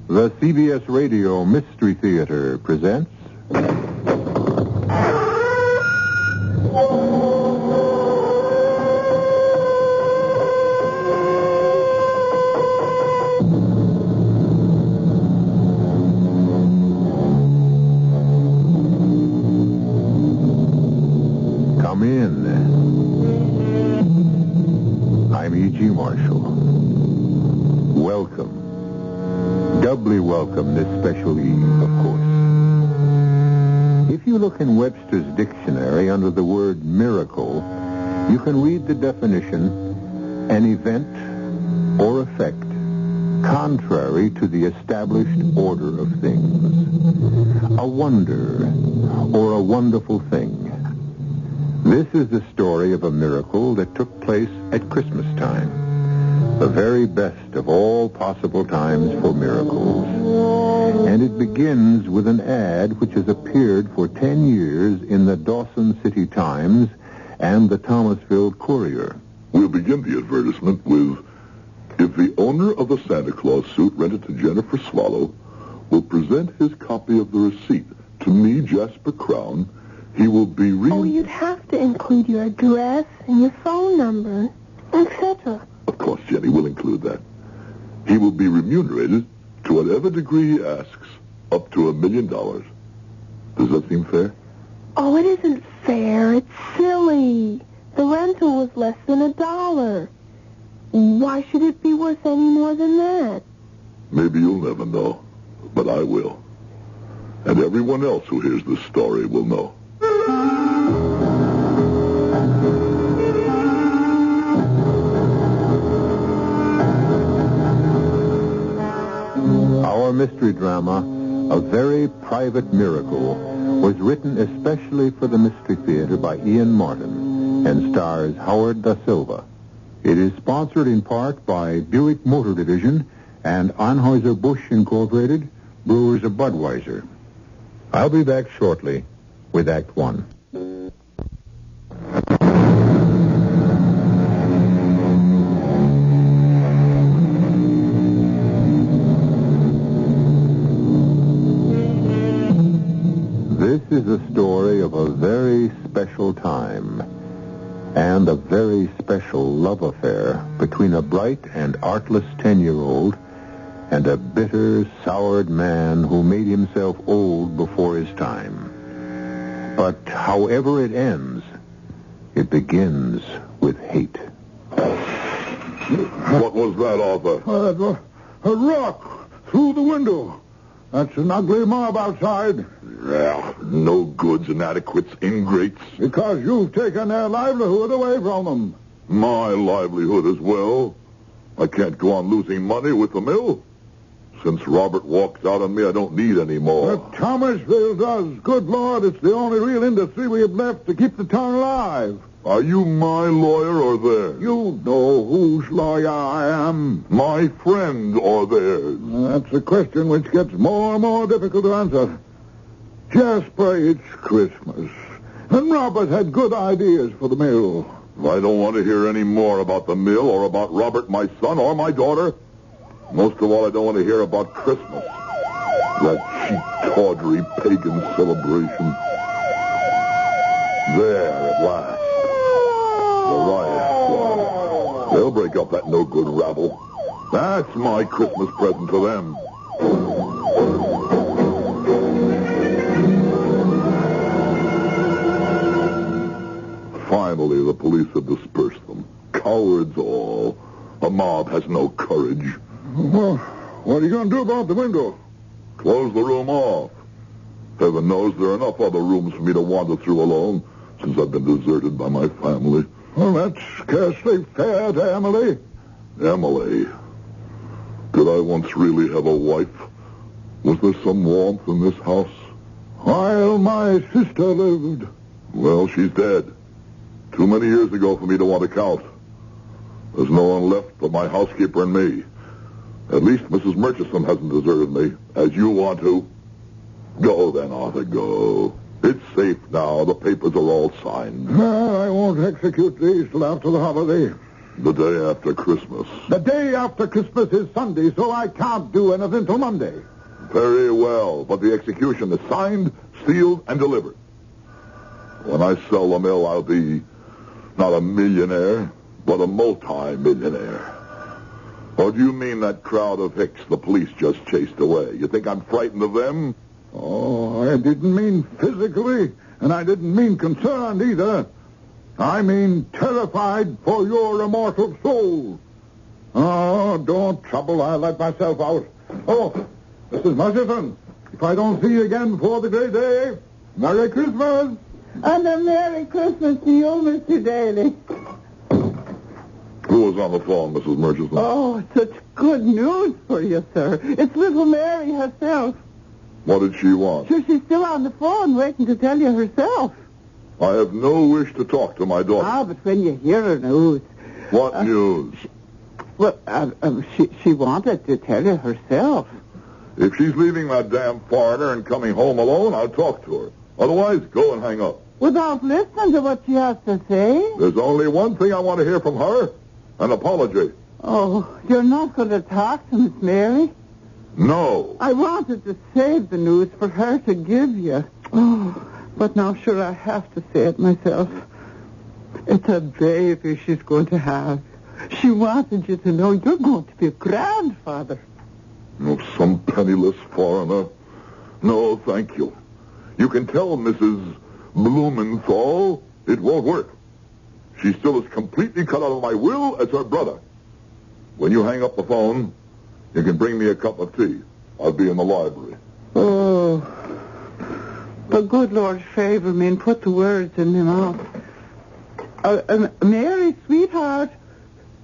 The CBS Radio Mystery Theater presents... Come in. I'm E.G. Marshall. Welcome. Doubly welcome this special eve, of course. If you look in Webster's dictionary under the word miracle, you can read the definition, an event or effect contrary to the established order of things. A wonder or a wonderful thing. This is the story of a miracle that took place at Christmas time. The very best of all possible times for miracles. And it begins with an ad which has appeared for 10 years in the Dawson City Times and the Thomasville Courier. We'll begin the advertisement with, if the owner of the Santa Claus suit rented to Jennifer Swallow will present his copy of the receipt to me, Jasper Crown, he will be Oh, you'd have to include your address and your phone number, etc. Of course, Jenny, we'll include that. He will be remunerated to whatever degree he asks, up to $1 million. Does that seem fair? Oh, it isn't fair. It's silly. The rental was less than $1. Why should it be worth any more than that? Maybe you'll never know, but I will. And everyone else who hears this story will know. Our mystery drama, A Very Private Miracle, was written especially for the Mystery Theater by Ian Martin and stars Howard DaSilva. It is sponsored in part by Buick Motor Division and Anheuser-Busch Incorporated, Brewers of Budweiser. I'll be back shortly with Act One. This is a story of a very special time and a very special love affair between a bright and artless 10-year-old and a bitter, soured man who made himself old before his time. But however it ends, it begins with hate. What was that, Arthur? A rock through the window. That's an ugly mob outside. Yeah, no goods, inadequates, ingrates. Because you've taken their livelihood away from them. My livelihood as well. I can't go on losing money with the mill. Since Robert walked out on me, I don't need any more. But Thomasville does. Good Lord, it's the only real industry we have left to keep the town alive. Are you my lawyer or theirs? You know whose lawyer I am. My friend or theirs? That's a question which gets more and more difficult to answer. Jasper, it's Christmas. And Robert had good ideas for the mill. I don't want to hear any more about the mill or about Robert, my son, or my daughter. Most of all, I don't want to hear about Christmas. That cheap, tawdry, pagan celebration. There, at last. The riot squad. They'll break up that no-good rabble. That's my Christmas present to them. Finally, the police have dispersed them. Cowards all. A mob has no courage. Well, what are you going to do about the window? Close the room off. Heaven knows there are enough other rooms for me to wander through alone since I've been deserted by my family. Well, that's scarcely fair to Emily. Emily? Did I once really have a wife? Was there some warmth in this house? While my sister lived. Well, she's dead. Too many years ago for me to want to count. There's no one left but my housekeeper and me. At least Mrs. Murchison hasn't deserted me, as you want to. Go then, Arthur, go. It's safe now. The papers are all signed. I won't execute these till after the holiday. The day after Christmas. The day after Christmas is Sunday, so I can't do anything till Monday. Very well, but the execution is signed, sealed, and delivered. When I sell the mill, I'll be not a millionaire, but a multi-millionaire. Or do you mean that crowd of hicks the police just chased away? You think I'm frightened of them? Oh, I didn't mean physically, and I didn't mean concerned either. I mean terrified for your immortal soul. Oh, don't trouble. I'll let myself out. Oh, Mrs. Murchison, if I don't see you again before the great day, Merry Christmas. And a Merry Christmas to you, Mr. Daly. Who was on the phone, Mrs. Murchison? Oh, such good news for you, sir. It's little Mary herself. What did she want? Sure, she's still on the phone waiting to tell you herself. I have no wish to talk to my daughter. Ah, but when you hear her news... What news? She wanted to tell you herself. If she's leaving that damn foreigner and coming home alone, I'll talk to her. Otherwise, go and hang up. Without listening to what she has to say? There's only one thing I want to hear from her. An apology. Oh, you're not going to talk to Miss Mary? No. I wanted to save the news for her to give you. Oh, but now sure I have to say it myself. It's a baby she's going to have. She wanted you to know you're going to be a grandfather. Oh, some penniless foreigner. No, thank you. You can tell Mrs. Blumenthal it won't work. She's still as completely cut out of my will as her brother. When you hang up the phone, you can bring me a cup of tea. I'll be in the library. Oh, the good Lord favor me and put the words in my mouth. Mary, sweetheart,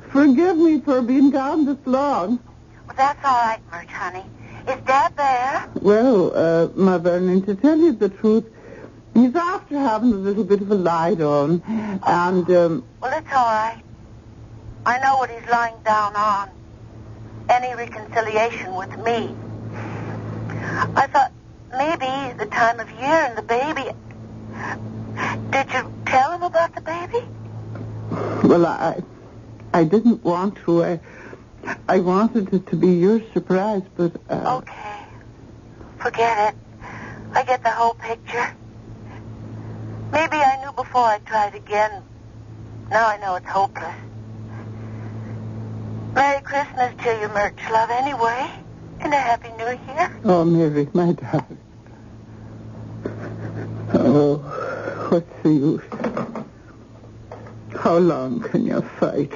forgive me for being gone this long. Well, that's all right, Murch, honey. Is Dad there? Well, my Vernon, to tell you the truth, he's after having a little bit of a lie down, and, Well, it's all right. I know what he's lying down on. Any reconciliation with me. I thought maybe the time of year and the baby... Did you tell him about the baby? Well, I didn't want to. I wanted it to be your surprise, but... Okay. Forget it. I get the whole picture. Maybe I knew before I tried again. Now I know it's hopeless. Merry Christmas to you, Murch, love, anyway. And a Happy New Year. Oh, Mary, my darling. Oh, what's the use? How long can you fight?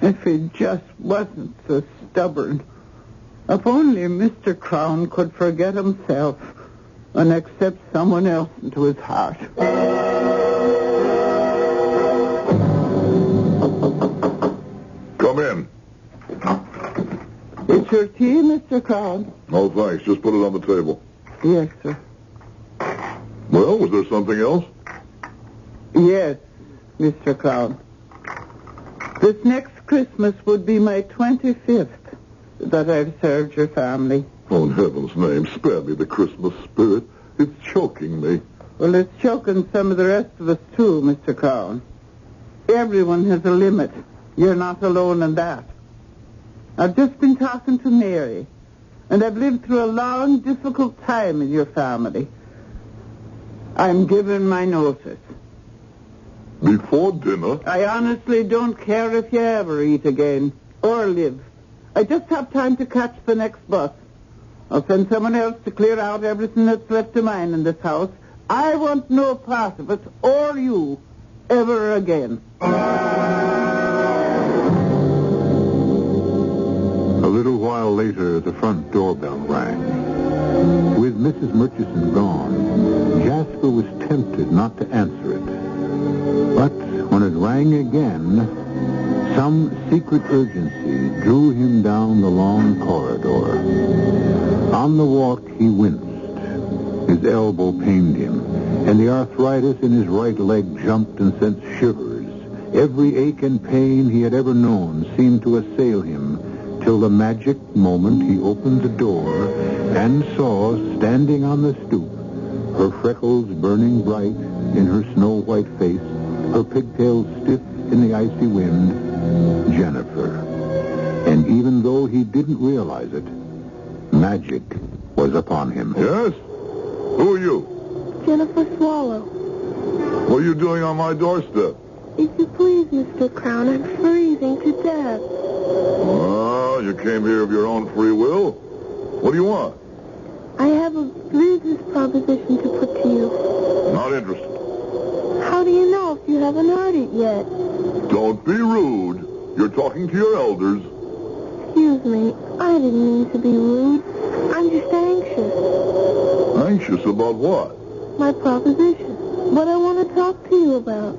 If he just wasn't so stubborn. If only Mr. Crown could forget himself and accept someone else into his heart. Come in. It's your tea, Mr. Crown? Oh, thanks. Just put it on the table. Yes, sir. Well, was there something else? Yes, Mr. Crown. This next Christmas would be my 25th that I've served your family. Oh, in heaven's name, spare me the Christmas spirit. It's choking me. Well, it's choking some of the rest of us, too, Mr. Crown. Everyone has a limit. You're not alone in that. I've just been talking to Mary, and I've lived through a long, difficult time in your family. I'm giving my notice. Before dinner? I honestly don't care if you ever eat again or live. I just have time to catch the next bus. I'll send someone else to clear out everything that's left of mine in this house. I want no part of it, or you, ever again. A little while later, the front doorbell rang. With Mrs. Murchison gone, Jasper was tempted not to answer it. But when it rang again, some secret urgency drew him down the long corridor. On the walk, he winced. His elbow pained him, and the arthritis in his right leg jumped and sent shivers. Every ache and pain he had ever known seemed to assail him, till the magic moment he opened the door and saw, standing on the stoop, her freckles burning bright in her snow-white face, her pigtails stiff in the icy wind, Jennifer. And even though he didn't realize it, magic was upon him. Yes? Who are you? Jennifer Swallow. What are you doing on my doorstep? If you please, Mr. Crown, I'm freezing to death. Oh, you came here of your own free will? What do you want? I have a business proposition to put to you. Not interested. How do you know if you haven't heard it yet? Don't be rude. You're talking to your elders. Excuse me, I didn't mean to be rude. I'm just anxious. Anxious about what? My proposition. What I want to talk to you about.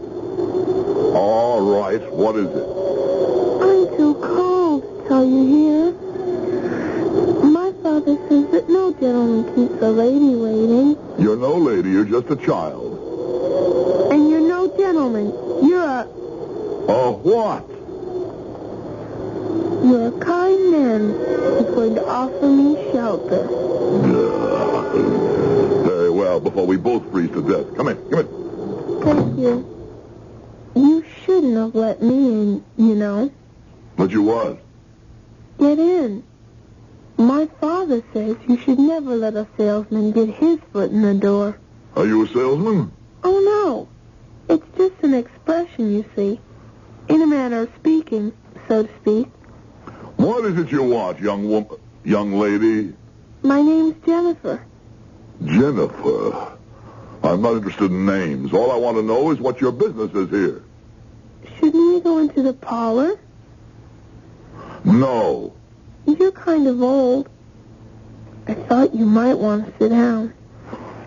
All right, what is it? I'm too cold to tell you here. My father says that no gentleman keeps a lady waiting. You're no lady, you're just a child. And you're no gentleman. You're what? You're a kind man who's going to offer me shelter. Very well, before we both freeze to death. Come in. Thank you. You shouldn't have let me in, you know. But you was. Get in. My father says you should never let a salesman get his foot in the door. Are you a salesman? Oh, no. It's just an expression, you see. In a manner of speaking, so to speak. What is it you want, young lady? My name's Jennifer. Jennifer? I'm not interested in names. All I want to know is what your business is here. Shouldn't we go into the parlor? No. You're kind of old. I thought you might want to sit down.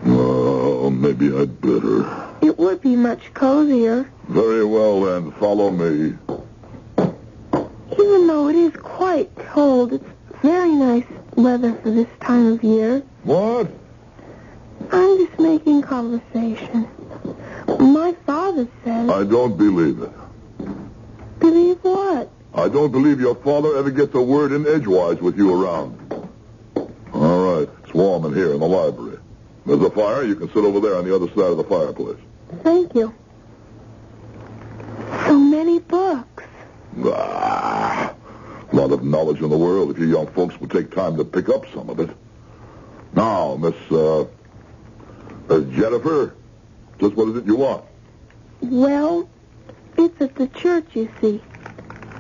Well, maybe I'd better. It would be much cozier. Very well, then. Follow me. Even though it is quite cold, it's very nice weather for this time of year. What? I'm just making conversation. My father says... I don't believe it. Believe what? I don't believe your father ever gets a word in edgewise with you around. All right. It's warm in here in the library. There's a fire. You can sit over there on the other side of the fireplace. Thank you. So many books. A lot of knowledge in the world if you young folks would take time to pick up some of it. Now, Miss Jennifer, just what is it you want? Well, it's at the church, you see.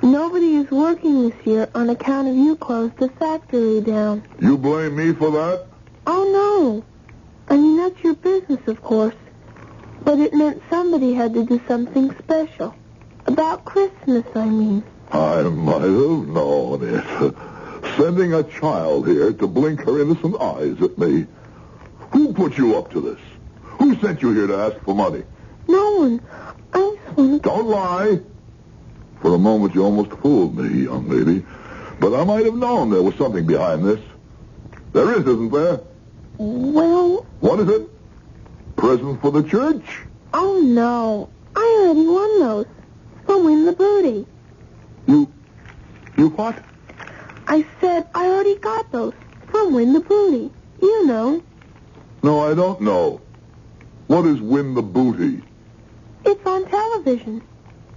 Nobody is working this year on account of you closed the factory down. You blame me for that? Oh, no. I mean, that's your business, of course. But it meant somebody had to do something special. About Christmas, I mean. I might have known it. Sending a child here to blink her innocent eyes at me. Who put you up to this? Who sent you here to ask for money? No one. I just want to... Don't lie. For a moment, you almost fooled me, young lady. But I might have known there was something behind this. There is, isn't there? Well... What is it? Present for the church? Oh, no. I already won those. From Win the Booty. You what? I said I already got those. From Win the Booty. You know. No, I don't know. What is Win the Booty? It's on television.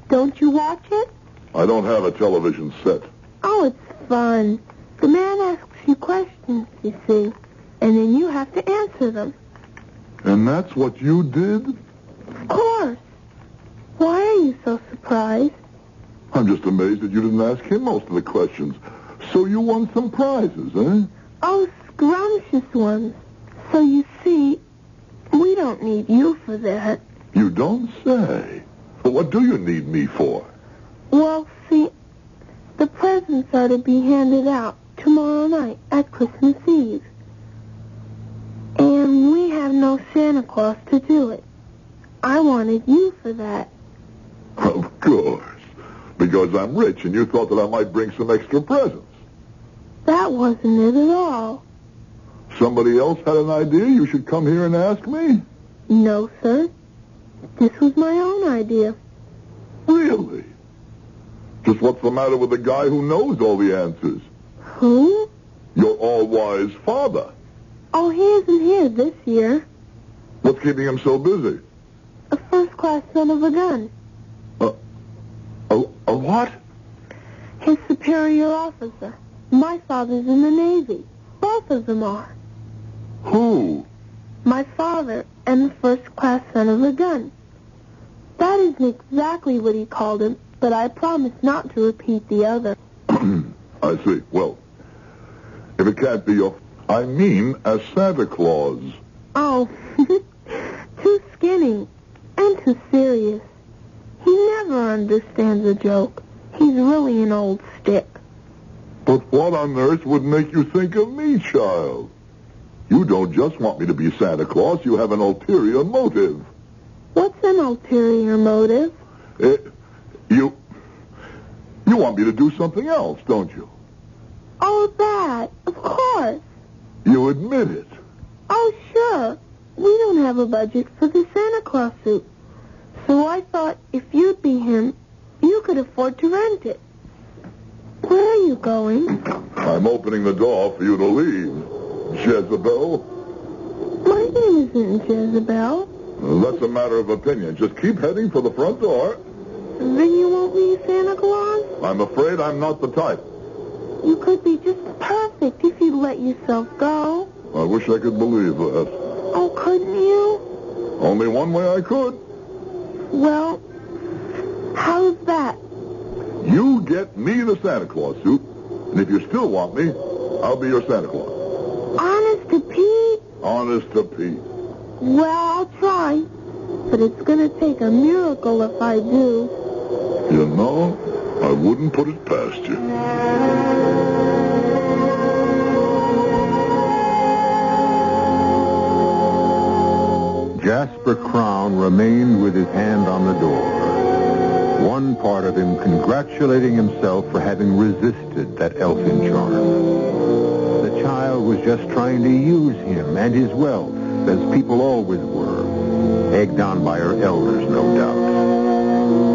Don't you watch it? I don't have a television set. Oh, it's fun. The man asks you questions, you see, and then you have to answer them. And that's what you did? Of course. Why are you so surprised? I'm just amazed that you didn't ask him most of the questions. So you won some prizes, eh? Oh, scrumptious ones. So you see, we don't need you for that. You don't say. Well, what do you need me for? Well, see, the presents are to be handed out tomorrow night at Christmas Eve. And we have no Santa Claus to do it. I wanted you for that. Of course. Because I'm rich and you thought that I might bring some extra presents. That wasn't it at all. Somebody else had an idea you should come here and ask me? No, sir. This was my own idea. Really? Just what's the matter with the guy who knows all the answers? Who? Your all-wise father. Oh, he isn't here this year. What's keeping him so busy? A first-class son of a gun. A what? His superior officer. My father's in the Navy. Both of them are. Who? My father and the first-class son of the gun. That isn't exactly what he called him, but I promise not to repeat the other. I see. Well, if it can't be your... I mean, as Santa Claus. Oh, too skinny and too serious. He never understands a joke. He's really an old stick. But what on earth would make you think of me, child? You don't just want me to be Santa Claus. You have an ulterior motive. What's an ulterior motive? You want me to do something else, don't you? Oh, that. Of course. You admit it. Oh, sure. We don't have a budget for the Santa Claus suit. So I thought if you'd be him, you could afford to rent it. Where are you going? I'm opening the door for you to leave, Jezebel. My name isn't Jezebel. That's a matter of opinion. Just keep heading for the front door. Then you won't be Santa Claus? I'm afraid I'm not the type. You could be just perfect if you'd let yourself go. I wish I could believe that. Oh, couldn't you? Only one way I could. Well, how's that? You get me the Santa Claus suit, and if you still want me, I'll be your Santa Claus. Honest to Pete? Honest to Pete. Well, I'll try. But it's going to take a miracle if I do. You know, I wouldn't put it past you. Jasper Crown remained with his hand on the door. One part of him congratulating himself for having resisted that elfin charm. The child was just trying to use him and his wealth, as people always were, egged on by her elders, no doubt.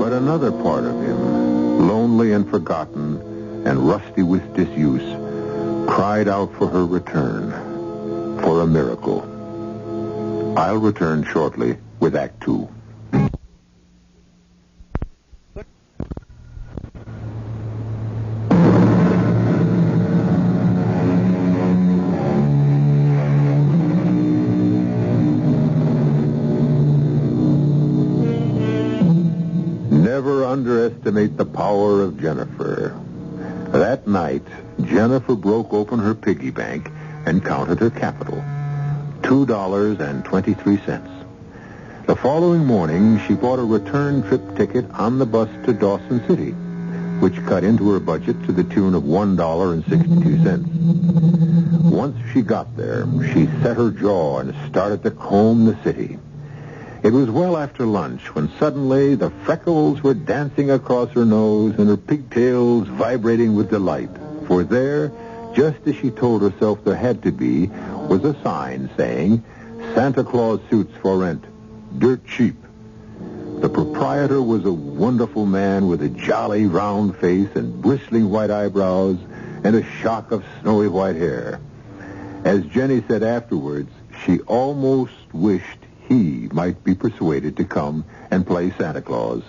But another part of him, lonely and forgotten and rusty with disuse, cried out for her return, for a miracle. I'll return shortly with Act 2. Never underestimate the power of Jennifer. That night, Jennifer broke open her piggy bank and counted her capital. $2.23. The following morning, she bought a return trip ticket on the bus to Dawson City, which cut into her budget to the tune of $1.62. Once she got there, she set her jaw and started to comb the city. It was well after lunch when suddenly the freckles were dancing across her nose and her pigtails vibrating with delight. For there, just as she told herself there had to be, was a sign saying, Santa Claus suits for rent, dirt cheap. The proprietor was a wonderful man with a jolly round face and bristling white eyebrows and a shock of snowy white hair. As Jenny said afterwards, she almost wished he might be persuaded to come and play Santa Claus.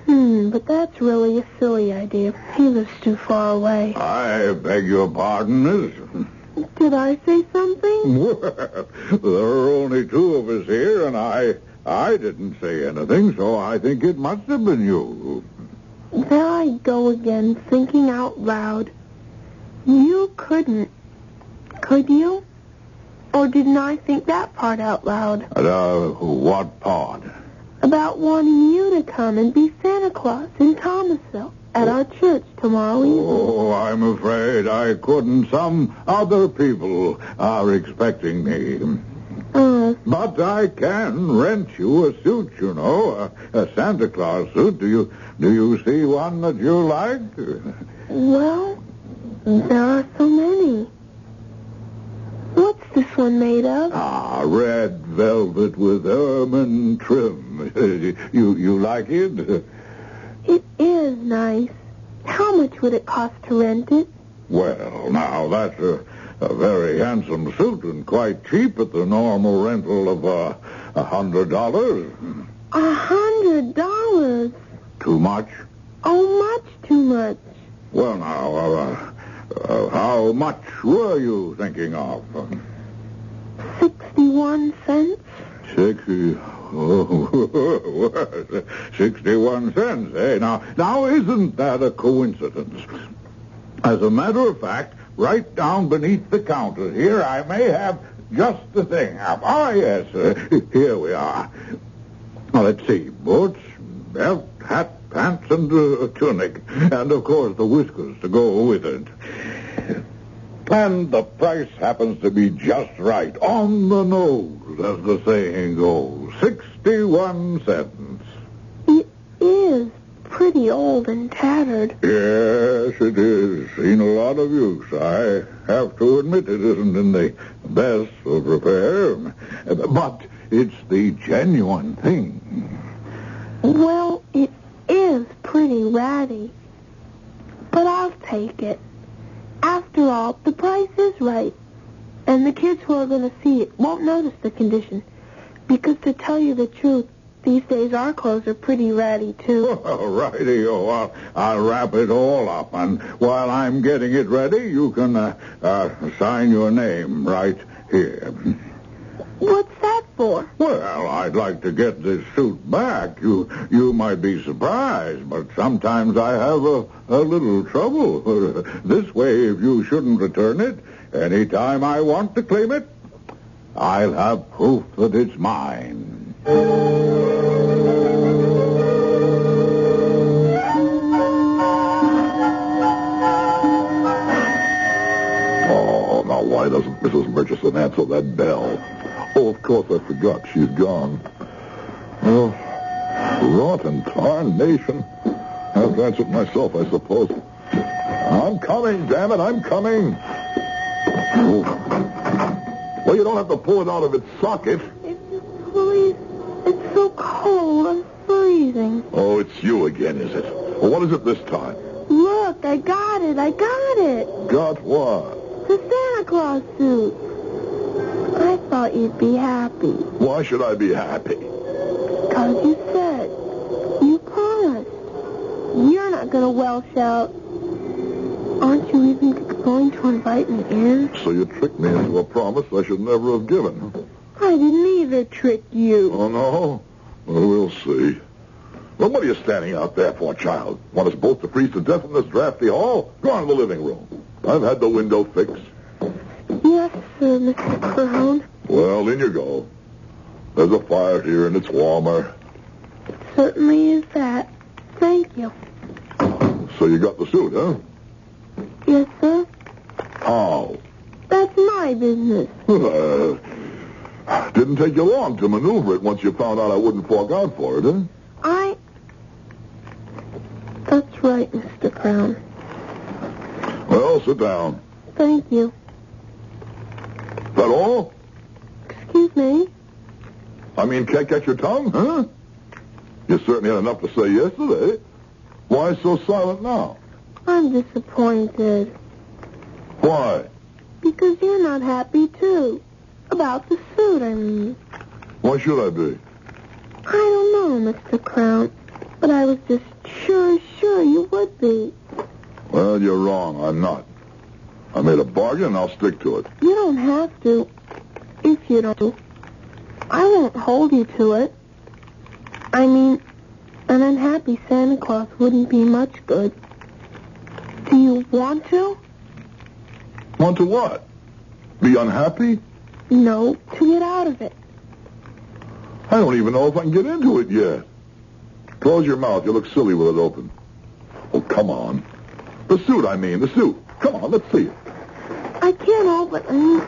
But that's really a silly idea. He lives too far away. I beg your pardon, miss. Did I say something? Well, there are only two of us here, and I didn't say anything, so I think it must have been you. There I go again, thinking out loud. You couldn't. Could you? Or didn't I think that part out loud? What part? About wanting you to come and be Santa Claus in Thomasville at our church tomorrow evening. Oh, I'm afraid I couldn't. Some other people are expecting me. But I can rent you a suit, you know, a Santa Claus suit. Do you see one that you like? Well, there are so many. What's this one made of? Red velvet with ermine trim. You like it? It is nice. How much would it cost to rent it? Well, now, that's a very handsome suit and quite cheap at the normal rental of $100. $100? Too much? Oh, much too much. Well, now, how much were you thinking of? 61 cents. 61 cents, eh? Now, isn't that a coincidence? As a matter of fact, right down beneath the counter here, I may have just the thing. Yes, here we are. Now, let's see. Boots, belt, hat, pants, and a tunic. And, of course, the whiskers to go with it. And the price happens to be just right. On the nose, as the saying goes. 61 cents. It is pretty old and tattered. Yes, it is. Seen a lot of use. I have to admit it isn't in the best of repair. But it's the genuine thing. Well, it is pretty ratty. But I'll take it. After all, the price is right. And the kids who are going to see it won't notice the condition. Because to tell you the truth, these days our clothes are pretty ratty, too. Well, righty-o. I'll wrap it all up. And while I'm getting it ready, you can sign your name right here. What's that for? Well, I'd like to get this suit back. You might be surprised, but sometimes I have a little trouble. This way, if you shouldn't return it, any time I want to claim it, I'll have proof that it's mine. Oh, now why doesn't Mrs. Murchison answer that bell? Oh, of course I forgot. She's gone. Well, rotten tarnation. I have to answer it myself, I suppose. I'm coming, damn it, I'm coming. Oh. Well, you don't have to pull it out of its socket. Please, it's so cold. I'm freezing. Oh, it's you again, is it? Well, what is it this time? Look, I got it. Got what? The Santa Claus suit. I thought you'd be happy. Why should I be happy? Because you said. You promised. You're not going to Welsh out. Aren't you even going to invite me in? So you tricked me into a promise I should never have given. I didn't either trick you. Oh, no? Well, we'll see. Well, what are you standing out there for, child? Want us both to freeze to death in this drafty hall? Go on to the living room. I've had the window fixed. Yes, sir, Mr. Crown. Well, in you go. There's a fire here, and it's warmer. It certainly is that. Thank you. So you got the suit, huh? Yes, sir. How? That's my business. Didn't take you long to maneuver it once you found out I wouldn't fork out for it, huh? That's right, Mr. Crown. Well, sit down. Thank you. That all? Excuse me? I mean, can't catch your tongue, huh? You certainly had enough to say yesterday. Why so silent now? I'm disappointed. Why? Because you're not happy, too. About the suit, I mean. Why should I be? I don't know, Mr. Crown. But I was just sure you would be. Well, you're wrong. I'm not. I made a bargain, and I'll stick to it. You don't have to. If you don't. I won't hold you to it. I mean, an unhappy Santa Claus wouldn't be much good. Do you want to? Want to what? Be unhappy? No, to get out of it. I don't even know if I can get into it yet. Close your mouth. You look silly with it open. Oh, come on. The suit, I mean. The suit. Come on, let's see it. I can't open it. I mean,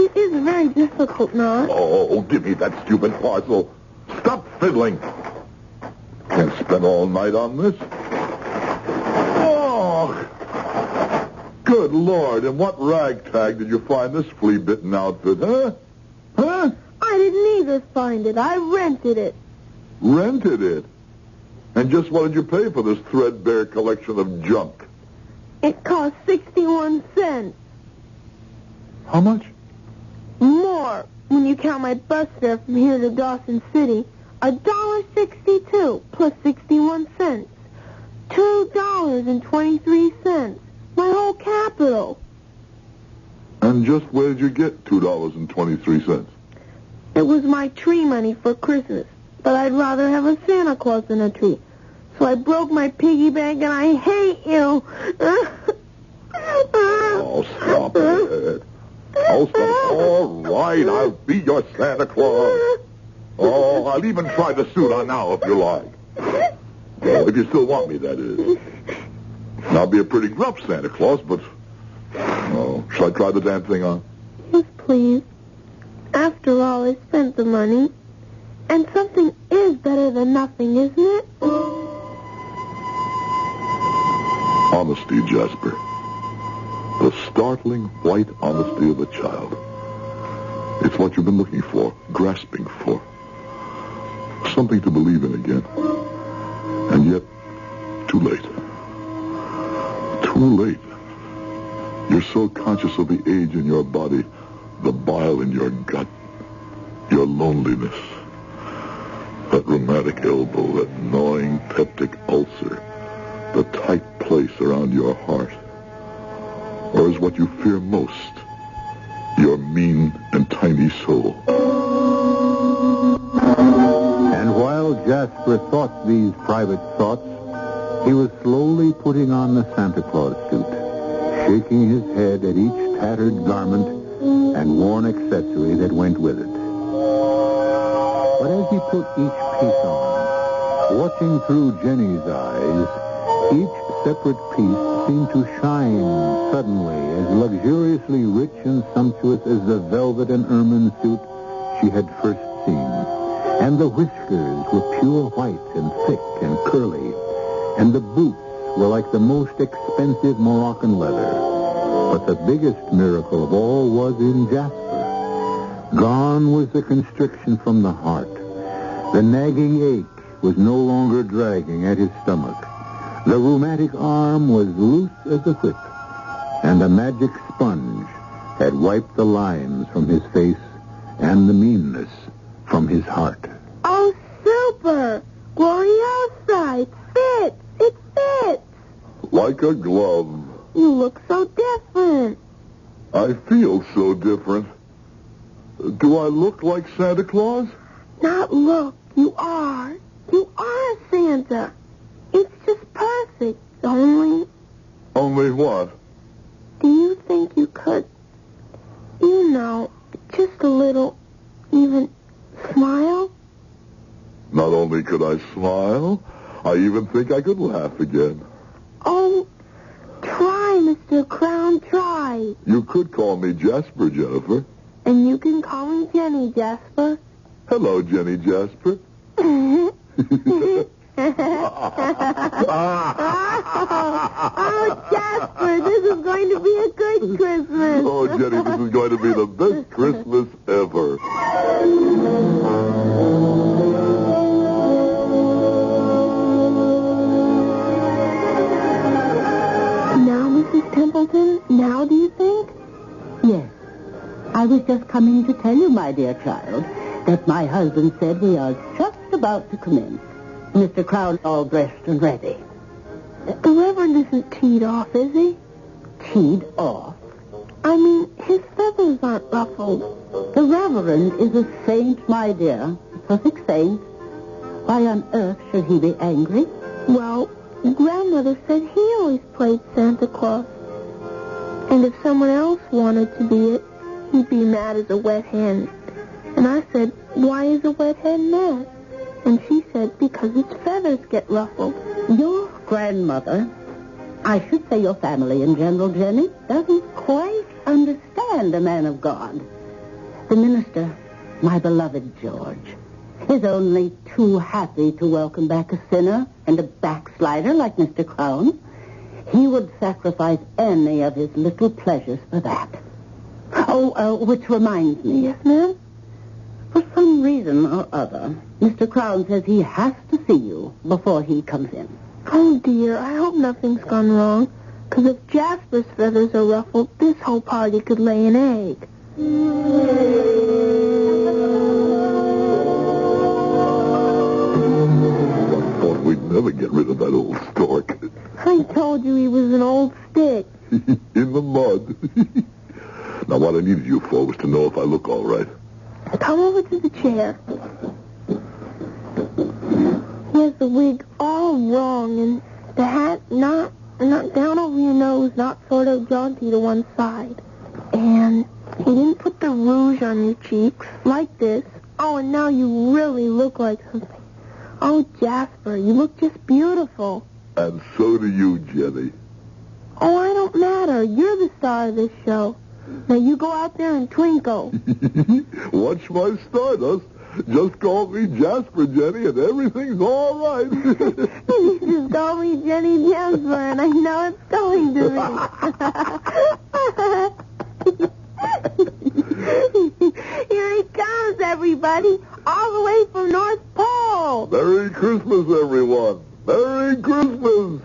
it is a very difficult knot. Oh, give me that stupid parcel. Stop fiddling. Can't spend all night on this. Oh, good Lord. In what ragtag did you find this flea-bitten outfit, huh? Huh? I didn't either find it. I rented it. Rented it? And just what did you pay for this threadbare collection of junk? It cost 61 cents. How much? More, when you count my bus fare from here to Dawson City. $1.62 plus 61 cents. $2.23. My whole capital. And just where did you get $2.23? It was my tree money for Christmas, but I'd rather have a Santa Claus than a tree. So I broke my piggy bank, and I hate you. Oh, stop it. Oh, stop. All right, I'll be your Santa Claus. Oh, I'll even try the suit on now if you like. Well, if you still want me, that is. And I'll be a pretty gruff Santa Claus, but... Oh, shall I try the damn thing on? Yes, please. After all, I spent the money. And something is better than nothing, isn't it? Honesty, Jasper. The startling white honesty of a child. It's what you've been looking for, grasping for. Something to believe in again. And yet, too late. Too late. You're so conscious of the age in your body, the bile in your gut, your loneliness, that rheumatic elbow, that gnawing peptic ulcer, the tight place around your heart. Or is what you fear most, your mean and tiny soul. And while Jasper thought these private thoughts, he was slowly putting on the Santa Claus suit, shaking his head at each tattered garment and worn accessory that went with it. But as he put each piece on, watching through Jenny's eyes, each separate piece seemed to shine suddenly as luxuriously rich and sumptuous as the velvet and ermine suit she had first seen. And the whiskers were pure white and thick and curly, and the boots were like the most expensive Moroccan leather. But the biggest miracle of all was in Jasper. Gone was the constriction from the heart. The nagging ache was no longer dragging at his stomach. The rheumatic arm was loose as a whip, and a magic sponge had wiped the lines from his face and the meanness from his heart. Oh, super! Gloriosa! It fits! It fits! Like a glove. You look so different. I feel so different. Do I look like Santa Claus? Not look. You are. You are Santa. It's just perfect. Only... Only what? Do you think you could, you know, just a little, even smile? Not only could I smile, I even think I could laugh again. Oh, try, Mr. Crown, try. You could call me Jasper, Jennifer. And you can call me Jenny, Jasper. Hello, Jenny Jasper. Oh, Jasper, this is going to be a good Christmas. Oh, Jenny, this is going to be the best Christmas ever. Now, Mrs. Templeton, now do you think? Yes. I was just coming to tell you, my dear child, that my husband said we are just about to commence. Mr. Crown all dressed and ready. The Reverend isn't teed off, is he? Teed off? I mean, his feathers aren't ruffled. The Reverend is a saint, my dear. A perfect saint. Why on earth should he be angry? Well, Grandmother said he always played Santa Claus. And if someone else wanted to be it, he'd be mad as a wet hen. And I said, why is a wet hen mad? And she said, because its feathers get ruffled. Your grandmother, I should say your family in general, Jenny, doesn't quite understand a man of God. The minister, my beloved George, is only too happy to welcome back a sinner and a backslider like Mr. Crown. He would sacrifice any of his little pleasures for that. Which reminds me. Yes, ma'am? For some reason or other, Mr. Crown says he has to see you before he comes in. Oh, dear, I hope nothing's gone wrong. Because if Jasper's feathers are ruffled, this whole party could lay an egg. I thought we'd never get rid of that old stork. to know if I look all right. Come over to the chair. He has the wig all wrong, and the hat not down over your nose, not sort of jaunty to one side. And he didn't put the rouge on your cheeks, like this. Oh, and now you really look like something. Oh, Jasper, you look just beautiful. And so do you, Jenny. Oh, I don't matter. You're the star of this show. Now you go out there and twinkle. Watch my stardust. Just call me Jasper, Jenny, and everything's all right. You just call me Jenny Jasper, and I know it's going to be. Here he comes, everybody, all the way from North Pole. Merry Christmas, everyone. Merry Christmas.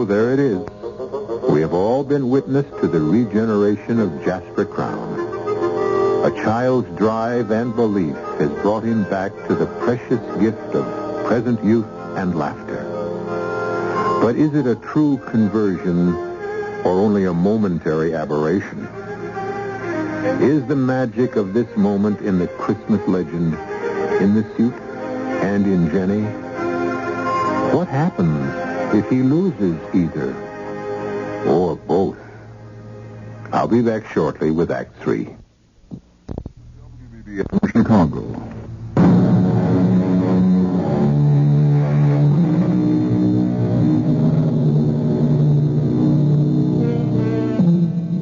There it is. We have all been witness to the regeneration of Jasper Crown. A child's drive and belief has brought him back to the precious gift of present youth and laughter. But is it a true conversion or only a momentary aberration? Is the magic of this moment in the Christmas legend, in the suit, and in Jenny? What happens if he loses either or both? I'll be back shortly with Act 3. WBBM from Chicago.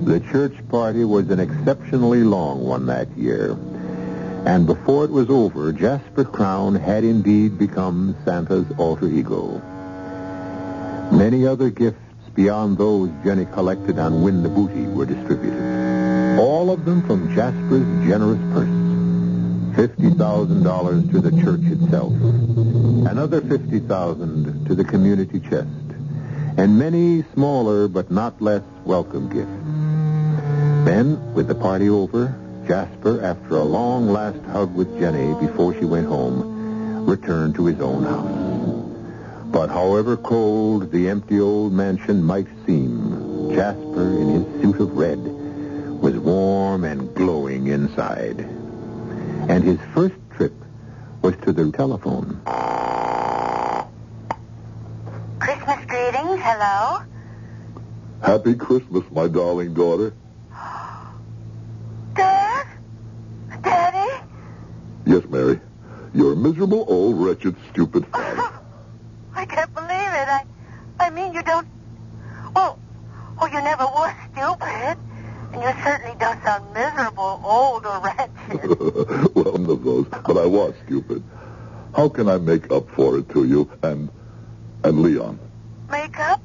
The church party was an exceptionally long one that year. And before it was over, Jasper Crown had indeed become Santa's alter ego. Many other gifts beyond those Jenny collected on Win the Booty were distributed. All of them from Jasper's generous purse. $50,000 to the church itself. Another $50,000 to the community chest. And many smaller but not less welcome gifts. Then, with the party over, Jasper, after a long last hug with Jenny before she went home, returned to his own house. But however cold the empty old mansion might seem, Jasper, in his suit of red, was warm and glowing inside. And his first trip was to the telephone. Christmas greetings, hello? Happy Christmas, my darling daughter. Dad? Daddy? Yes, Mary. Your miserable, old, wretched, stupid father. I can't believe it. I mean, you don't... Oh, you never were stupid. And you certainly don't sound miserable, old, or wretched. Well, none of those, but I was stupid. How can I make up for it to you and Leon? Make up?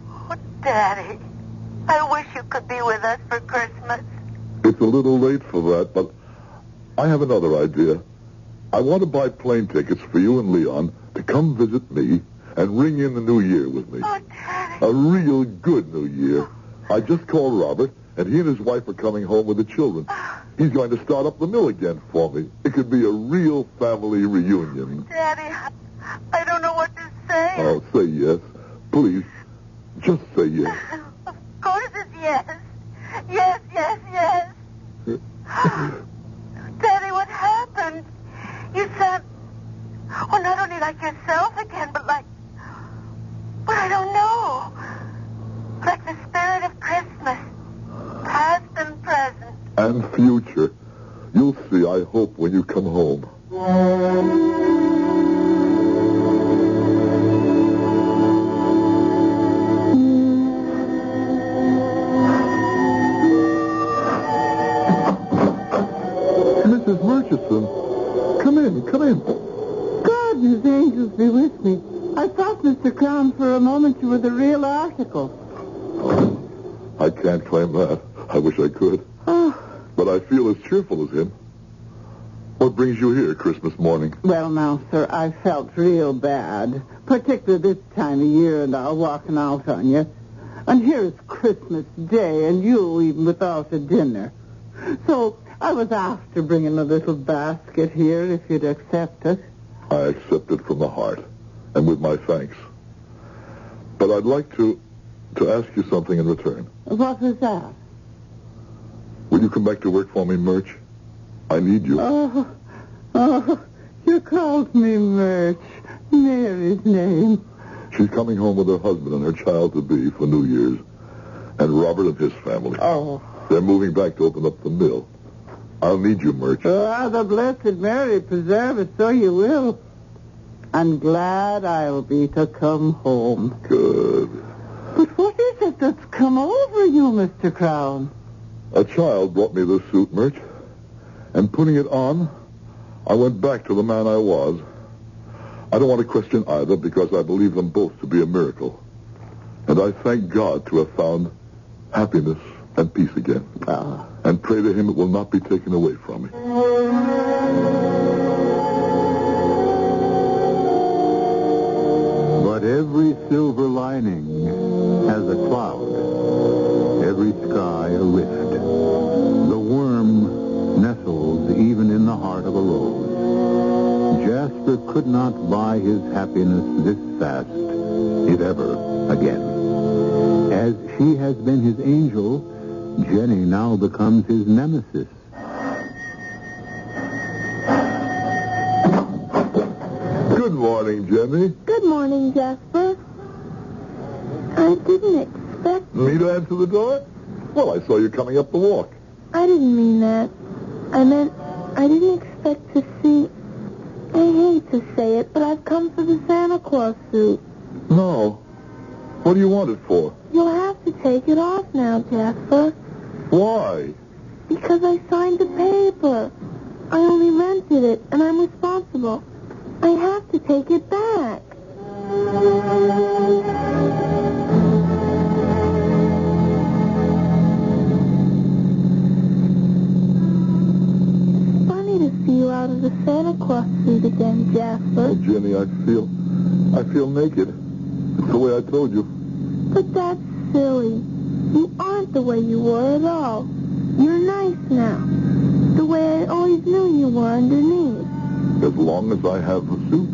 Oh, Daddy, I wish you could be with us for Christmas. It's a little late for that, but I have another idea. I want to buy plane tickets for you and Leon to come visit me and ring in the new year with me. Oh, Daddy. A real good new year. I just called Robert, and he and his wife are coming home with the children. He's going to start up the mill again for me. It could be a real family reunion. Daddy, I don't know what to say. Oh, say yes. Please, just say yes. Of course it's yes. Yes, yes, yes. Daddy, what happened? You sound, well, not only like yourself again, but I don't know. Like the spirit of Christmas, past and present. And future. You'll see, I hope, when you come home. Mrs. Murchison, come in. God and his angels be with me. I thought, Mr. Crown, for a moment you were the real article. I can't claim that. I wish I could. Oh. But I feel as cheerful as him. What brings you here Christmas morning? Well, now, sir, I felt real bad, particularly this time of year and all, walking out on you. And here it's Christmas Day, and you even without a dinner. So I was after bringing a little basket here, if you'd accept it. I accept it from the heart, and with my thanks. But I'd like to ask you something in return. What was that? Will you come back to work for me, Murch? I need you. Oh, you called me Murch. Mary's name. She's coming home with her husband and her child-to-be for New Year's, and Robert and his family. Oh. They're moving back to open up the mill. I'll need you, Murch. Oh, the Blessed Mary preserve us, so you will. And glad I'll be to come home. Good. But what is it that's come over you, Mr. Crown? A child brought me this suit, Murch, and putting it on, I went back to the man I was. I don't want to question either because I believe them both to be a miracle. And I thank God to have found happiness and peace again. And pray to him it will not be taken away from me. But every silver lining has a cloud, every sky a rift. The worm nestles even in the heart of a rose. Jasper could not buy his happiness this fast, if ever, again. As she has been his angel, Jenny now becomes his nemesis. Good morning, Jenny. Good morning, Jasper. I didn't expect... Me to answer the door? Well, I saw you coming up the walk. I didn't mean that. I meant I didn't expect to see... I hate to say it, but I've come for the Santa Claus suit. No. What do you want it for? You'll have to take it off now, Jasper. Why? Because I signed the paper. I only rented it, and I'm responsible. I have to take it back. It's funny to see you out of the Santa Claus suit again, Jasper. Oh, Jenny, I feel naked. It's the way I told you. But that's silly. You aren't the way you were at all. You're nice now. The way I always knew you were underneath. As long as I have the suit.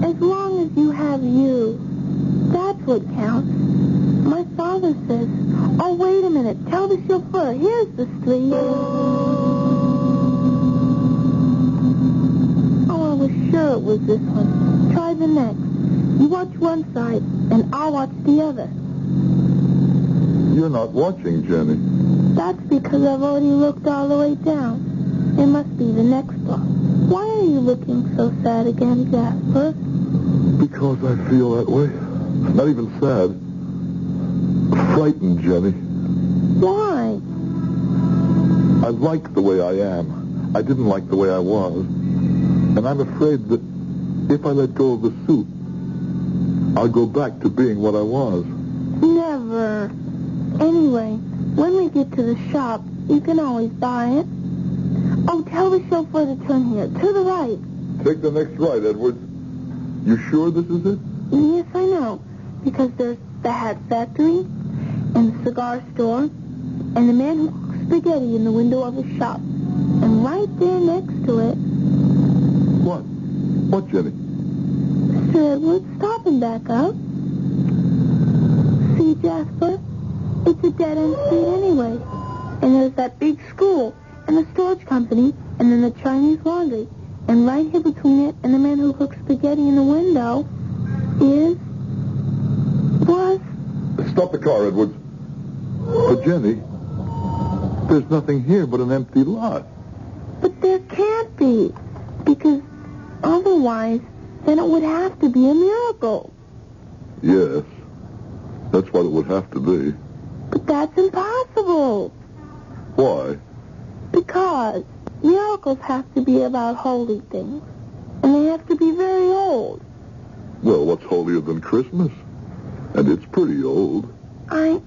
As long as you have you. That's what counts. My father says, oh, wait a minute. Tell the chauffeur. Here's the street. Oh, I was sure it was this one. Try the next. You watch one side, and I'll watch the other. You're not watching, Jenny. That's because I've already looked all the way down. It must be the next block. Why are you looking so sad again, Jasper? Because I feel that way. Not even sad. Frightened, Jenny. Why? I like the way I am. I didn't like the way I was. And I'm afraid that if I let go of the suit, I'll go back to being what I was. Never. Anyway, when we get to the shop, you can always buy it. Oh, tell the chauffeur to turn here, to the right. Take the next right, Edwards. You sure this is it? Yes, I know. Because there's the hat factory, and the cigar store, and the man who cooks spaghetti in the window of his shop. And right there next to it... What? What, Jenny? Mr. Edwards, stop and back up. See, Jasper? It's a dead-end street anyway. And there's that big school, and the storage company, and then the Chinese laundry. And right here between it and the man who cooks spaghetti in the window was... Stop the car, Edwards. But, Jenny, there's nothing here but an empty lot. But there can't be. Because otherwise, then it would have to be a miracle. Yes. That's what it would have to be. But that's impossible. Why? Because miracles have to be about holy things. And they have to be very old. Well, what's holier than Christmas? And it's pretty old. I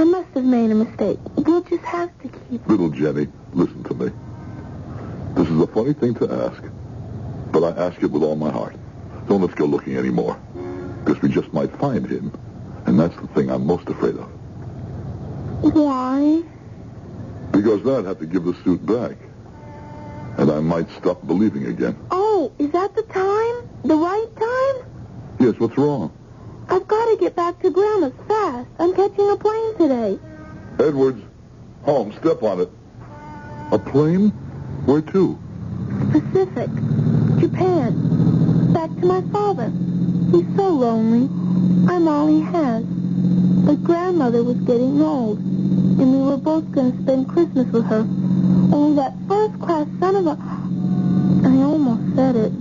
must have made a mistake. We'll just have to keep... Little Jenny, listen to me. This is a funny thing to ask, but I ask it with all my heart. Don't let's go looking anymore, because we just might find him, and that's the thing I'm most afraid of. Why? Because then I'd have to give the suit back. And I might stop believing again. Oh, is that the time? The right time? Yes, what's wrong? I've got to get back to Grandma's fast. I'm catching a plane today. Edwards, home, step on it. A plane? Where to? Pacific. Japan. Back to my father. He's so lonely. I'm all he has. But Grandmother was getting old, and we were both going to spend Christmas with her. Only that first-class son of a... I almost said it.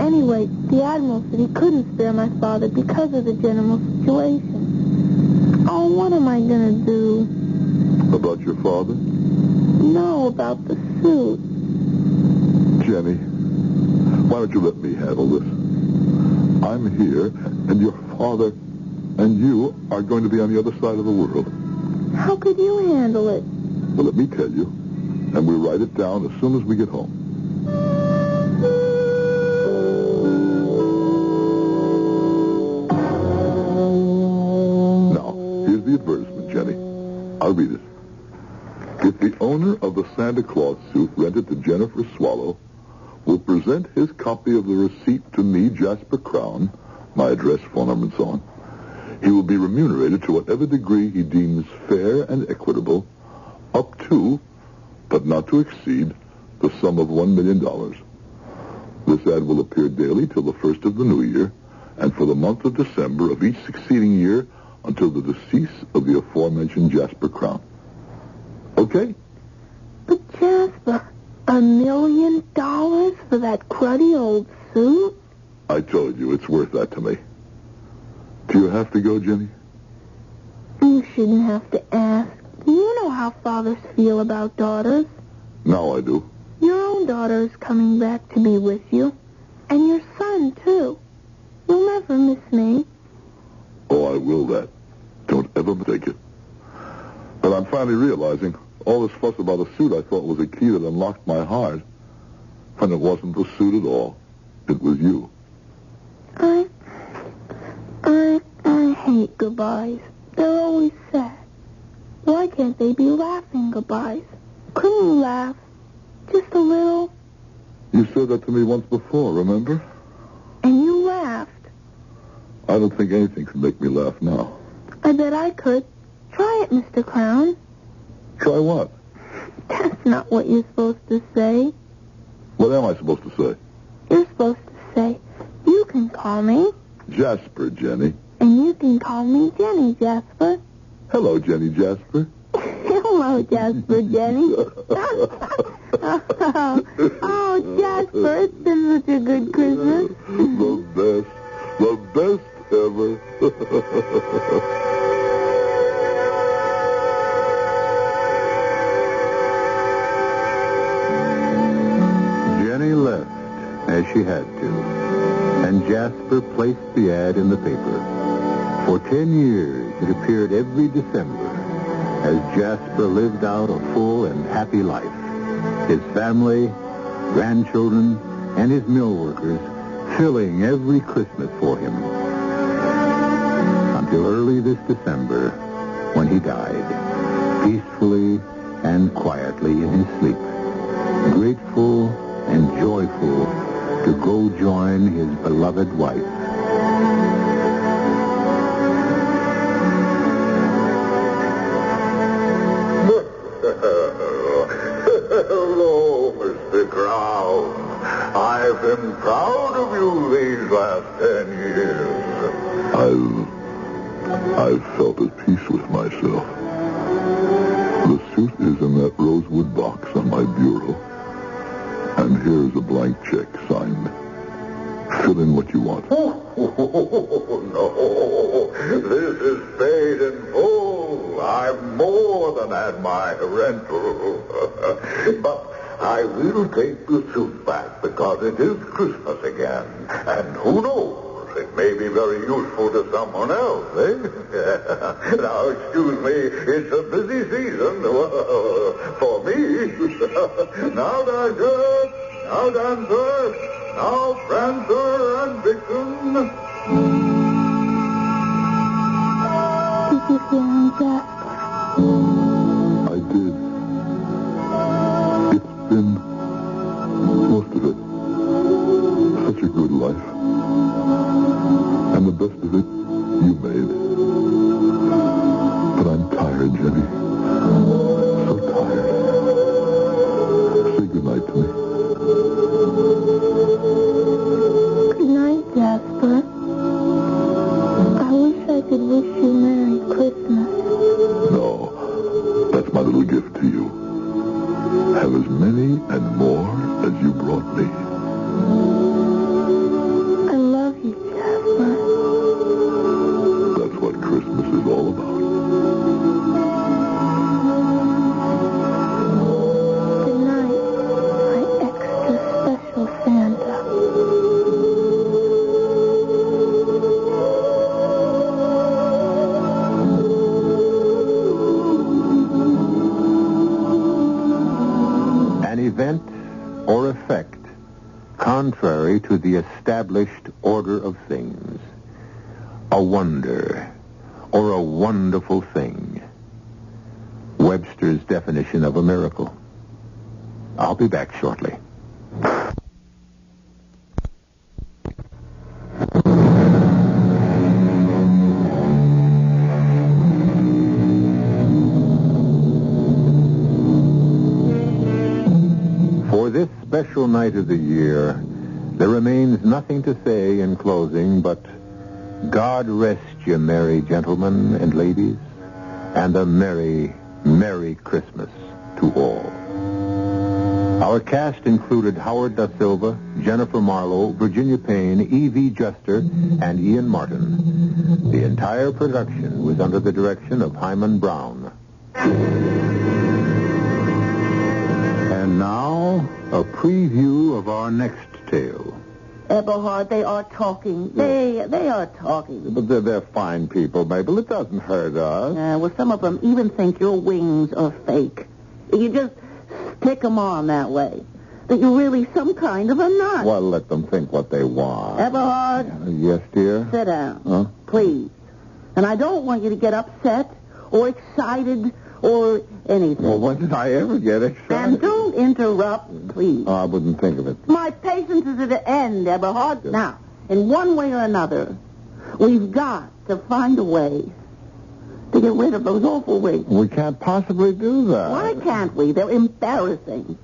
Anyway, the Admiral said he couldn't spare my father because of the general situation. Oh, what am I going to do? About your father? No, about the suit. Jenny, why don't you let me handle this? I'm here, and your father and you are going to be on the other side of the world. How could you handle it? Well, let me tell you, and we'll write it down as soon as we get home. Now, here's the advertisement, Jenny. I'll read it. If the owner of the Santa Claus suit rented to Jennifer Swallow will present his copy of the receipt to me, Jasper Crown, my address, phone number, and so on, he will be remunerated to whatever degree he deems fair and equitable, up to, but not to exceed, the sum of $1 million. This ad will appear daily till the first of the new year, and for the month of December of each succeeding year until the decease of the aforementioned Jasper Crown. Okay? But Jasper, $1 million for that cruddy old suit? I told you, it's worth that to me. Do you have to go, Jenny? You shouldn't have to ask. You know how fathers feel about daughters. Now I do. Your own daughter is coming back to be with you. And your son, too. You'll never miss me. Oh, I will that. Don't ever mistake it. But I'm finally realizing all this fuss about a suit I thought was a key that unlocked my heart. And it wasn't the suit at all. It was you. I hate goodbyes. They're always sad. Why can't they be laughing goodbyes? Couldn't you laugh? Just a little? You said that to me once before, remember? And you laughed. I don't think anything could make me laugh now. I bet I could. Try it, Mr. Crown. Try what? That's not what you're supposed to say. What am I supposed to say? You're supposed to say, you can call me. Jasper, Jenny. And you can call me Jenny, Jasper. Hello, Jenny Jasper. Hello, Jasper, Jenny. Oh, Jasper, it's been such a good Christmas. The best ever. Jenny left, as she had to, and Jasper placed the ad in the paper. For 10 years, it appeared every December as Jasper lived out a full and happy life. His family, grandchildren, and his mill workers filling every Christmas for him. Until early this December, when he died, peacefully and quietly in his sleep, grateful and joyful to go join his beloved wife. Hello, Mr. Crown. I've been proud of you these last 10 years. I've felt at peace with myself. The suit is in that rosewood box on my bureau. And here's a blank check signed. Fill in what you want. Oh, no. This is paid in full. I've more than had my rental. But I will take the suit back because it is Christmas again. And who knows? It may be very useful to someone else, eh? Now, excuse me, it's a busy season for me. Now, Dasher, now, Dancer, now, Prancer and Vixen. Did you hear him, Jasper? I did. have as many and more as you brought me. I love you, Jasper. That's what Christmas is all about. Good night, my extra special Santa. An event or effect contrary to the established order of things. A wonder or a wonderful thing. Webster's definition of a miracle. I'll be back shortly. For this special night of the year, there remains nothing to say in closing but God rest you, merry gentlemen and ladies, and a merry, merry Christmas to all. Our cast included Howard DaSilva, Jennifer Marlowe, Virginia Payne, E.V. Juster, and Ian Martin. The entire production was under the direction of Hyman Brown. And now, a preview of our next tale. Eberhard, they are talking. They are talking. But they're fine people, Mabel. It doesn't hurt us. Well, some of them even think your wings are fake. You just stick them on that way. That you're really some kind of a nut. Well, let them think what they want. Eberhard? Yes, dear? Sit down. Huh? Please. And I don't want you to get upset or excited or anything. Well, when did I ever get excited? And don't interrupt, please. Oh, I wouldn't think of it. My patience is at an end, Eberhard. Now, in one way or another, we've got to find a way to get rid of those awful wings. We can't possibly do that. Why can't we? They're embarrassing.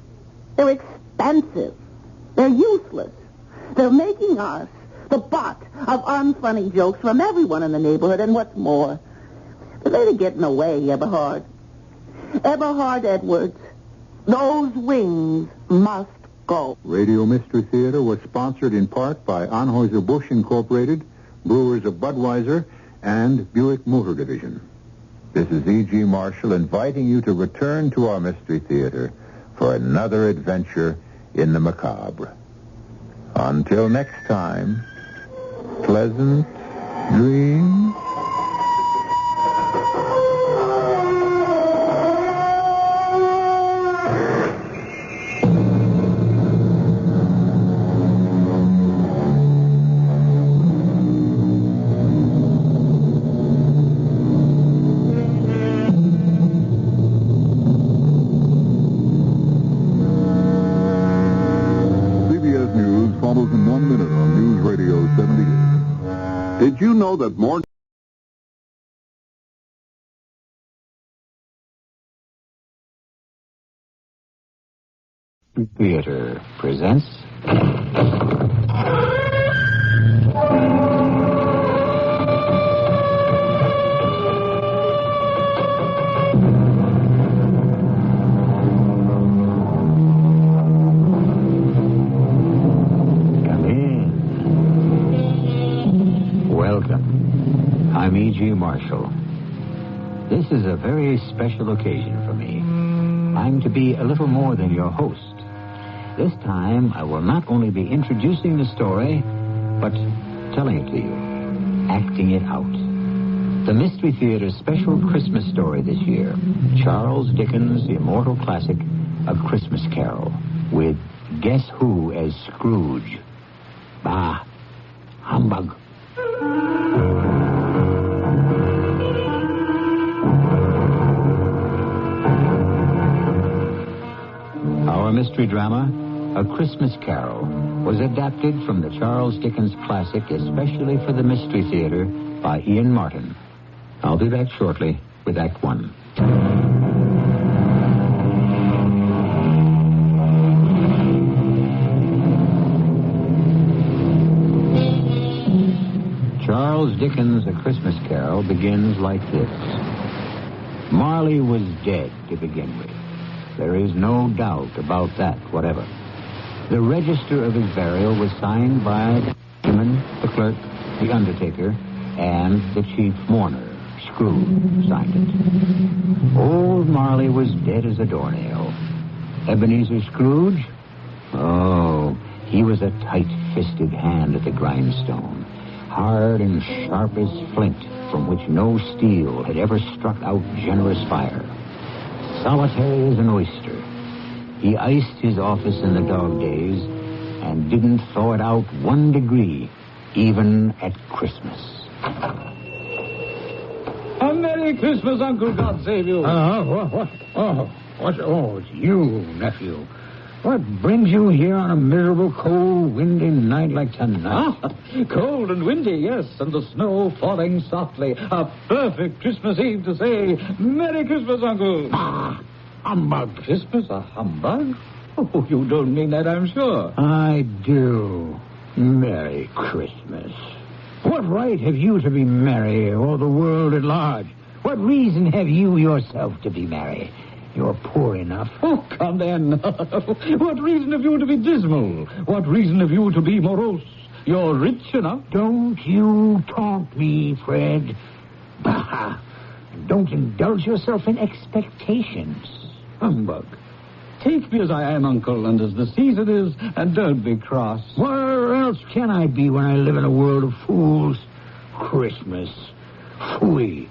They're expensive. They're useless. They're making us the butt of unfunny jokes from everyone in the neighborhood, and what's more, they're getting away, Eberhard. Eberhard Edwards, those wings must go. Radio Mystery Theater was sponsored in part by Anheuser-Busch Incorporated, Brewers of Budweiser, and Buick Motor Division. This is E.G. Marshall inviting you to return to our Mystery Theater for another adventure in the macabre. Until next time, pleasant dreams. Did you know that more... Theater presents... I'm E.G. Marshall. This is a very special occasion for me. I'm to be a little more than your host. This time, I will not only be introducing the story, but telling it to you, acting it out. The Mystery Theater's special Christmas story this year, Charles Dickens' immortal classic, A Christmas Carol, with Guess Who as Scrooge. Bah, humbug. Our mystery drama, A Christmas Carol, was adapted from the Charles Dickens classic especially for the Mystery Theater by Ian Martin. I'll be back shortly with Act One. Charles Dickens' A Christmas Carol begins like this. Marley was dead to begin with. There is no doubt about that whatever. The register of his burial was signed by the clergyman, the clerk, the undertaker, and the chief mourner. Scrooge signed it. Old Marley was dead as a doornail. Ebenezer Scrooge? Oh, he was a tight-fisted hand at the grindstone, hard and sharp as flint, from which no steel had ever struck out generous fire. Solitary as an oyster. He iced his office in the dog days and didn't thaw it out 1 degree, even at Christmas. A Merry Christmas, Uncle. God save you. What? Oh, it's you, nephew. What brings you here on a miserable, cold, windy night like tonight? Cold and windy, yes, and the snow falling softly. A perfect Christmas Eve to say, Merry Christmas, Uncle. Humbug. Christmas, a humbug? Oh, you don't mean that, I'm sure. I do. Merry Christmas. What right have you to be merry, or the world at large? What reason have you yourself to be merry? You're poor enough. Oh, come then. What reason have you to be dismal? What reason have you to be morose? You're rich enough. Don't you taunt me, Fred. Bah! Don't indulge yourself in expectations. Humbug. Take me as I am, Uncle, and as the season is, and don't be cross. Where else can I be when I live in a world of fools? Christmas. Phooey.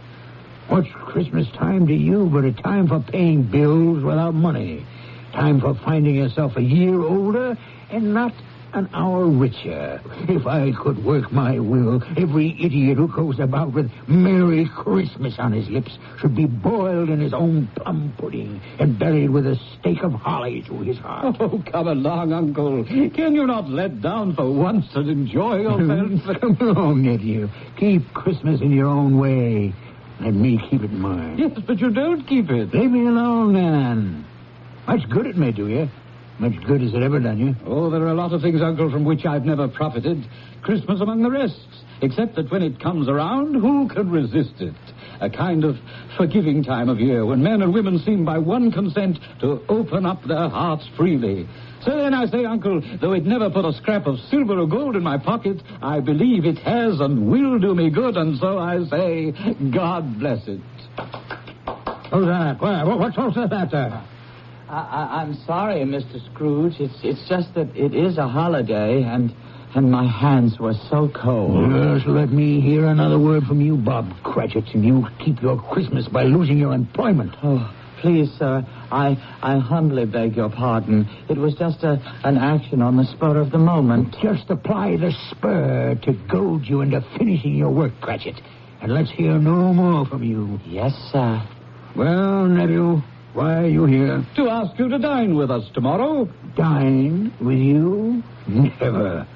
What's Christmas time to you but a time for paying bills without money? Time for finding yourself a year older and not an hour richer. If I could work my will, every idiot who goes about with Merry Christmas on his lips should be boiled in his own plum pudding and buried with a stake of holly through his heart. Oh, come along, Uncle. Can you not let down for once and enjoy yourself? Come on, nephew. Keep Christmas in your own way. Let me keep it in mine. Yes, but you don't keep it. Leave me alone, then. Much good it may do you. Much good has it ever done you? Oh, there are a lot of things, Uncle, from which I've never profited. Christmas among the rest. Except that when it comes around, who can resist it? A kind of forgiving time of year when men and women seem by one consent to open up their hearts freely. So then I say, Uncle, though it never put a scrap of silver or gold in my pocket, I believe it has and will do me good, and so I say, God bless it. Who's that? What's all that there? I'm sorry, Mr. Scrooge. It's just that it is a holiday, and my hands were so cold. Just let me hear another word from you, Bob Cratchit, and you keep your Christmas by losing your employment. Oh, please, sir, I humbly beg your pardon. It was just an action on the spur of the moment. Just apply the spur to goad you into finishing your work, Cratchit, and let's hear no more from you. Yes, sir. Well, nephew, why are you here? To ask you to dine with us tomorrow. Dine with you? Never.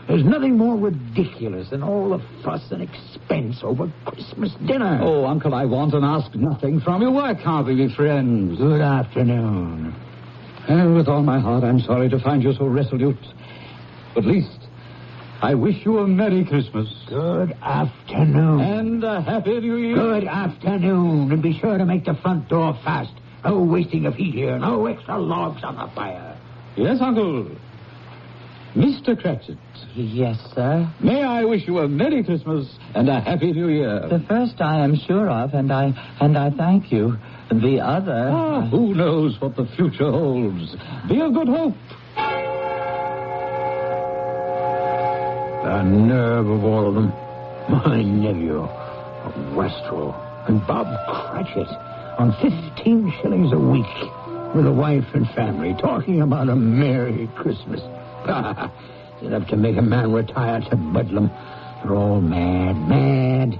There's nothing more ridiculous than all the fuss and expense over Christmas dinner. Oh, Uncle, I want and ask nothing from you. Why can't we be friends? Good afternoon. And with all my heart, I'm sorry to find you so resolute. But at least, I wish you a Merry Christmas. Good afternoon. And a Happy New Year. Good afternoon. And be sure to make the front door fast. No wasting of heat here. No extra logs on the fire. Yes, Uncle. Mr. Cratchit. Yes, sir. May I wish you a Merry Christmas and a Happy New Year. The first I am sure of, and I thank you. The other... who knows what the future holds. Be of good hope. The nerve of all of them. My nephew, a wastrel, and Bob Cratchit on 15 shillings a week with a wife and family talking about a Merry Christmas. It's enough to make a man retire to Bedlam. They're all mad.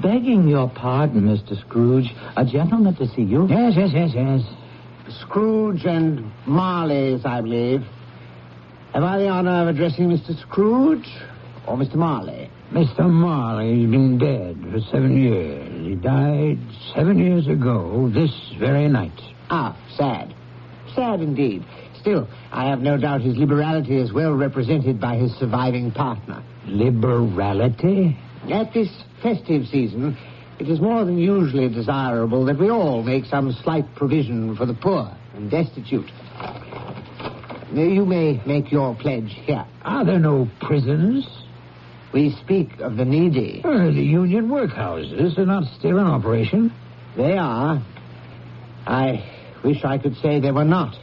Begging your pardon, Mr. Scrooge, a gentleman to see you. Yes. Scrooge and Marley's, I believe. Have I the honor of addressing Mr. Scrooge or Mr. Marley? Mr. Marley's been dead for 7 years. He died 7 years ago this very night. Ah, sad. Sad indeed. Still, I have no doubt his liberality is well represented by his surviving partner. Liberality? At this festive season, it is more than usually desirable that we all make some slight provision for the poor and destitute. You may make your pledge here. Are there no prisons? We speak of the needy. The union workhouses are not still in operation. They are. I wish I could say they were not.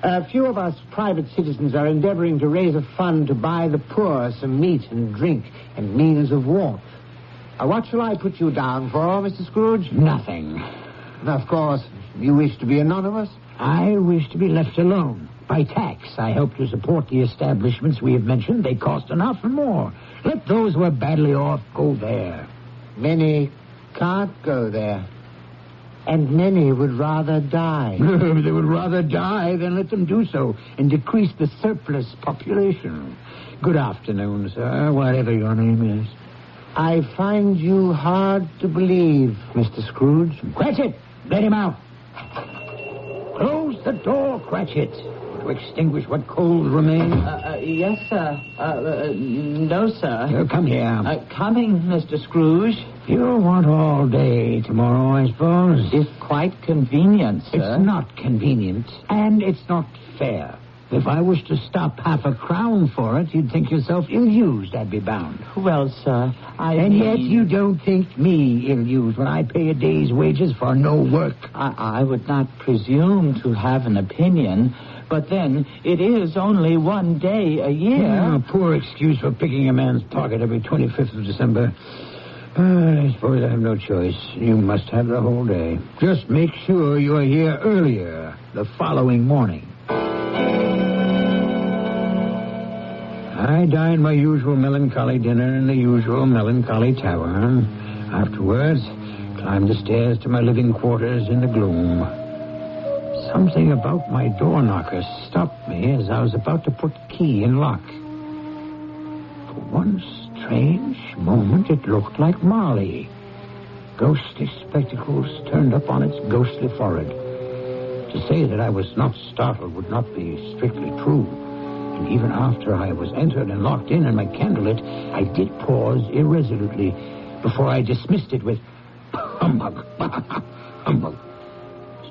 A few of us private citizens are endeavoring to raise a fund to buy the poor some meat and drink and means of warmth. What shall I put you down for, Mr. Scrooge? Nothing. Of course, you wish to be anonymous? I wish to be left alone. By tax, I help to support the establishments we have mentioned. They cost enough and more. Let those who are badly off go there. Many can't go there. And many would rather die. They would rather die than let them do so and decrease the surplus population. Good afternoon, sir, whatever your name is. I find you hard to believe, Mr. Scrooge. Cratchit, let him out. Close the door, Cratchit, to extinguish what coals remain. Yes, sir. No, sir. Come here. Coming, Mr. Scrooge. You'll want all day tomorrow, I suppose. It's quite convenient, sir. It's not convenient, and it's not fair. If I was to stop half a crown for it, you'd think yourself ill-used, I'd be bound. Well, sir, yet you don't think me ill-used when I pay a day's wages for no work. I would not presume to have an opinion, but then it is only one day a year. A poor excuse for picking a man's pocket every 25th of December. I suppose I have no choice. You must have the whole day. Just make sure you are here earlier the following morning. I dined my usual melancholy dinner in the usual melancholy tavern. Afterwards, climbed the stairs to my living quarters in the gloom. Something about my door knocker stopped me as I was about to put the key in lock. For one strange moment, it looked like Marley. Ghostly spectacles turned up on its ghostly forehead. To say that I was not startled would not be strictly true. And even after I was entered and locked in and my candle lit, I did pause irresolutely before I dismissed it with humbug. Humbug.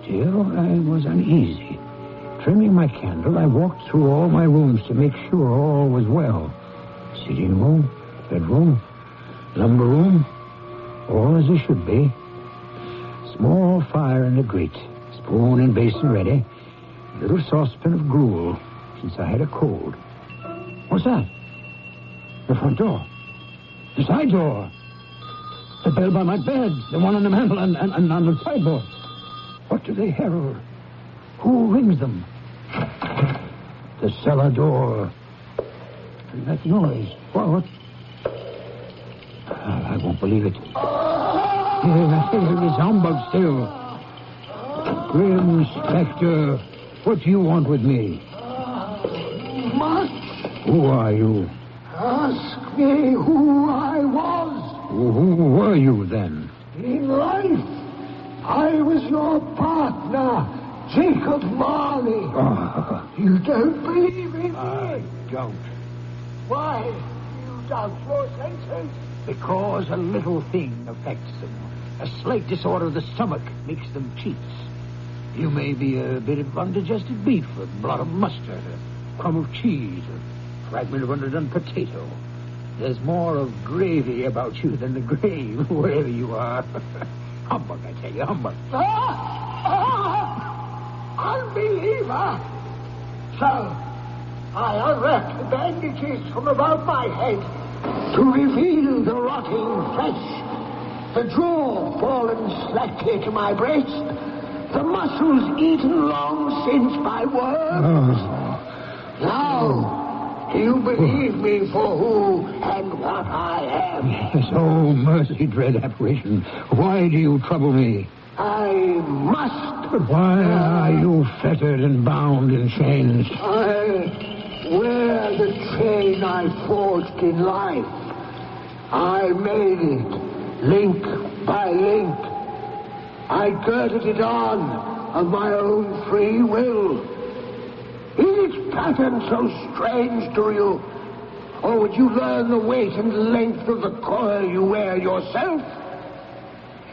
Still, I was uneasy. Trimming my candle, I walked through all my rooms to make sure all was well. Sitting room, bedroom, lumber room, all as it should be. Small fire in the grate, spoon and basin ready, little saucepan of gruel, since I had a cold. What's that? The front door. The side door. The bell by my bed. The one on the mantel and on the sideboard. What do they herald? Who rings them? The cellar door. And that noise. What? I won't believe it. It's humbug still. Grim Spectre, what do you want with me? Much. Who are you? Ask me who I was. Who were you then? In life, I was your partner, Jacob Marley. You don't believe in me? I don't. Why do you doubt your senses? Because a little thing affects them. A slight disorder of the stomach makes them cheats. You may be a bit of undigested beef, a blot of mustard, a crumb of cheese, a fragment of underdone potato. There's more of gravy about you than the grave, wherever you are. Humbug, I tell you, humbug. Unbeliever! So, I unwrapped the bandages from about my head to reveal the rotting flesh, the jaw fallen slackly to my breast, the muscles eaten long since by worms. Now, do you believe me for who and what I am? Yes, oh, mercy, dread apparition. Why do you trouble me? I must. But why are you fettered and bound in chains? I wear the chain I forged in life. I made it, link by link. I girded it on of my own free will. Is its pattern so strange to you? Or would you learn the weight and length of the coil you wear yourself?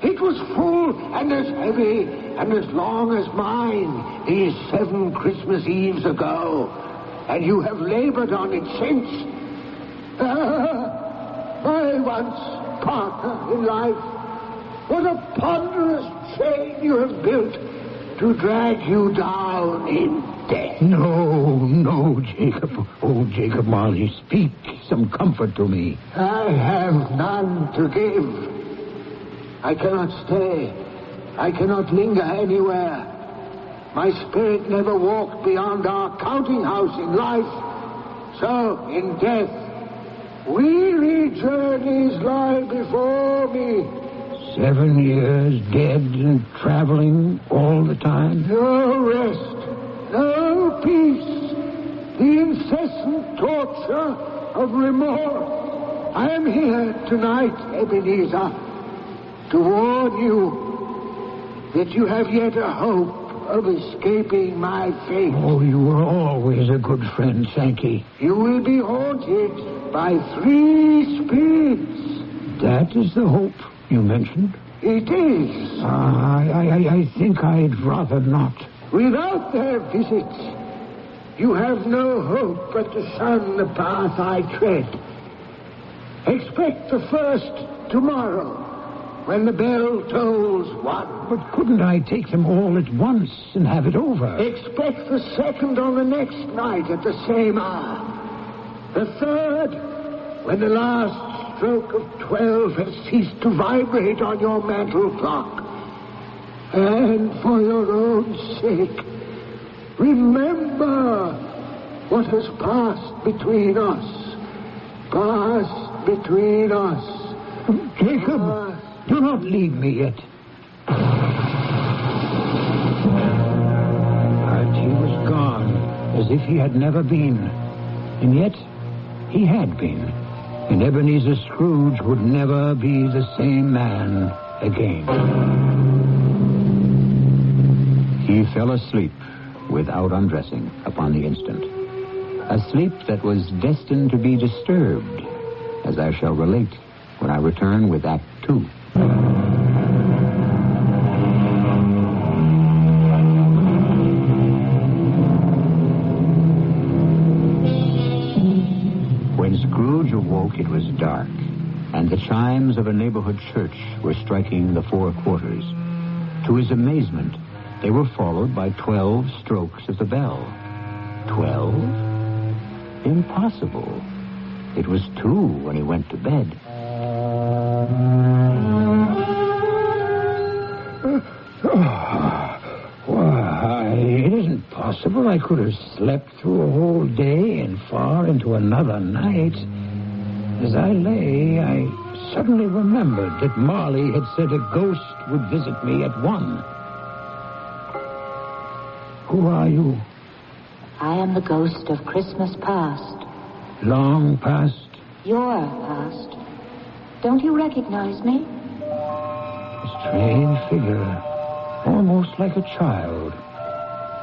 It was full and as heavy and as long as mine these 7 Christmas Eves ago. And you have labored on it since. My once partner in life, what a ponderous chain you have built to drag you down in death. No, Jacob. Oh, Jacob Marley, speak some comfort to me. I have none to give. I cannot stay. I cannot linger anywhere. My spirit never walked beyond our counting house in life. So, in death, weary journeys lie before me. 7 years dead and traveling all the time? No rest, no peace, the incessant torture of remorse. I am here tonight, Ebenezer, to warn you that you have yet a hope of escaping my fate. Oh, you were always a good friend, Sankey. You will be haunted by 3 spirits. That is the hope you mentioned? It is. I think I'd rather not. Without their visits, you have no hope but to shun the path I tread. Expect the first tomorrow, when the bell tolls 1. But couldn't I take them all at once and have it over? Expect the second on the next night at the same hour. The third, when the last stroke of 12 has ceased to vibrate on your mantle clock. And for your own sake, remember what has passed between us. Passed between us. Jacob, do not leave me yet. But he was gone, as if he had never been. And yet, he had been. And Ebenezer Scrooge would never be the same man again. He fell asleep without undressing upon the instant. A sleep that was destined to be disturbed, as I shall relate when I return with Act 2. When Scrooge awoke, it was dark, and the chimes of a neighborhood church were striking the 4 quarters. To his amazement, they were followed by 12 strokes of the bell. 12? Impossible. It was 2 when he went to bed. Why, it isn't possible I could have slept through a whole day and far into another night. As I lay, I suddenly remembered that Marley had said a ghost would visit me at 1. Who are you? I am the ghost of Christmas past. Long past? Your past. Don't you recognize me? A strange figure, almost like a child.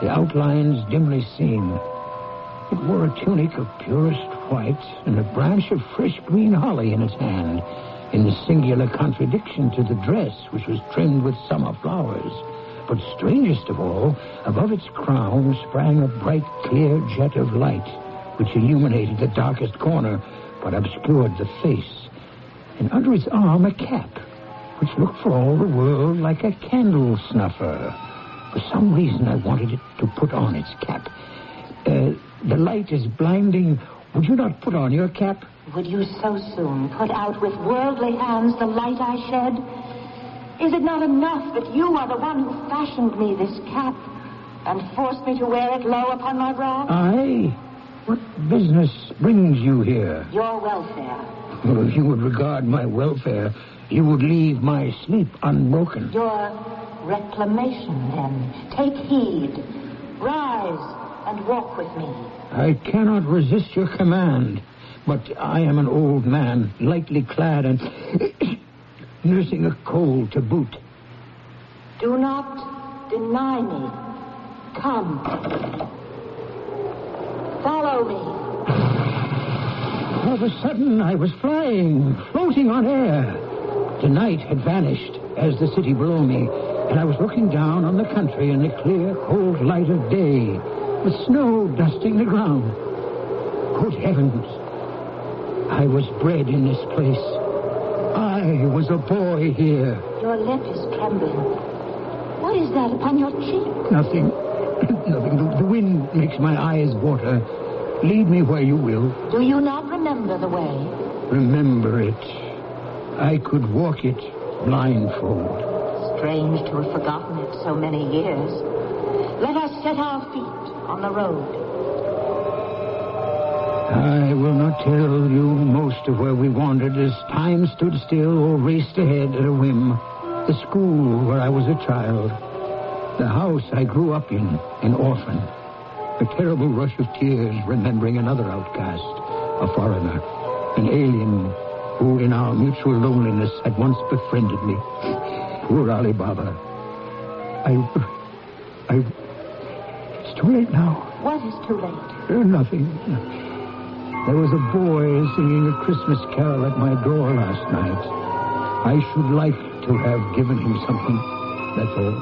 The outlines dimly seen. It wore a tunic of purest white and a branch of fresh green holly in its hand, in singular contradiction to the dress, which was trimmed with summer flowers. But strangest of all, above its crown sprang a bright, clear jet of light, which illuminated the darkest corner, but obscured the face. And under its arm a cap, which looked for all the world like a candle snuffer. For some reason I wanted it to put on its cap. The light is blinding. Would you not put on your cap? Would you so soon put out with worldly hands the light I shed? Is it not enough that you are the one who fashioned me this cap and forced me to wear it low upon my brow? I? What business brings you here? Your welfare. Well, if you would regard my welfare, you would leave my sleep unbroken. Your reclamation, then. Take heed. Rise and walk with me. I cannot resist your command, but I am an old man, lightly clad and nursing a cold to boot. Do not deny me. Come. Follow me. All of a sudden, I was flying, floating on air. The night had vanished, as the city below me, and I was looking down on the country in the clear, cold light of day, with snow dusting the ground. Good heavens! I was bred in this place. I was a boy here. Your lip is trembling. What is that upon your cheek? Nothing. Nothing. The wind makes my eyes water. Lead me where you will. Do you not remember the way? Remember it. I could walk it blindfold. Strange to have forgotten it so many years. Let us set our feet on the road. I will not tell you most of where we wandered as time stood still or raced ahead at a whim. The school where I was a child. The house I grew up in, an orphan. A terrible rush of tears remembering another outcast, a foreigner, an alien who in our mutual loneliness had once befriended me. Poor Ali Baba. It's too late now. What is too late? Nothing. There was a boy singing a Christmas carol at my door last night. I should like to have given him something, that's all.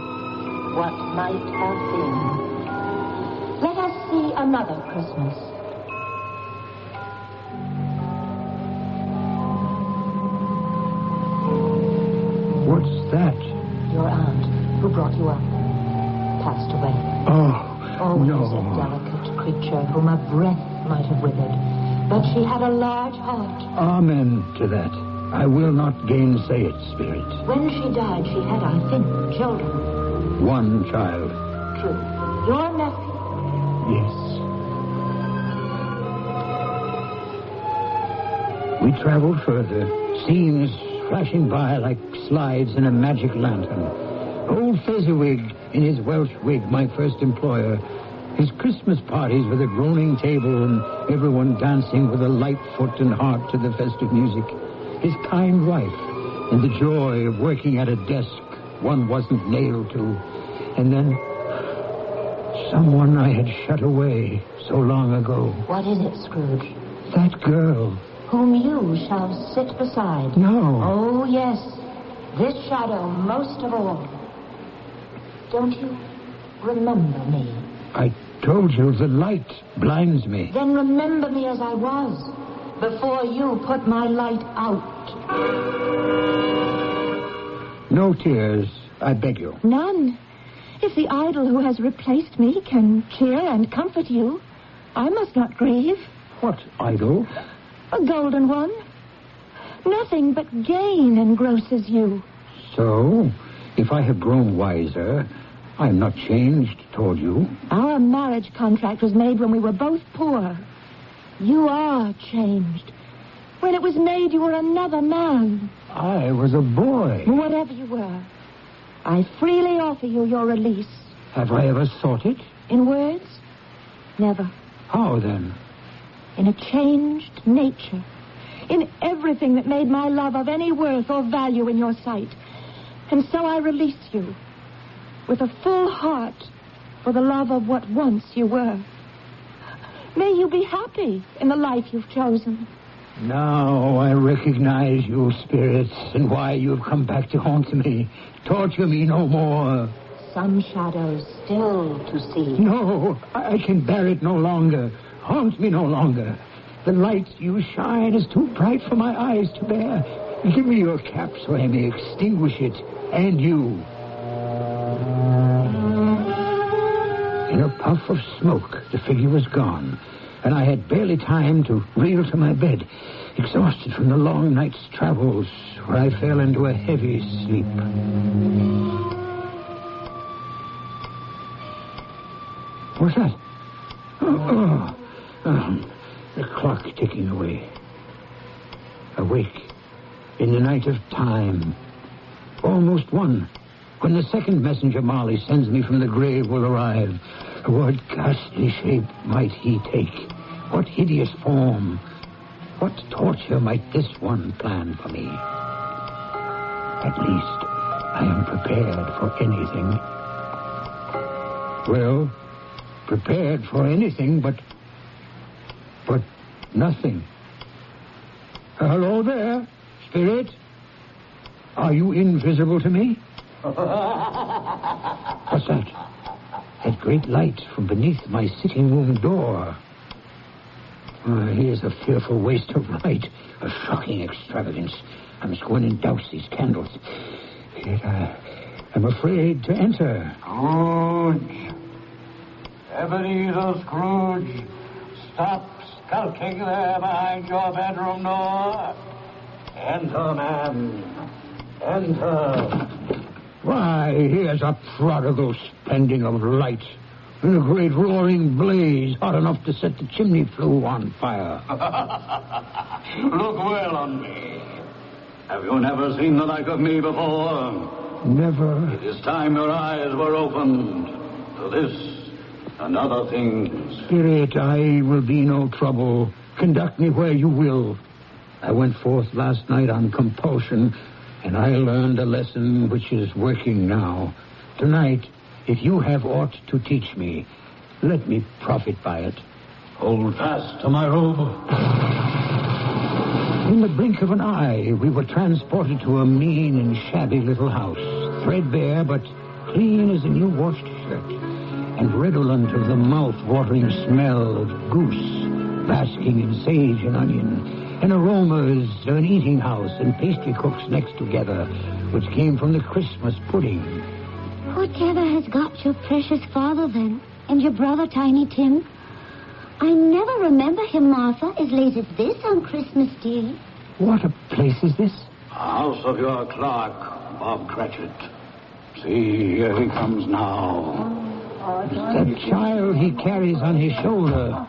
What might have been. Let us see another Christmas. What's that? Your aunt, who brought you up, passed away. Oh, no. A delicate creature whom a breath might have withered. But she had a large heart. Amen to that. I will not gainsay it, Spirit. When she died, she had, I think, children. One child. True. Your nephew. Yes. We traveled further, scenes flashing by like slides in a magic lantern. Old Fezziwig in his Welsh wig, my first employer. His Christmas parties with a groaning table and everyone dancing with a light foot and heart to the festive music. His kind wife and the joy of working at a desk one wasn't nailed to. And then someone I had shut away so long ago. What is it, Scrooge? That girl. Whom you shall sit beside. No. Oh, yes. This shadow most of all. Don't you remember me? I told you the light blinds me. Then remember me as I was, before you put my light out. No tears, I beg you. None. If the idol who has replaced me can cheer and comfort you, I must not grieve. What idol? A golden one. Nothing but gain engrosses you. So, if I have grown wiser, I am not changed toward you. Our marriage contract was made when we were both poor. You are changed. When it was made, you were another man. I was a boy. Whatever you were, I freely offer you your release. Have I ever sought it? In words? Never. How, then? In a changed nature. In everything that made my love of any worth or value in your sight. And so I release you. With a full heart for the love of what once you were. May you be happy in the life you've chosen. Now I recognize you, spirits, and why you've come back to haunt me. Torture me no more. Some shadows still to see. No, I can bear it no longer. Haunt me no longer. The light you shine is too bright for my eyes to bear. Give me your cap so I may extinguish it, and you. In a puff of smoke, the figure was gone, and I had barely time to reel to my bed, exhausted from the long night's travels, where I fell into a heavy sleep. What's that? The clock ticking away. Awake in the night of time. Almost one. When the second messenger Marley sends me from the grave will arrive, what ghastly shape might he take? What hideous form? What torture might this one plan for me? At least I am prepared for anything. Well, prepared for anything but nothing. Hello there, Spirit. Are you invisible to me? What's that? That great light from beneath my sitting room door. Here's a fearful waste of light. A shocking extravagance. I must go in and douse these candles. Yet I'm afraid to enter. Scrooge. Ebenezer Scrooge. Stop skulking there behind your bedroom door. Enter, man. Enter. Why, here's a prodigal spending of light. And a great roaring blaze, hot enough to set the chimney flue on fire. Look well on me. Have you never seen the like of me before? Never. It is time your eyes were opened to this and other things. Spirit, I will be no trouble. Conduct me where you will. I went forth last night on compulsion, and I learned a lesson which is working now. Tonight, if you have aught to teach me, let me profit by it. Hold fast to my robe. In the blink of an eye, we were transported to a mean and shabby little house, threadbare but clean as a new washed shirt, and redolent of the mouth-watering smell of goose, basking in sage and onion, and aromas of an eating house and pastry cooks next together, which came from the Christmas pudding. Whatever has got your precious father, then, and your brother, Tiny Tim? I never remember him, Martha, as late as this on Christmas Day. What a place is this? House of your clerk, Bob Cratchit. See, here he comes now. That child he carries on his shoulder,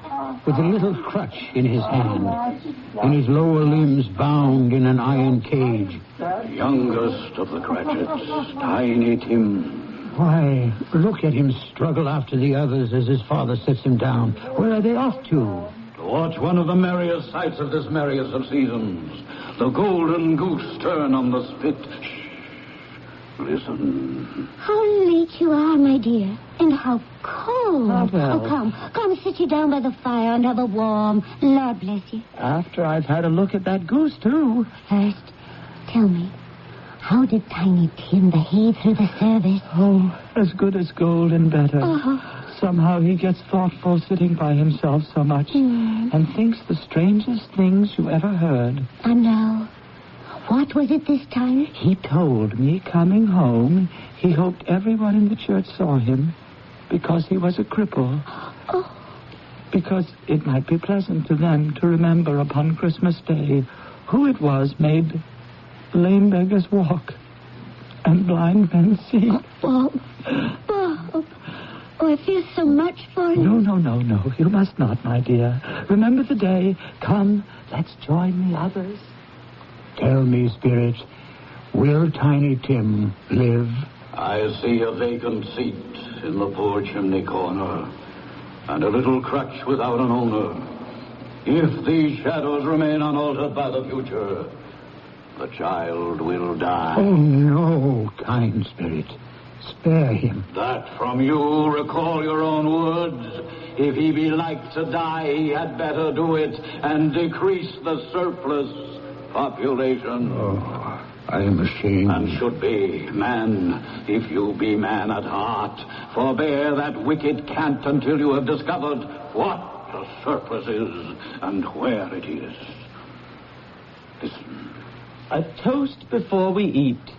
with a little crutch in his hand, and his lower limbs bound in an iron cage. The youngest of the Cratchits, Tiny Tim. Why, look at him struggle after the others as his father sets him down. Where are they off to? To watch one of the merriest sights of this merriest of seasons. The golden goose turn on the spit. Shh. Listen. How late you are, my dear. And how cold. Oh, well. Oh, come, sit you down by the fire and have a warm. Lord bless you. After I've had a look at that goose, too. First, tell me, how did Tiny Tim behave through the service? Oh, as good as gold and better. Uh-huh. Somehow he gets thoughtful sitting by himself so much and thinks the strangest things you ever heard. And now, what was it this time? He told me coming home he hoped everyone in the church saw him because he was a cripple. Oh. Because it might be pleasant to them to remember upon Christmas Day who it was made lame beggars walk and blind men see. Oh, I feel so much for you. No. You must not, my dear. Remember the day. Come, let's join the others. Tell me, Spirit, will Tiny Tim live? I see a vacant seat in the poor chimney corner, and a little crutch without an owner. If these shadows remain unaltered by the future, the child will die. Oh, no, kind Spirit. Spare him. That from you, recall your own words. If he be like to die, he had better do it and decrease the surplus population. Oh, I am ashamed. And should be, man, if you be man at heart, forbear that wicked cant until you have discovered what the surplus is and where it is. Listen. A toast before we eat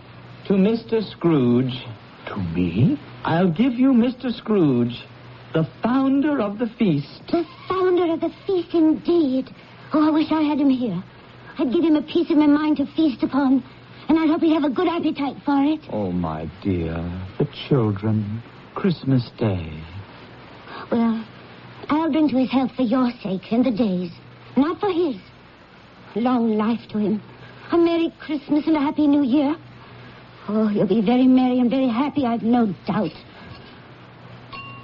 to Mr. Scrooge. To me? I'll give you Mr. Scrooge, the founder of the feast. The founder of the feast, indeed. Oh, I wish I had him here. I'd give him a piece of my mind to feast upon, and I'd hope he'd have a good appetite for it. Oh, my dear, the children, Christmas Day. Well, I'll drink to his health for your sake and the day's, not for his. Long life to him. A Merry Christmas and a Happy New Year. Oh, you'll be very merry and very happy, I've no doubt.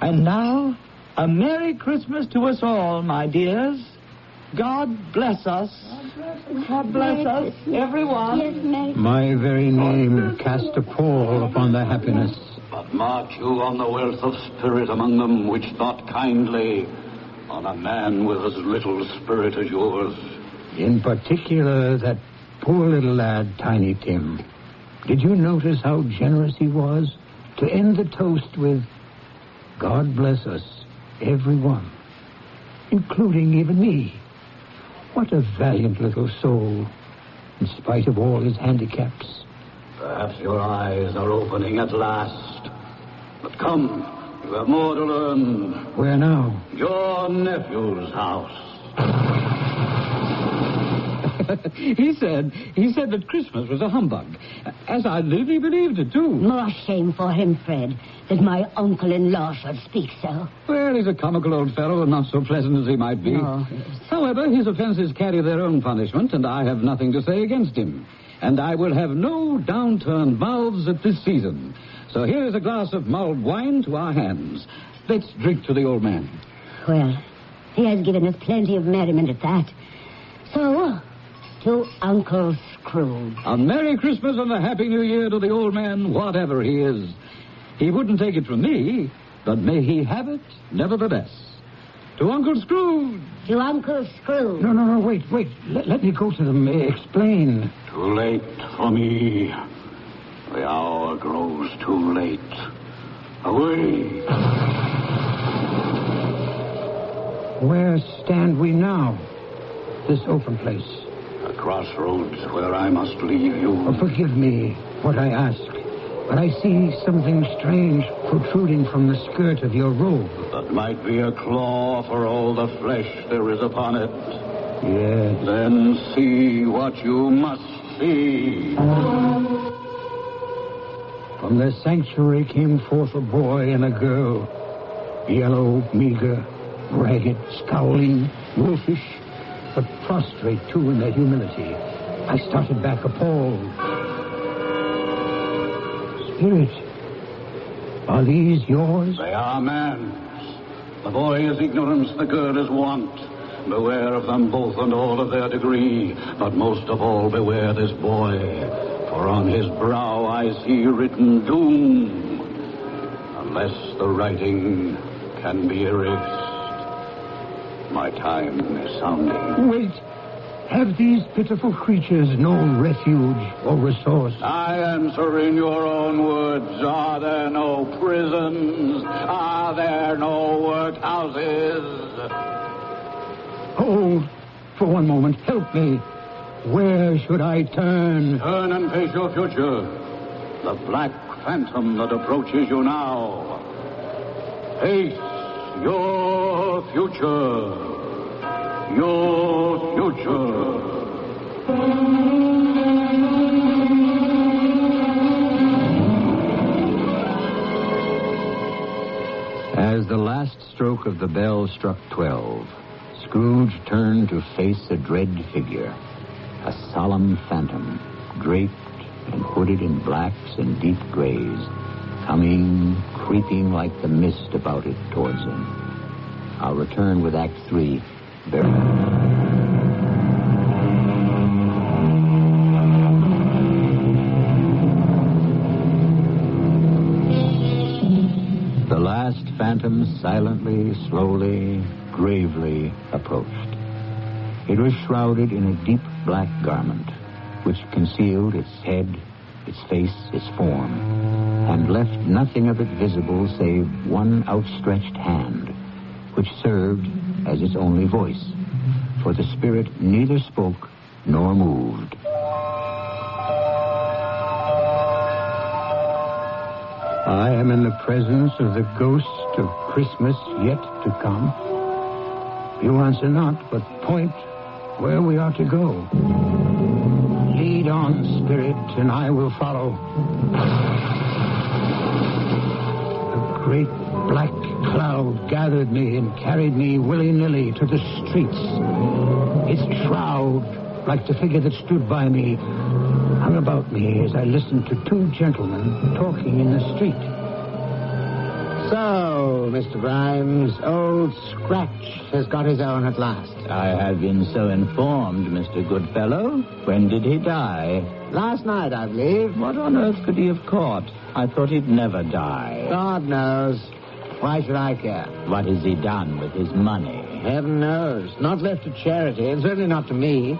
And now, a Merry Christmas to us all, my dears. God bless us. God bless us, everyone. Yes, Merry. My very name cast a pall upon their happiness. But mark you on the wealth of spirit among them, which thought kindly on a man with as little spirit as yours. In particular, that poor little lad, Tiny Tim. Did you notice how generous he was to end the toast with, God bless us, everyone, including even me? What a valiant little soul, in spite of all his handicaps. Perhaps your eyes are opening at last. But come, you have more to learn. Where now? Your nephew's house. He said that Christmas was a humbug. As I live, he believed it, too. More shame for him, Fred, that my uncle-in-law should speak so. Well, he's a comical old fellow and not so pleasant as he might be. Oh, yes. However, his offenses carry their own punishment, and I have nothing to say against him. And I will have no downturned mouths at this season. So here is a glass of mulled wine to our hands. Let's drink to the old man. Well, he has given us plenty of merriment at that. So, to Uncle Scrooge. A Merry Christmas and a Happy New Year to the old man, whatever he is. He wouldn't take it from me, but may he have it nevertheless. To Uncle Scrooge. To Uncle Scrooge. No, wait. Let me go to them. Explain. Too late for me. The hour grows too late. Away. Where stand we now? This open place. A crossroads where I must leave you. Oh, forgive me what I ask, but I see something strange protruding from the skirt of your robe. That might be a claw for all the flesh there is upon it. Yes. Then see what you must see. From the sanctuary came forth a boy and a girl. Yellow, meager, ragged, scowling, wolfish, but prostrate, too, in their humility. I started back appalled. Spirit, are these yours? They are man's. The boy is ignorance, the girl is want. Beware of them both and all of their degree, but most of all beware this boy, for on his brow I see written doom, unless the writing can be erased. My time is sounding. Wait. Have these pitiful creatures no refuge or resource? I answer in your own words. Are there no prisons? Are there no workhouses? Hold for one moment. Help me. Where should I turn? Turn and face your future. The black phantom that approaches you now. Face your future. Your future. As the last stroke of the bell struck 12, Scrooge turned to face a dread figure, a solemn phantom, draped and hooded in blacks and deep grays, coming, creeping like the mist about it towards him. I'll return with Act 3 very The last phantom silently, slowly, gravely approached. It was shrouded in a deep black garment, which concealed its head, its face, its form, and left nothing of it visible save one outstretched hand, which served as its only voice, for the spirit neither spoke nor moved. I am in the presence of the ghost of Christmas yet to come. You answer not, but point where we are to go. Lead on, spirit, and I will follow. A great black cloud gathered me and carried me willy-nilly to the streets. Its shroud, like the figure that stood by me, hung about me as I listened to two gentlemen talking in the street. So, Mr. Grimes, old Scratch has got his own at last. I have been so informed, Mr. Goodfellow. When did he die? Last night, I believe. What on earth could he have caught? I thought he'd never die. God knows. Why should I care? What has he done with his money? Heaven knows. Not left to charity, and certainly not to me.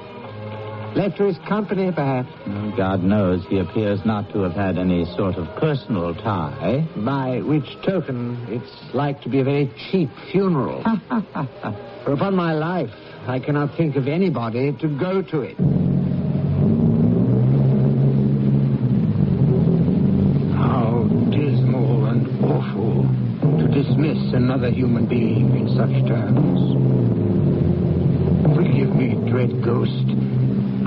Left to his company, perhaps. Well, God knows he appears not to have had any sort of personal tie. By which token, it's like to be a very cheap funeral. For upon my life, I cannot think of anybody to go to it. How dismal and awful to dismiss another human being in such terms. Forgive me, dread ghost.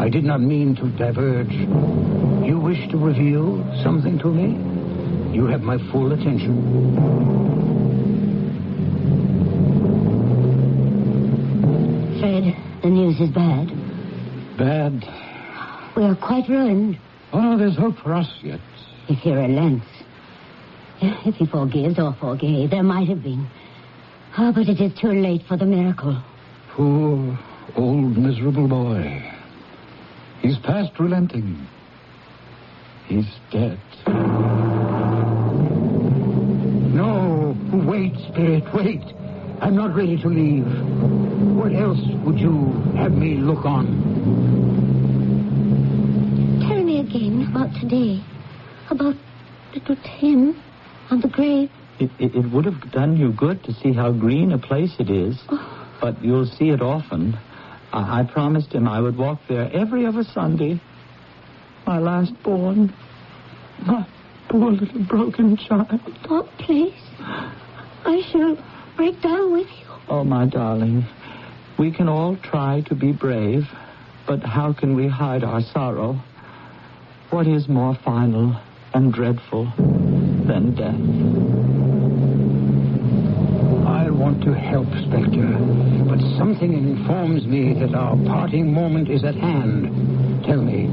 I did not mean to diverge. You wish to reveal something to me? You have my full attention. Fred, the news is bad. Bad? We are quite ruined. Oh, there's hope for us yet. If he relents. If he forgives or forgave, there might have been. Oh, but it is too late for the miracle. Poor, old, miserable boy. He's past relenting. He's dead. No, wait, Spirit, wait. I'm not ready to leave. What else would you have me look on? Tell me again about today. About little Tim on the grave. It would have done you good to see how green a place it is. Oh. But you'll see it often. I promised him I would walk there every other Sunday. My last born. My poor little broken child. Oh, please. I shall break down with you. Oh, my darling. We can all try to be brave, but how can we hide our sorrow? What is more final and dreadful than death? I want to help, Spectre, but something informs me that our parting moment is at hand. Tell me,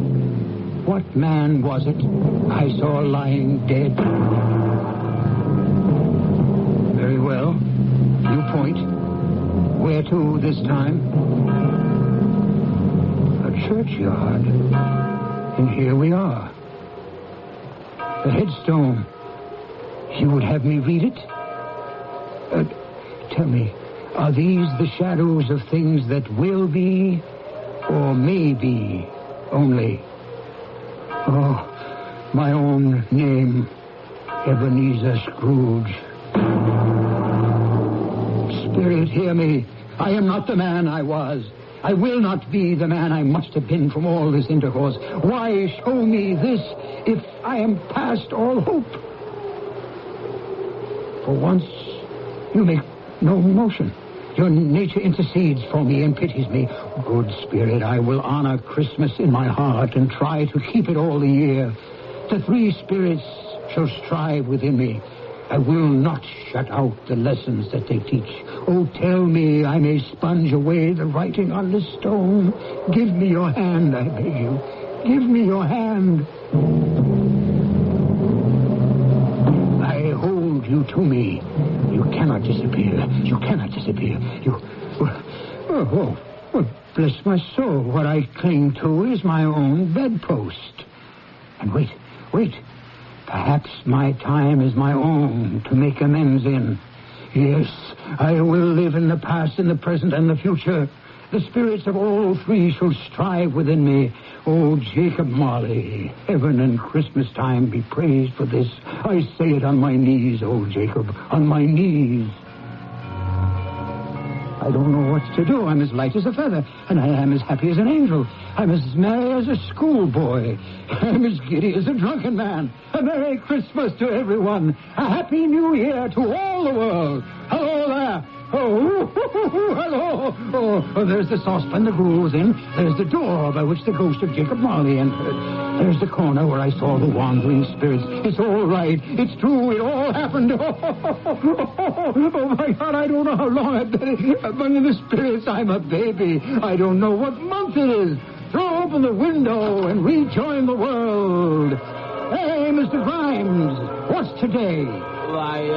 what man was it I saw lying dead? Very well. You point. Where to this time? A churchyard. And here we are. The headstone. You would have me read it? Tell me, are these the shadows of things that will be or may be only? Oh, my own name, Ebenezer Scrooge. Spirit, hear me. I am not the man I was. I will not be the man I must have been from all this intercourse. Why show me this if I am past all hope? For once, you make no motion. Your nature intercedes for me and pities me. Good Spirit, I will honor Christmas in my heart and try to keep it all the year. The three spirits shall strive within me. I will not shut out the lessons that they teach. Oh, tell me I may sponge away the writing on the stone. Give me your hand, I beg you. Give me your hand. I hold you to me. You cannot disappear. You cannot disappear. Oh, bless my soul. What I cling to is my own bedpost. And wait. Perhaps my time is my own to make amends in. Yes, I will live in the past, in the present, and the future. The spirits of all three shall strive within me. Oh, Jacob Marley, heaven and Christmas time be praised for this. I say it on my knees, oh, Jacob, on my knees. I don't know what to do. I'm as light as a feather, and I am as happy as an angel. I'm as merry as a schoolboy. I'm as giddy as a drunken man. A Merry Christmas to everyone. A Happy New Year to all the world. Hello there. Oh, hello. Oh, there's the saucepan the gruel was in. There's the door by which the ghost of Jacob Marley entered. There's the corner where I saw the wandering spirits. It's all right. It's true. It all happened. Oh, my God, I don't know how long I've been among the spirits. I'm a baby. I don't know what month it is. Throw open the window and rejoin the world. Hey, Mr. Grimes, what's today? Why,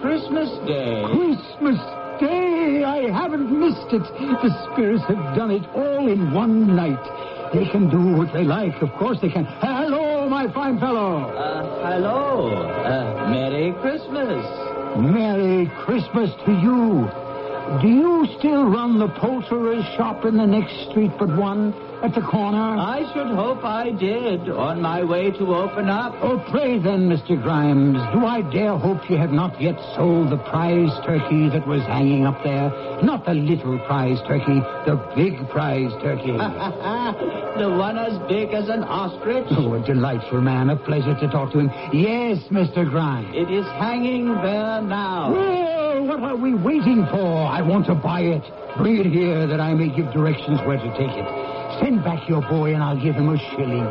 Christmas Day. Christmas Day? I haven't missed it. The spirits have done it all in one night. They can do what they like. Of course they can. Hello, my fine fellow. Hello. Merry Christmas. Merry Christmas to you. Do you still run the poulterer's shop in the next street but one, at the corner? I should hope I did, on my way to open up. Oh, pray then, Mr. Grimes, do I dare hope you have not yet sold the prize turkey that was hanging up there? Not the little prize turkey, the big prize turkey. The one as big as an ostrich? Oh, a delightful man. A pleasure to talk to him. Yes, Mr. Grimes. It is hanging there now. Well, what are we waiting for? I want to buy it. Bring it here that I may give directions where to take it. Send back your boy and I'll give him a shilling.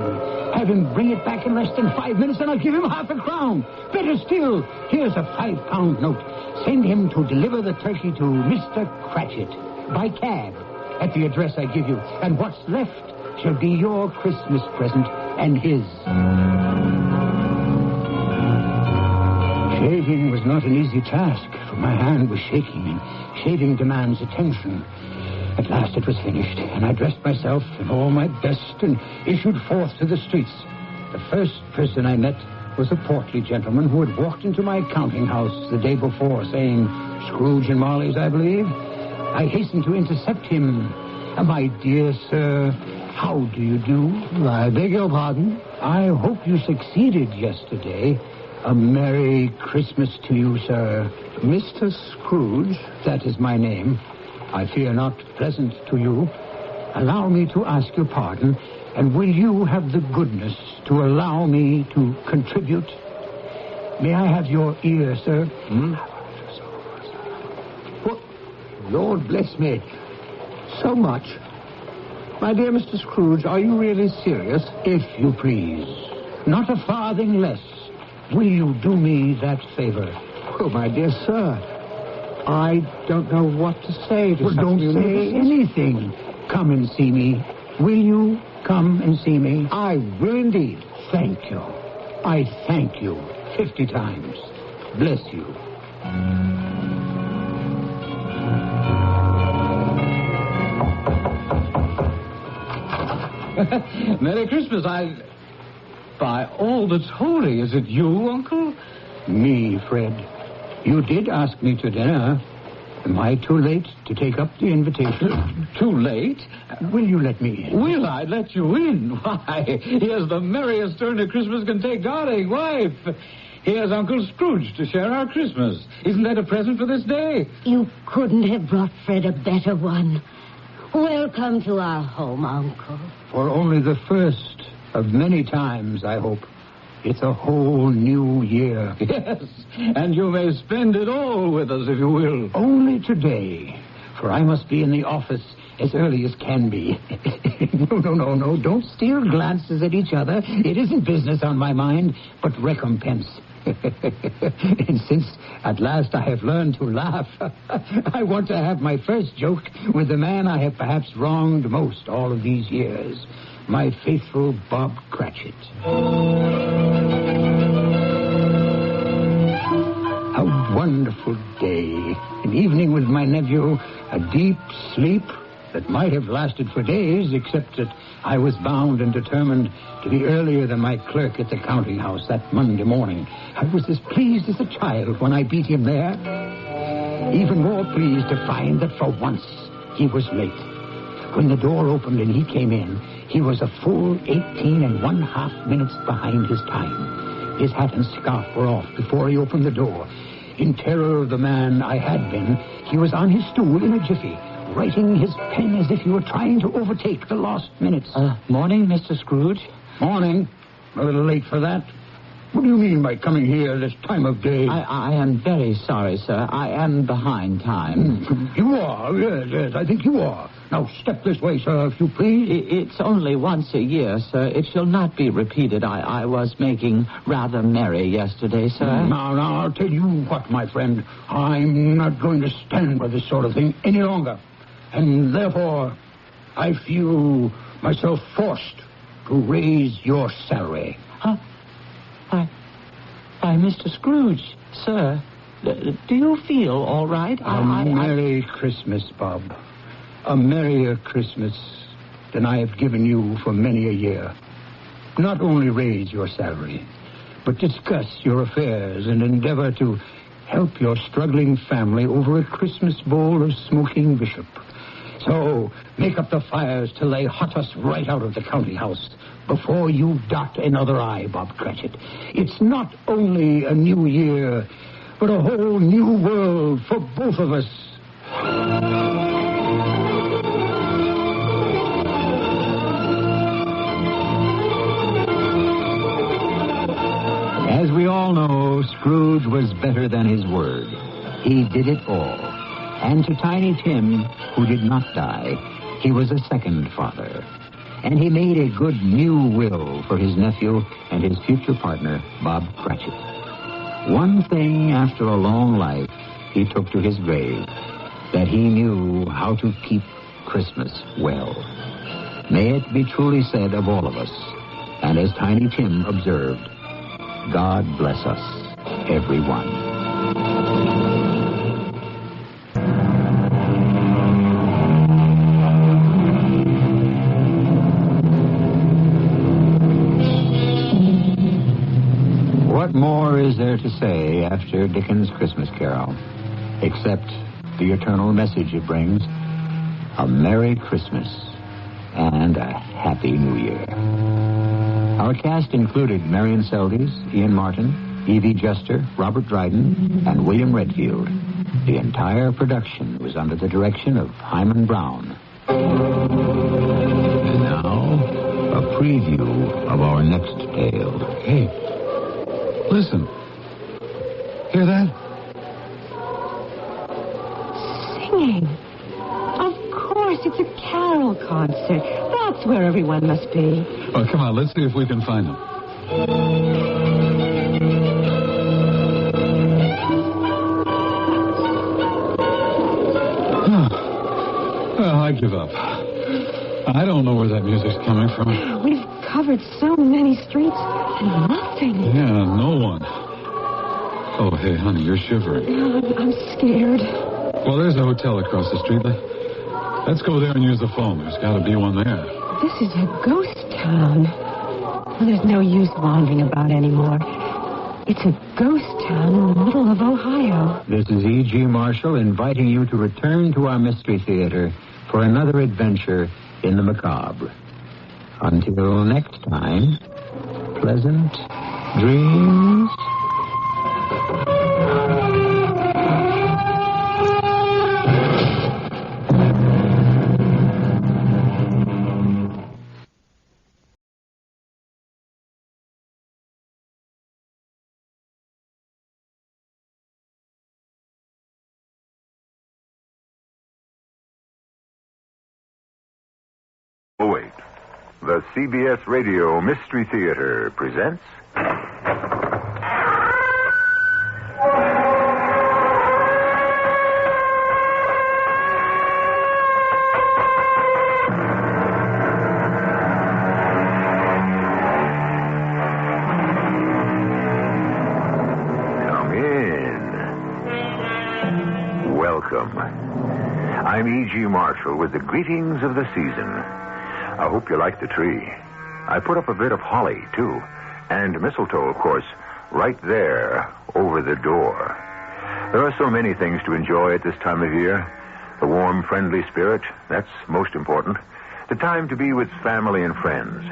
Have him bring it back in less than 5 minutes and I'll give him half a crown. Better still, here's a £5 note. Send him to deliver the turkey to Mr. Cratchit by cab at the address I give you. And what's left shall be your Christmas present and his. Shaving was not an easy task, for my hand was shaking, and shaving demands attention. At last it was finished, and I dressed myself in all my best and issued forth to the streets. The first person I met was a portly gentleman who had walked into my counting house the day before, saying, Scrooge and Marley's, I believe. I hastened to intercept him. My dear sir, how do you do? I beg your pardon. I hope you succeeded yesterday. A Merry Christmas to you, sir. Mr. Scrooge, that is my name. I fear not pleasant to you. Allow me to ask your pardon, and will you have the goodness to allow me to contribute? May I have your ear, sir? What? Lord bless me. So much. My dear Mr. Scrooge, are you really serious? If you please. Not a farthing less. Will you do me that favor? Oh, my dear sir, I don't know what to say to such don't say anything. Come and see me. Will you come and see me? I will indeed. Thank you. I thank you 50 times. Bless you. Merry Christmas. By all that's holy, is it you, Uncle? Me, Fred. You did ask me to dinner. Am I too late to take up the invitation? Too late? Will you let me in? Will I let you in? Why, here's the merriest turn a Christmas can take, darling wife. Here's Uncle Scrooge to share our Christmas. Isn't that a present for this day? You couldn't have brought Fred a better one. Welcome to our home, Uncle. For only the first of many times, I hope. It's a whole new year. Yes, and you may spend it all with us if you will. Only today, for I must be in the office as early as can be. No. Don't steal glances at each other. It isn't business on my mind, but recompense. And since at last I have learned to laugh, I want to have my first joke with the man I have perhaps wronged most all of these years. My faithful Bob Cratchit. A wonderful day. An evening with my nephew. A deep sleep that might have lasted for days, except that I was bound and determined to be earlier than my clerk at the counting house that Monday morning. I was as pleased as a child when I beat him there. Even more pleased to find that for once he was late. When the door opened and he came in, he was a full 18½ minutes behind his time. His hat and scarf were off before he opened the door. In terror of the man I had been, he was on his stool in a jiffy, writing his pen as if he were trying to overtake the lost minutes. Morning, Mr. Scrooge. Morning. A little late for that. What do you mean by coming here this time of day? I am very sorry, sir. I am behind time. You are? Yes, I think you are. Now, step this way, sir, if you please. It's only once a year, sir. It shall not be repeated. I was making rather merry yesterday, sir. Now, I'll tell you what, my friend. I'm not going to stand for this sort of thing any longer. And therefore, I feel myself forced to raise your salary. Huh? Why, Mr. Scrooge, sir, do you feel all right? Merry Christmas, Bob. A merrier Christmas than I have given you for many a year. Not only raise your salary, but discuss your affairs and endeavor to help your struggling family over a Christmas bowl of smoking bishop. So, make up the fires to lay hottest right out of the county house before you dot another I, Bob Cratchit. It's not only a new year, but a whole new world for both of us. As we all know, Scrooge was better than his word. He did it all. And to Tiny Tim, who did not die, he was a second father. And he made a good new will for his nephew and his future partner, Bob Cratchit. One thing after a long life he took to his grave, that he knew how to keep Christmas well. May it be truly said of all of us, and as Tiny Tim observed, God bless us, everyone. What more is there to say after Dickens' Christmas Carol, except the eternal message it brings, a Merry Christmas and a Happy New Year. Our cast included Marion Seldes, Ian Martin, Evie Juster, Robert Dryden, and William Redfield. The entire production was under the direction of Hyman Brown. And now, a preview of our next tale. Hey, listen. Hear that? Singing. Of course, it's a carol concert. That's where everyone must be. Oh, come on, let's see if we can find them. Well, I give up. I don't know where that music's coming from. We've covered so many streets and nothing. Yeah, no one. Oh, hey, honey, you're shivering. I'm scared. Well, there's a hotel across the street. Let's go there and use the phone. There's got to be one there. This is a ghost town. Well, there's no use wandering about anymore. It's a ghost town in the middle of Ohio. This is E.G. Marshall inviting you to return to our Mystery Theater for another adventure in the macabre. Until next time, pleasant dreams. Oh, wait. The CBS Radio Mystery Theater presents... Come in. Welcome. I'm E.G. Marshall with the greetings of the season. I hope you like the tree. I put up a bit of holly, too. And mistletoe, of course, right there over the door. There are so many things to enjoy at this time of year. The warm, friendly spirit, that's most important. The time to be with family and friends.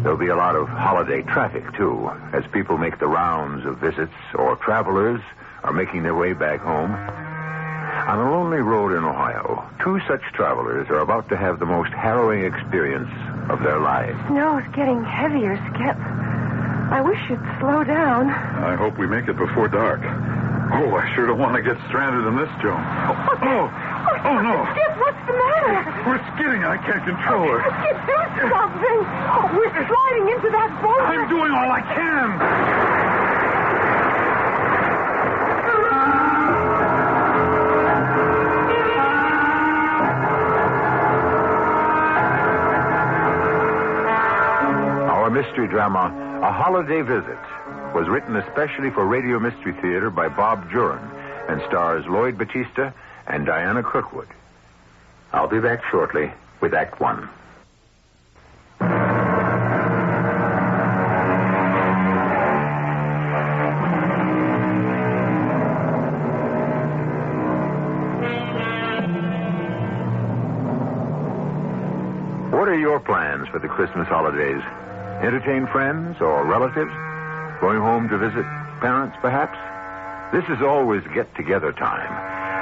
There'll be a lot of holiday traffic, too, as people make the rounds of visits or travelers are making their way back home. On a lonely road in Ohio, two such travelers are about to have the most harrowing experience of their lives. Snow's getting heavier, Skip. I wish you'd slow down. I hope we make it before dark. Oh, I sure don't want to get stranded in this junk. Oh, no. Skip, what's the matter? We're skidding. I can't control her. Skip, do something. Oh, we're sliding into that boat. I'm doing all I can. Mystery drama, A Holiday Visit, was written especially for Radio Mystery Theater by Bob Juran and stars Lloyd Batista and Diana Crookwood. I'll be back shortly with Act One. What are your plans for the Christmas holidays? Entertain friends or relatives? Going home to visit parents, perhaps? This is always get-together time.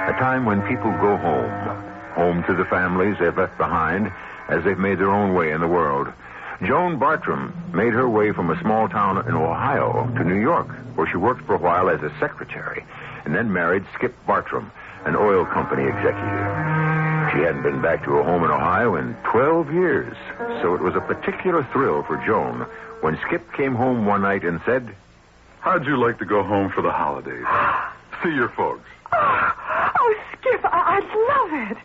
A time when people go home to the families they've left behind as they've made their own way in the world. Joan Bartram made her way from a small town in Ohio to New York, where she worked for a while as a secretary, and then married Skip Bartram, an oil company executive. She hadn't been back to her home in Ohio in 12 years, so it was a particular thrill for Joan when Skip came home one night and said, "How'd you like to go home for the holidays? See your folks." Oh, Skip, I'd love it.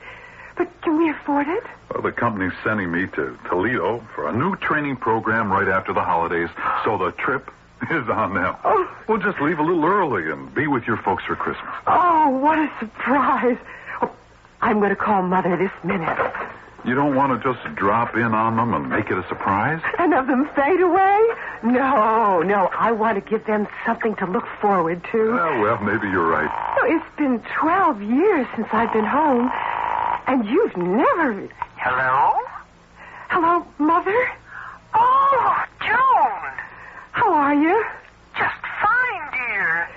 But can we afford it? Well, the company's sending me to Toledo for a new training program right after the holidays, so the trip is on them. Oh. We'll just leave a little early and be with your folks for Christmas. Oh, what a surprise. Oh, I'm going to call Mother this minute. You don't want to just drop in on them and make it a surprise? And have them fade away? No. I want to give them something to look forward to. Well, maybe you're right. Oh, it's been 12 years since I've been home, and you've never... Hello? Hello, Mother? Oh, Joan. How are you? Just fine, dear.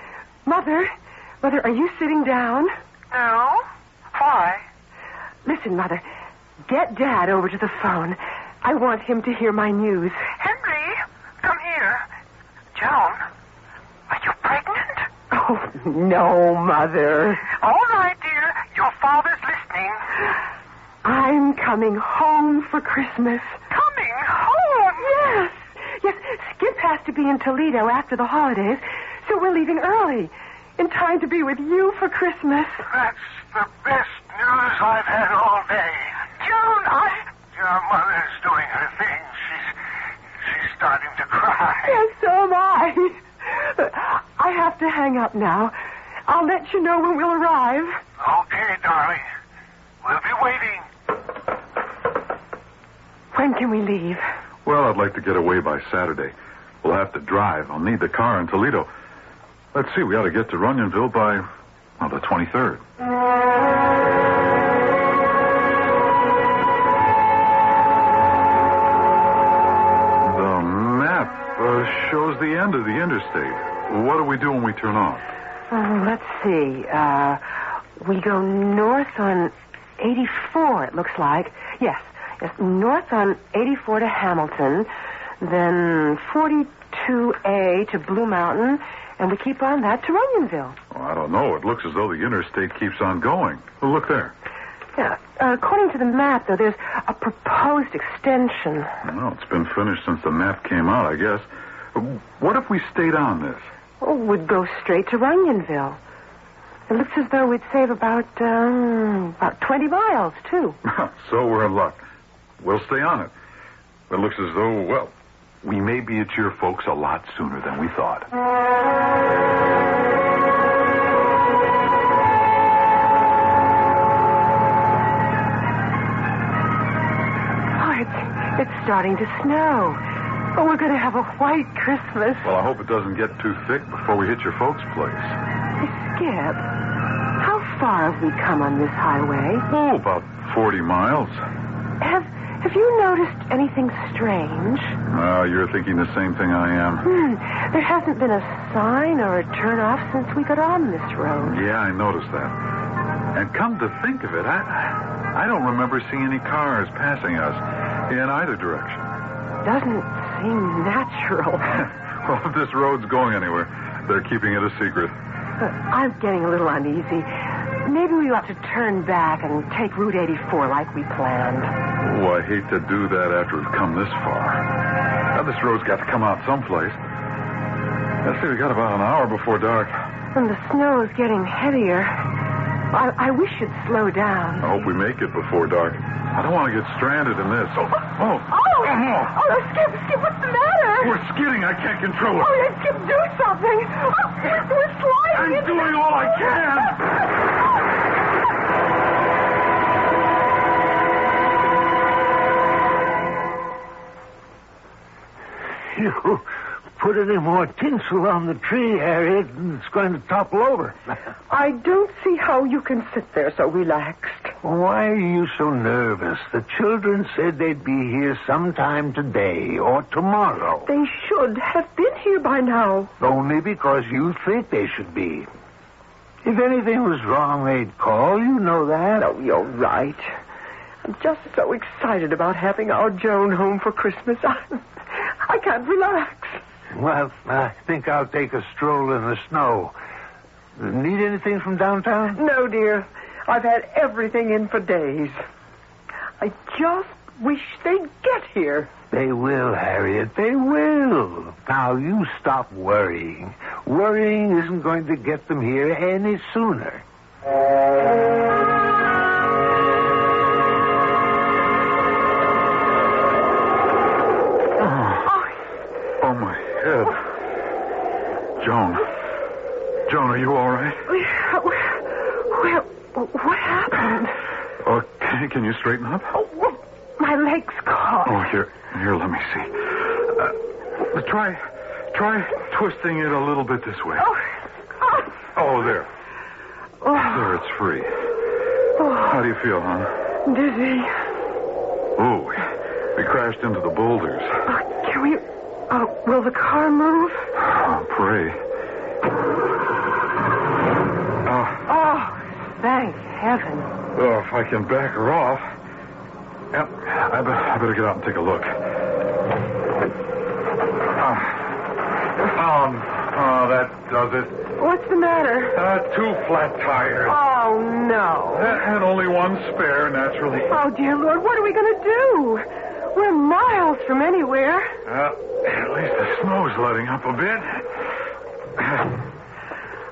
Mother, are you sitting down? No. Why? Listen, Mother, get Dad over to the phone. I want him to hear my news. Henry, come here. Joan, are you pregnant? Oh, no, Mother. All right, dear. Your father's listening. I'm coming home for Christmas. Coming home? Yes, Skip has to be in Toledo after the holidays, so we're leaving early, in time to be with you for Christmas. That's the best news I've had all day. Joan, Your mother's doing her thing. She's starting to cry. Yes, so am I. I have to hang up now. I'll let you know when we'll arrive. Okay, darling. We'll be waiting. When can we leave? Well, I'd like to get away by Saturday. We'll have to drive. I'll need the car in Toledo. Let's see, we ought to get to Runyonville by, the 23rd. The map shows the end of the interstate. What do we do when we turn off? Let's see. We go north on 84, it looks like. Yes, north on 84 to Hamilton, then 42A to Blue Mountain, and we keep on that to Runyonville. Oh, I don't know. It looks as though the interstate keeps on going. Well, look there. Yeah. According to the map, though, there's a proposed extension. Well, it's been finished since the map came out, I guess. What if we stayed on this? Oh, we'd go straight to Runyonville. It looks as though we'd save about 20 miles, too. So we're in luck. We'll stay on it. It looks as though, we may be at your folks a lot sooner than we thought. Oh, it's starting to snow. Oh, we're going to have a white Christmas. Well, I hope it doesn't get too thick before we hit your folks' place. Hey, Skip, how far have we come on this highway? Oh, about 40 miles. Have you noticed anything strange? You're thinking the same thing I am. There hasn't been a sign or a turnoff since we got on this road. Yeah, I noticed that. And come to think of it, I don't remember seeing any cars passing us in either direction. Doesn't seem natural. Well, if this road's going anywhere, they're keeping it a secret. I'm getting a little uneasy. Maybe we ought to turn back and take Route 84 like we planned. Oh, I hate to do that after we've come this far. Now, this road's got to come out someplace. Let's see, we got about an hour before dark. And the snow is getting heavier. I wish you'd slow down. I hope we make it before dark. I don't want to get stranded in this. Oh, Skip, what's the matter? We're skidding. I can't control it. Oh, yeah, Skip, do something. We're sliding. I'm doing all I can. You put any more tinsel on the tree, Harriet, and it's going to topple over. I don't see how you can sit there so relaxed. Why are you so nervous? The children said they'd be here sometime today or tomorrow. They should have been here by now. Only because you think they should be. If anything was wrong, they'd call. You know that. Oh, you're right. I'm just so excited about having our Joan home for Christmas. I can't relax. Well, I think I'll take a stroll in the snow. Need anything from downtown? No, dear. I've had everything in for days. I just wish they'd get here. They will, Harriet. They will. Now, you stop worrying. Worrying isn't going to get them here any sooner. Oh, my head. Joan, are you all right? What happened? Oh, can you straighten up? Oh, my leg's caught. Oh, here, let me see. Try twisting it a little bit this way. Oh, there. There, it's free. How do you feel, hon? Dizzy. Oh, we crashed into the boulders. Can we... will the car move? Oh, pray. Thank heaven. Oh, if I can back her off. Yep, I better get out and take a look. That does it. What's the matter? 2 flat tires. Oh, no. And only one spare, naturally. Oh, dear Lord, what are we going to do? We're miles from anywhere. At least the snow's letting up a bit.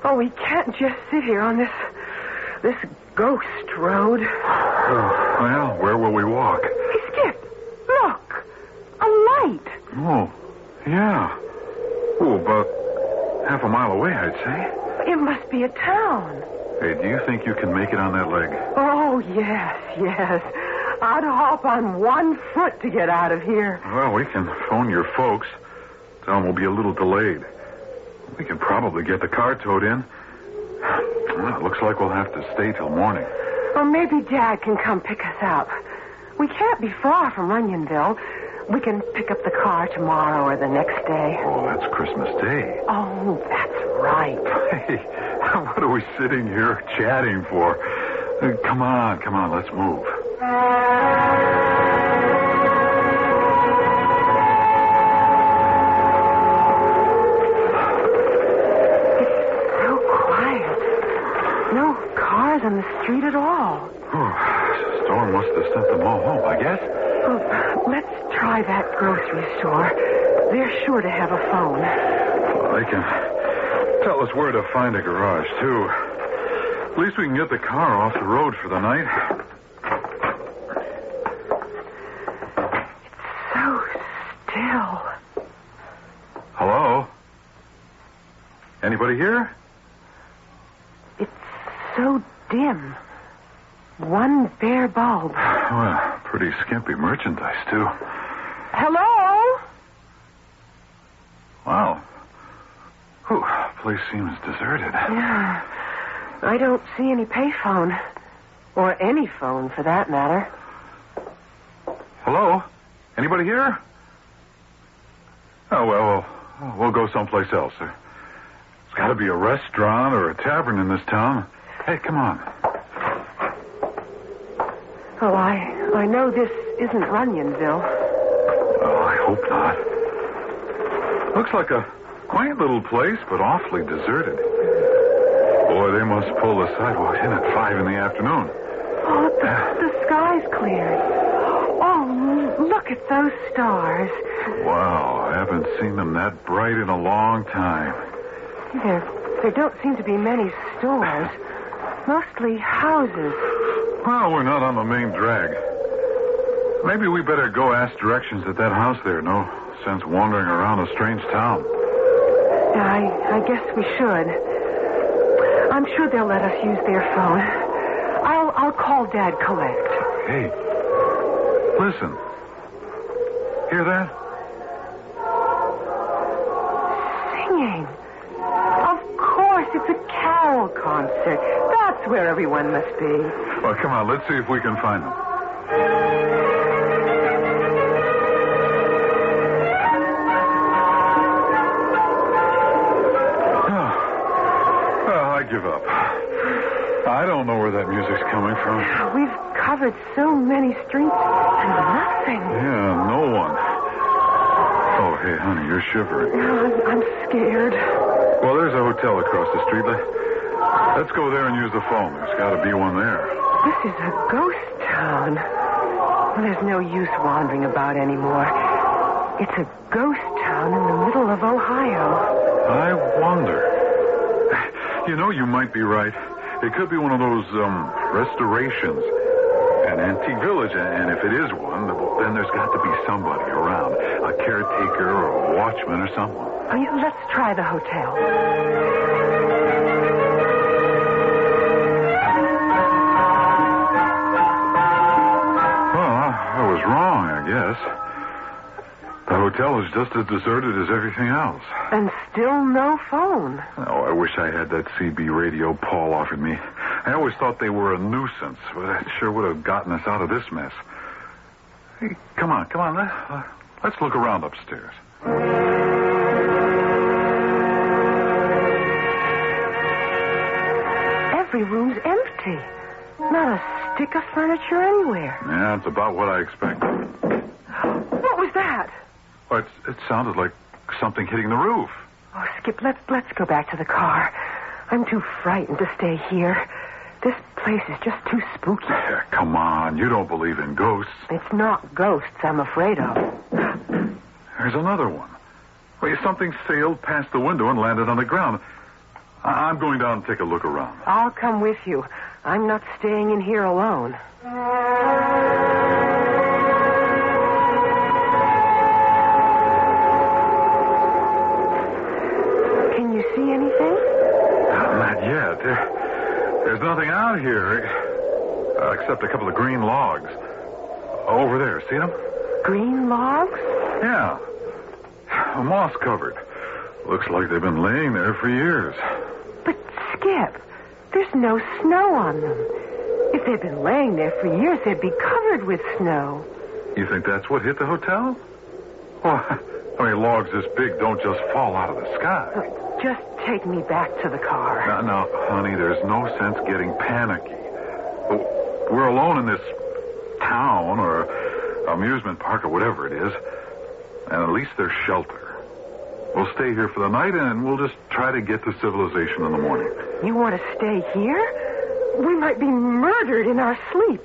Oh, we can't just sit here on this ghost road. Well, where will we walk? Hey, Skip, look. A light. Oh, yeah. Oh, about half a mile away, I'd say. It must be a town. Hey, do you think you can make it on that leg? Oh, yes. I'd hop on one foot to get out of here. Well, we can phone your folks. Tell them we'll be a little delayed. We can probably get the car towed in. Well, it looks like we'll have to stay till morning. Or maybe Dad can come pick us up. We can't be far from Runyonville. We can pick up the car tomorrow or the next day. Oh, that's Christmas Day. Oh, that's right. Hey, what are we sitting here chatting for? Come on, let's move. On the street at all. Oh, the storm must have sent them all home, I guess. Well, let's try that grocery store. They're sure to have a phone. Well, they can tell us where to find a garage, too. At least we can get the car off the road for the night. It's so still. Hello? Anybody here? It's so dim. One bare bulb. Well, pretty skimpy merchandise, too. Hello? Wow. Whew, place seems deserted. Yeah. I don't see any payphone. Or any phone, for that matter. Hello? Anybody here? Oh, well, we'll go someplace else. There's got to be a restaurant or a tavern in this town. Hey, come on. Oh, I know this isn't Runyonville. Oh, I hope not. Looks like a quaint little place, but awfully deserted. Boy, they must pull the sidewalk in at 5 in the afternoon. Oh, the sky's cleared. Oh, look at those stars. Wow, I haven't seen them that bright in a long time. There don't seem to be many stores. Mostly houses. Well, we're not on the main drag. Maybe we better go ask directions at that house there. No sense wandering around a strange town. I guess we should. I'm sure they'll let us use their phone. I'll call Dad collect. Hey, listen. Hear that? Singing. Of course, it's a carol concert. That's where everyone must be. Well, come on, let's see if we can find them. I give up. I don't know where that music's coming from. We've covered so many streets and nothing. Yeah, no one. Oh, hey, honey, you're shivering. I'm scared. Well, there's a hotel across the street. Let's go there and use the phone. There's got to be one there. This is a ghost town. Well, there's no use wandering about anymore. It's a ghost town in the middle of Ohio. I wonder. You know, you might be right. It could be one of those restorations. An antique village, and if it is one, then there's got to be somebody around. A caretaker or a watchman or someone. Oh, yeah, let's try the hotel. Well, I was wrong, I guess. The hotel is just as deserted as everything else. And still no phone. Oh, I wish I had that CB radio Paul offered me. I always thought they were a nuisance, but that sure would have gotten us out of this mess. Hey, come on. Let's look around upstairs. Every room's empty. Not a stick of furniture anywhere. Yeah, it's about what I expected. What was that? Well, it sounded like something hitting the roof. Oh, Skip, let's go back to the car. I'm too frightened to stay here. This place is just too spooky. Yeah, come on, you don't believe in ghosts. It's not ghosts I'm afraid of. There's another one. Well, something sailed past the window and landed on the ground. I'm going down and take a look around. I'll come with you. I'm not staying in here alone. Can you see anything? Not yet. There's nothing out here except a couple of green logs. Over there, see them? Green logs? Yeah. Moss covered. Looks like they've been laying there for years. But, Skip, there's no snow on them. If they'd been laying there for years, they'd be covered with snow. You think that's what hit the hotel? Well, I mean, logs this big don't just fall out of the sky. Just take me back to the car. No, honey, there's no sense getting panicky. We're alone in this town or amusement park or whatever it is, and at least there's shelter. We'll stay here for the night, and we'll just try to get to civilization in the morning. You want to stay here? We might be murdered in our sleep.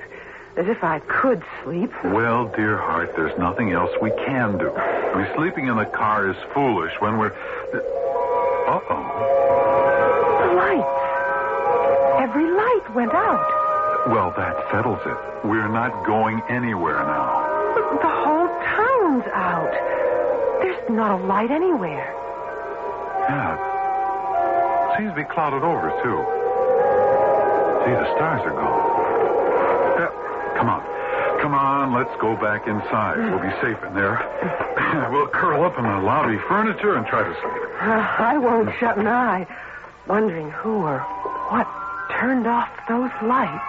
As if I could sleep. Well, dear heart, there's nothing else we can do. I mean, sleeping in the car is foolish when we're... Uh-oh. The lights. Every light went out. Well, that settles it. We're not going anywhere now. The whole town's out. There's not a light anywhere. Yeah. It seems to be clouded over, too. See, the stars are gone. Come on, let's go back inside. We'll be safe in there. We'll curl up in the lobby furniture and try to sleep. I won't shut an eye, wondering who or what turned off those lights.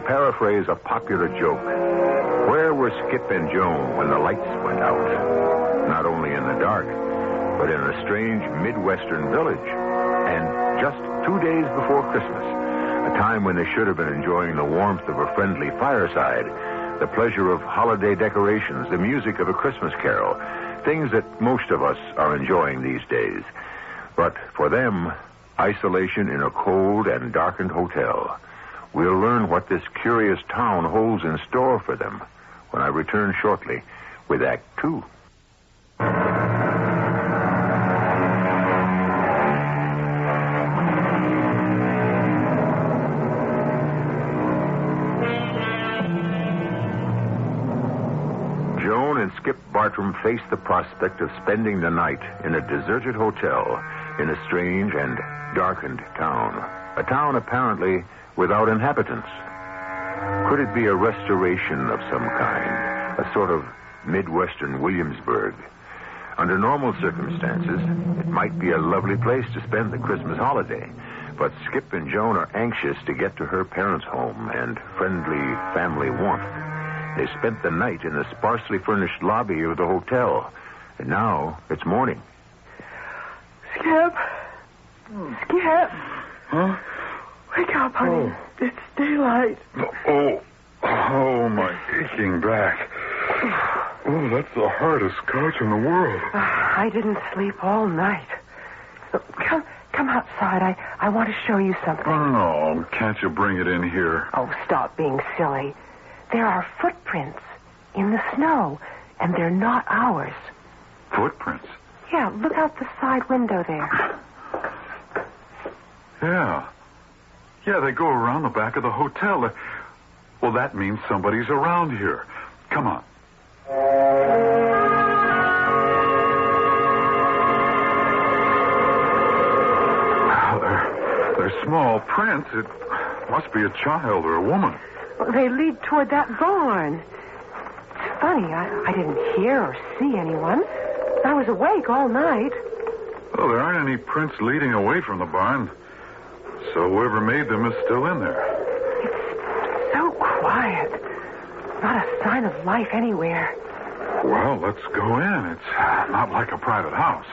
Paraphrase a popular joke. Where were Skip and Joan when the lights went out? Not only in the dark, but in a strange Midwestern village. And just 2 days before Christmas, a time when they should have been enjoying the warmth of a friendly fireside, the pleasure of holiday decorations, the music of a Christmas carol, things that most of us are enjoying these days. But for them, isolation in a cold and darkened hotel. We'll learn what this curious town holds in store for them when I return shortly with Act 2. Joan and Skip Bartram face the prospect of spending the night in a deserted hotel in a strange and darkened town. A town apparently without inhabitants. Could it be a restoration of some kind? A sort of Midwestern Williamsburg? Under normal circumstances, it might be a lovely place to spend the Christmas holiday. But Skip and Joan are anxious to get to her parents' home and friendly family warmth. They spent the night in the sparsely furnished lobby of the hotel. And now it's morning. Skip. Skip. Huh? Wake up, honey. It's daylight. Oh, my aching back. Oh, that's the hardest couch in the world. I didn't sleep all night. Come outside. I want to show you something. Oh, no. Can't you bring it in here? Oh, stop being silly. There are footprints in the snow, and they're not ours. Footprints? Yeah, look out the side window there. Yeah. Yeah, they go around the back of the hotel. Well, that means somebody's around here. Come on. They're small prints. It must be a child or a woman. Well, they lead toward that barn. It's funny, I didn't hear or see anyone. I was awake all night. Well, there aren't any prints leading away from the barn. So whoever made them is still in there. It's so quiet. Not a sign of life anywhere. Well, let's go in. It's not like a private house.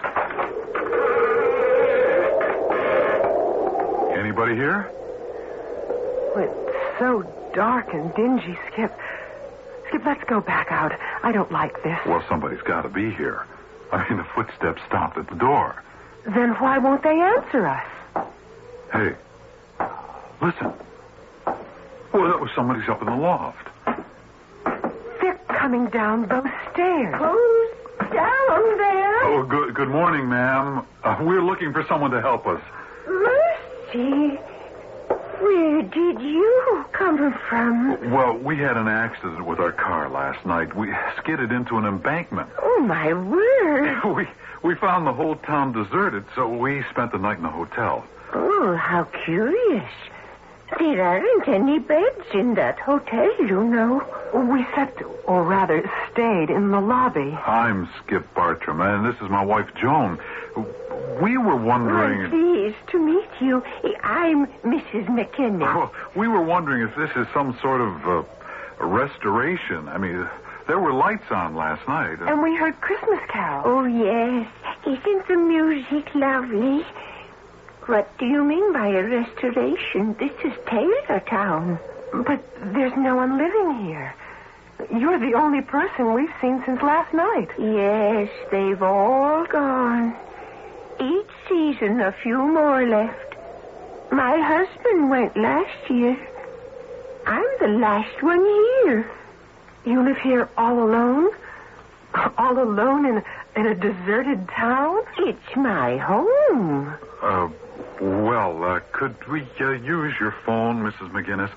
Anybody here? It's so dark and dingy, Skip. Skip, let's go back out. I don't like this. Well, somebody's got to be here. I mean, the footsteps stopped at the door. Then why won't they answer us? Hey, listen. Well, that was somebody's up in the loft. They're coming down those stairs. Who's down there? Oh, good morning, ma'am. We're looking for someone to help us. Mercy. Where did you come from? Well, we had an accident with our car last night. We skidded into an embankment. Oh, my word. We found the whole town deserted, so we spent the night in the hotel. Oh, how curious. There aren't any beds in that hotel, you know. We slept, or rather stayed, in the lobby. I'm Skip Bartram, and this is my wife, Joan. We were wondering... I'm pleased to meet you. I'm Mrs. McKinley. Well, we were wondering if this is some sort of restoration. I mean, there were lights on last night. And we heard Christmas carols. Oh, yes. Isn't the music lovely? What do you mean by a restoration? This is Taylortown. But there's no one living here. You're the only person we've seen since last night. Yes, they've all gone. Each season, a few more left. My husband went last year. I'm the last one here. You live here all alone? All alone in a deserted town? It's my home. Well, could we use your phone, Mrs. McGinnis?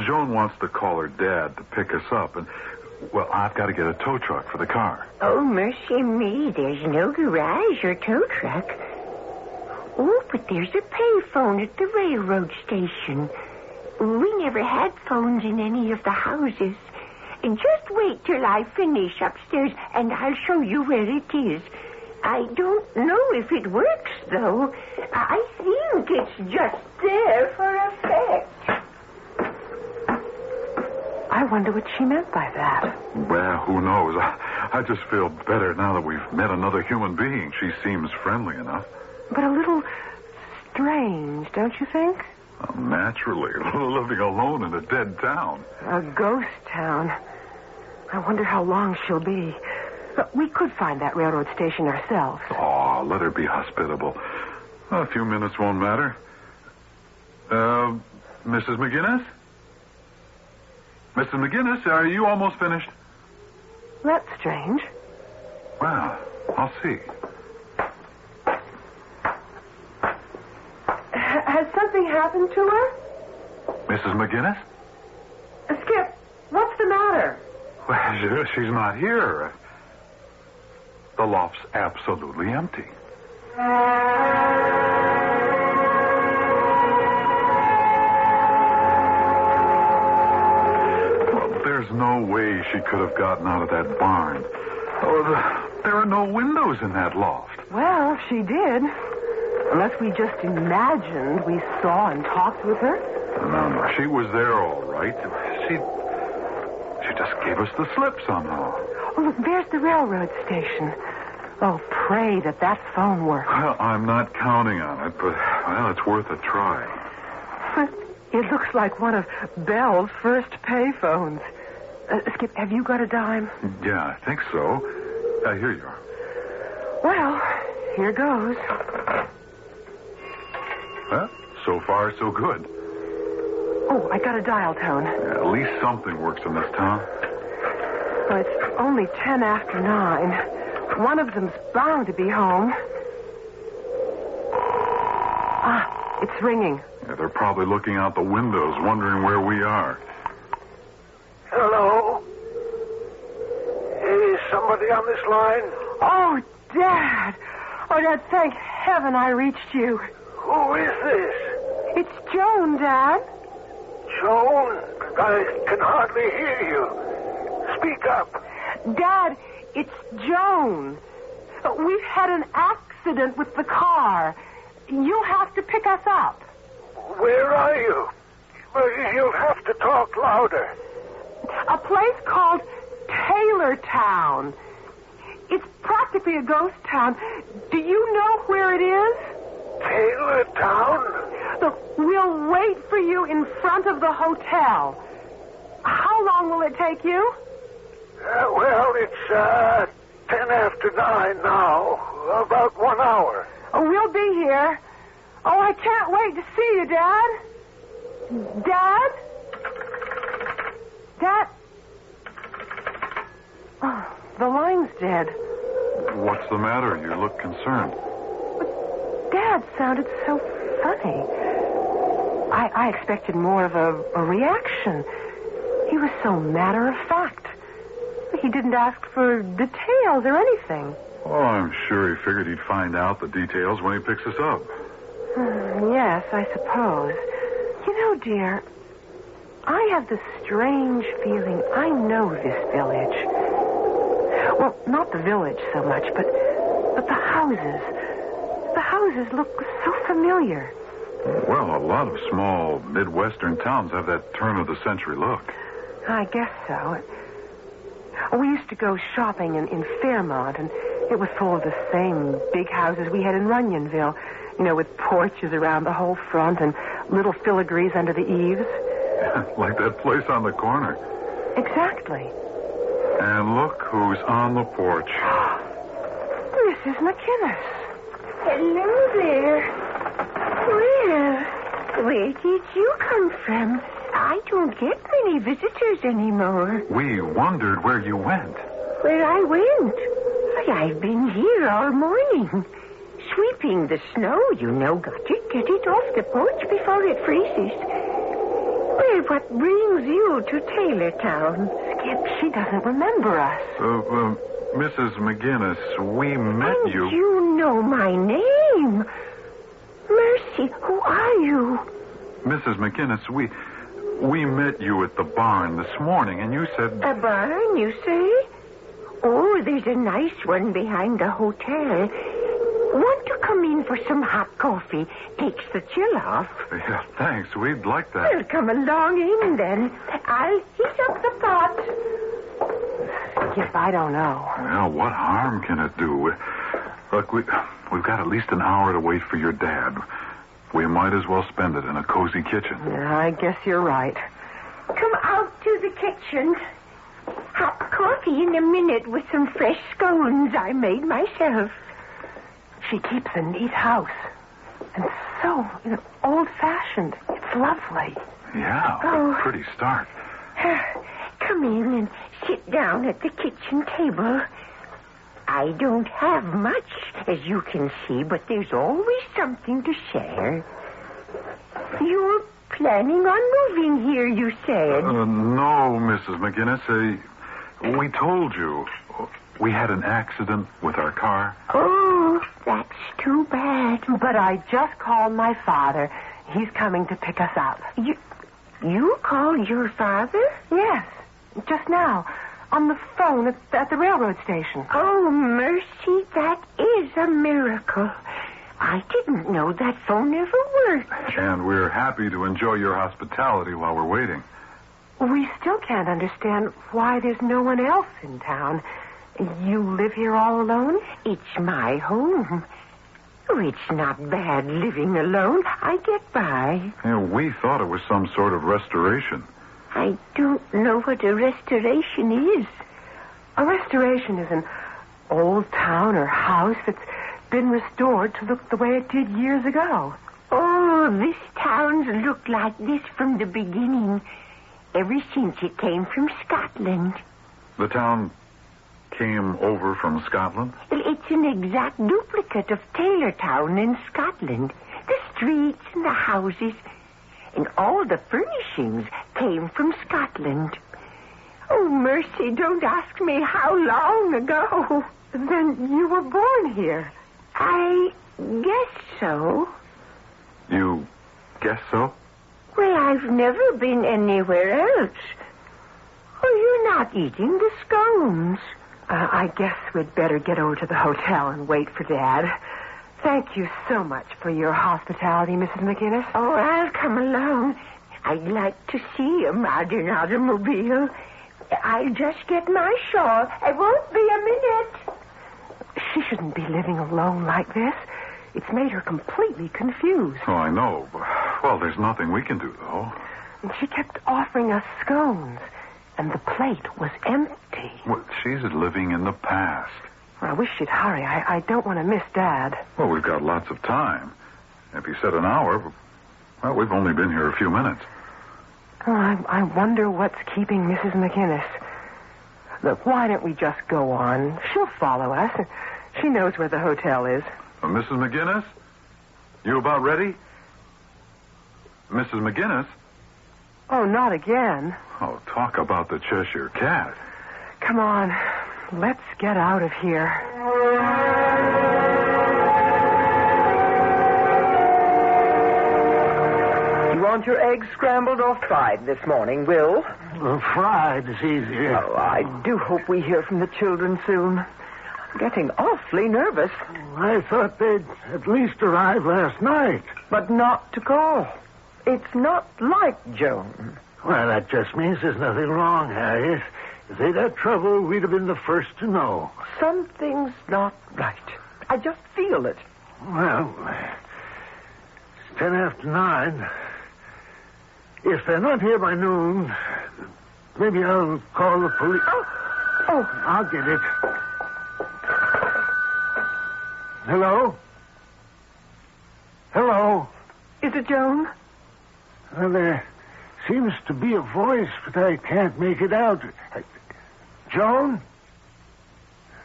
Joan wants to call her dad to pick us up, and, well, I've got to get a tow truck for the car. Oh, mercy me, there's no garage or tow truck. Oh, but there's a payphone at the railroad station. We never had phones in any of the houses. And just wait till I finish upstairs, and I'll show you where it is. I don't know if it works, though. I think it's just there for effect. I wonder what she meant by that. Well, who knows? I just feel better now that we've met another human being. She seems friendly enough. But a little strange, don't you think? Naturally. Living alone in a dead town. A ghost town. I wonder how long she'll be. We could find that railroad station ourselves. Oh, let her be hospitable. A few minutes won't matter. Mrs. McGinnis? Mrs. McGinnis, are you almost finished? That's strange. Well, I'll see. Has something happened to her? Mrs. McGinnis? Skip, what's the matter? Well, she's not here. The loft's absolutely empty. There's no way she could have gotten out of that barn. There are no windows in that loft. Well, she did. Unless we just imagined we saw and talked with her. No, she was there all right. She just gave us the slip somehow. Oh, look, there's the railroad station. Oh, pray that phone works. Well, I'm not counting on it, but, well, it's worth a try. It looks like one of Belle's first payphones. Skip, have you got a dime? Yeah, I think so. Here you are. Well, here goes. Well, so far, so good. Oh, I got a dial tone. Yeah, at least something works in this town. Well, it's only 10 after 9. One of them's bound to be home. Ah, it's ringing. Yeah, they're probably looking out the windows, wondering where we are. Hello? Is somebody on this line? Oh, Dad. Oh, Dad, thank heaven I reached you. Who is this? It's Joan, Dad. Joan? I can hardly hear you. Speak up. Dad, it's Joan. We've had an accident with the car. You'll have to pick us up. Where are you? You'll have to talk louder. A place called Taylortown. It's practically a ghost town. Do you know where it is? Taylortown? Look, we'll wait for you in front of the hotel. How long will it take you? Well, it's 10 after 9 now. About 1 hour. Oh, we'll be here. Oh, I can't wait to see you, Dad. Dad? Dad? Oh, the line's dead. What's the matter? You look concerned. Dad sounded so funny. I expected more of a reaction. He was so matter-of-fact. He didn't ask for details or anything. Oh, I'm sure he figured he'd find out the details when he picks us up. Yes, I suppose. You know, dear, I have this strange feeling I know this village. Well, not the village so much, but the houses. The houses look so familiar. Well, a lot of small Midwestern towns have that turn-of-the-century look. I guess so. We used to go shopping in Fairmont, and it was full of the same big houses we had in Runyonville, with porches around the whole front and little filigrees under the eaves. Like that place on the corner. Exactly. And look who's on the porch. Mrs. McInnes. Hello there. Where did you come from? I don't get many visitors anymore. We wondered where you went. Where I went? I've been here all morning. Sweeping the snow, Got to get it off the porch before it freezes. Well, what brings you to Taylortown? Skip, she doesn't remember us. Mrs. McGinnis, we met you. You know my name. Mercy, who are you? Mrs. McGinnis, we met you at the barn this morning, and you said... A barn, you say? Oh, there's a nice one behind the hotel. Want to come in for some hot coffee? Takes the chill off. Yeah, thanks. We'd like that. Well, come along in, then. I'll heat up the pot. Skip, I don't know. Well, what harm can it do? Look, we've got at least an hour to wait for your dad. We might as well spend it in a cozy kitchen. Yeah, I guess you're right. Come out to the kitchen. Hot coffee in a minute with some fresh scones I made myself. She keeps a neat house. And so old-fashioned. It's lovely. Yeah, pretty start. Come in and sit down at the kitchen table. I don't have much, as you can see, but there's always something to share. You're planning on moving here, you said. No, Mrs. McGinnis. We told you. We had an accident with our car. Oh, that's too bad. But I just called my father. He's coming to pick us up. You called your father? Yes, just now. On the phone at the railroad station. Oh, mercy, that is a miracle. I didn't know that phone ever worked. And we're happy to enjoy your hospitality while we're waiting. We still can't understand why there's no one else in town. You live here all alone? It's my home. Oh, it's not bad living alone. I get by. Yeah, we thought it was some sort of restoration. I don't know what a restoration is. A restoration is an old town or house that's been restored to look the way it did years ago. Oh, this town's looked like this from the beginning, ever since it came from Scotland. The town came over from Scotland? Well, it's an exact duplicate of Taylortown in Scotland. The streets and the houses and all the furnishings came from Scotland. Oh, mercy, don't ask me how long ago. Then you were born here. I guess so. You guess so? Well, I've never been anywhere else. Oh, you're not eating the scones. I guess we'd better get over to the hotel and wait for Dad. Thank you so much for your hospitality, Mrs. McGinnis. Oh, I'll come along. I'd like to see a modern automobile. I'll just get my shawl. I won't be a minute. She shouldn't be living alone like this. It's made her completely confused. Oh, I know. Well, there's nothing we can do, though. And she kept offering us scones, and the plate was empty. Well, she's living in the past. I wish she'd hurry. I don't want to miss Dad. Well, we've got lots of time. If you said an hour, well, we've only been here a few minutes. Oh, I wonder what's keeping Mrs. McGinnis. Look, why don't we just go on? She'll follow us. She knows where the hotel is. Mrs. McGinnis? You about ready? Mrs. McGinnis? Oh, not again. Oh, talk about the Cheshire Cat. Come on. Let's get out of here. You want your eggs scrambled or fried this morning, Will? Well, fried is easier. Oh, I do hope we hear from the children soon. I'm getting awfully nervous. I thought they'd at least arrive last night. But not to call. It's not like Joan. Well, that just means there's nothing wrong, Harriet. If they'd had trouble, we'd have been the first to know. Something's not right. I just feel it. Well, it's 10 after 9. If they're not here by noon, maybe I'll call the police. Oh, I'll get it. Hello? Hello? Is it Joan? Well, there seems to be a voice, but I can't make it out. Joan?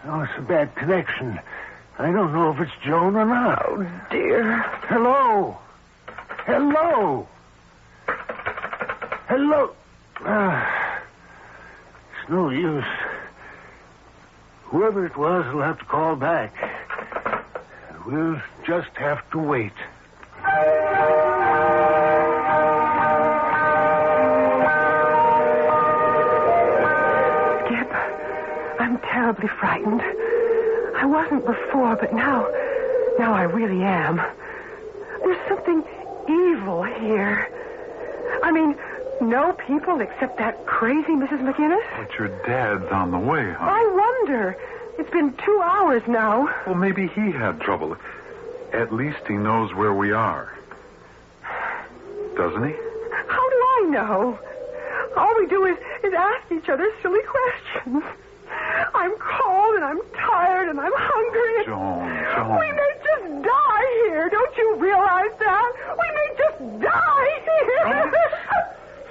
Oh, it's a bad connection. I don't know if it's Joan or not. Oh, dear. Hello? Hello? Hello? It's no use. Whoever it was will have to call back. We'll just have to wait. Skip, I'm terribly frightened. I wasn't before, but now I really am. There's something evil here. I mean, no people except that crazy Mrs. McGinnis? But your dad's on the way, huh? I wonder. It's been 2 hours now. Well, maybe he had trouble. At least he knows where we are. Doesn't he? How do I know? All we do is ask each other silly questions. I'm cold and I'm tired and I'm hungry. Joan. We may just die here. Don't you realize that? We may just die here.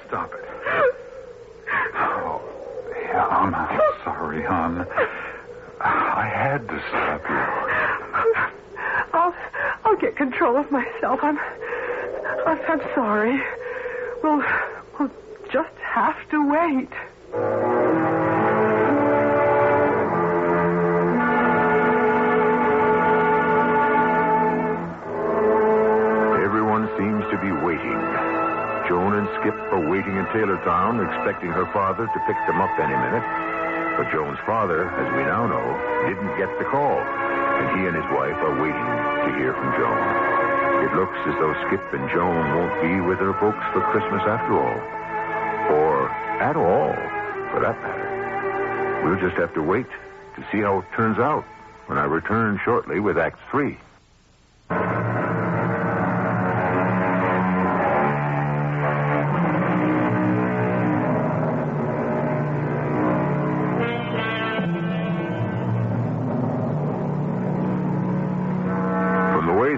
Stop it. Oh, yeah, I'm sorry, hon. I had to stop you. I'll get control of myself. I'm sorry. We'll just have to wait. Taylortown, expecting her father to pick them up any minute. But Joan's father, as we now know, didn't get the call, and he and his wife are waiting to hear from Joan. It looks as though Skip and Joan won't be with their folks for Christmas after all. Or at all, for that matter. We'll just have to wait to see how it turns out when I return shortly with Act 3.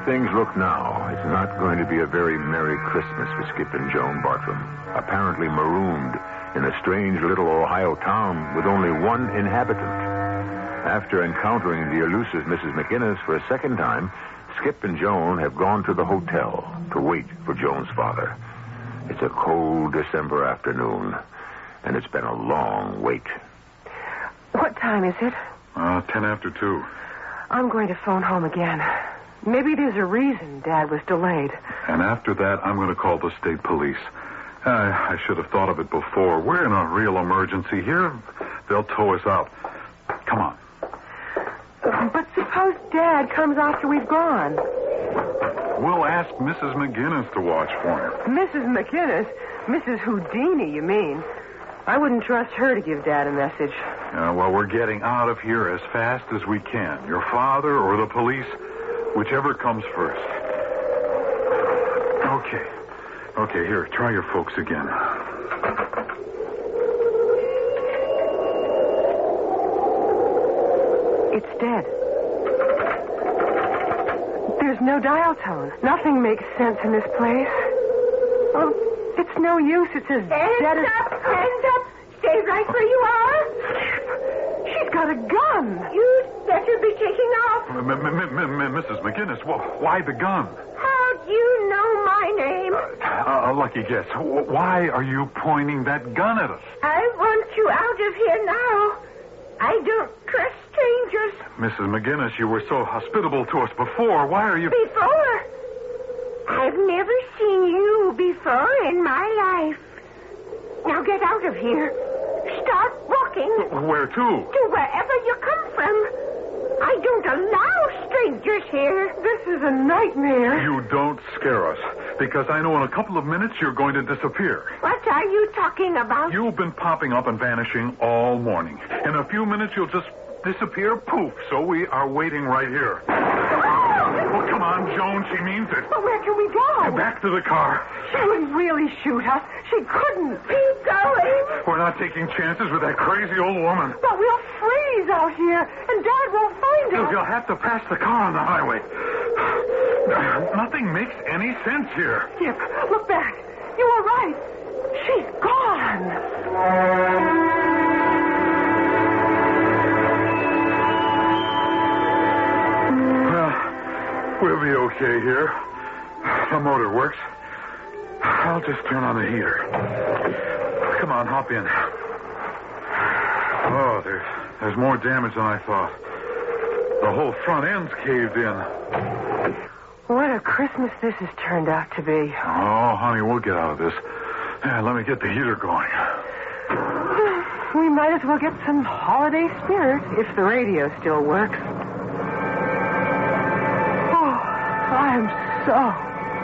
Things look now, it's not going to be a very Merry Christmas for Skip and Joan Bartram, apparently marooned in a strange little Ohio town with only one inhabitant. After encountering the elusive Mrs. McInnes for a second time, Skip and Joan have gone to the hotel to wait for Joan's father. It's a cold December afternoon, and it's been a long wait. What time is it? 10 after 2. I'm going to phone home again. Maybe there's a reason Dad was delayed. And after that, I'm going to call the state police. I should have thought of it before. We're in a real emergency here. They'll tow us out. Come on. But suppose Dad comes after we've gone. We'll ask Mrs. McGinnis to watch for him. Mrs. McInnes? Mrs. Houdini, you mean? I wouldn't trust her to give Dad a message. Well, we're getting out of here as fast as we can. Your father or the police, whichever comes first. Okay, here, try your folks again. It's dead. There's no dial tone. Nothing makes sense in this place. Oh, it's no use. It's as dead as... Hands up! Stay right where you are. She's got a gun. You'd better be taking off. Mrs. McGinnis, why the gun? How do you know my name? A lucky guess. Why are you pointing that gun at us? I want you out of here now. I don't trust strangers. Mrs. McGinnis, you were so hospitable to us before. Why are you... Before? I've never seen you before in my life. Now get out of here. Start walking. Where to? To wherever you come from. I don't allow strangers here. This is a nightmare. You don't scare us, because I know in a couple of minutes you're going to disappear. What are you talking about? You've been popping up and vanishing all morning. In a few minutes you'll just disappear, poof. So we are waiting right here. Oh, come on, Joan. She means it. But where can we go? Back to the car. She wouldn't really shoot us. She couldn't. Keep going. We're not taking chances with that crazy old woman. But we'll freeze out here, and Dad won't find us. You'll have to pass the car on the highway. Nothing makes any sense here. Skip, look back. You were right. She's gone. We'll be okay here. The motor works. I'll just turn on the heater. Come on, hop in. Oh, there's more damage than I thought. The whole front end's caved in. What a Christmas this has turned out to be. Oh, honey, we'll get out of this. Let me get the heater going. We might as well get some holiday spirit if the radio still works. I'm so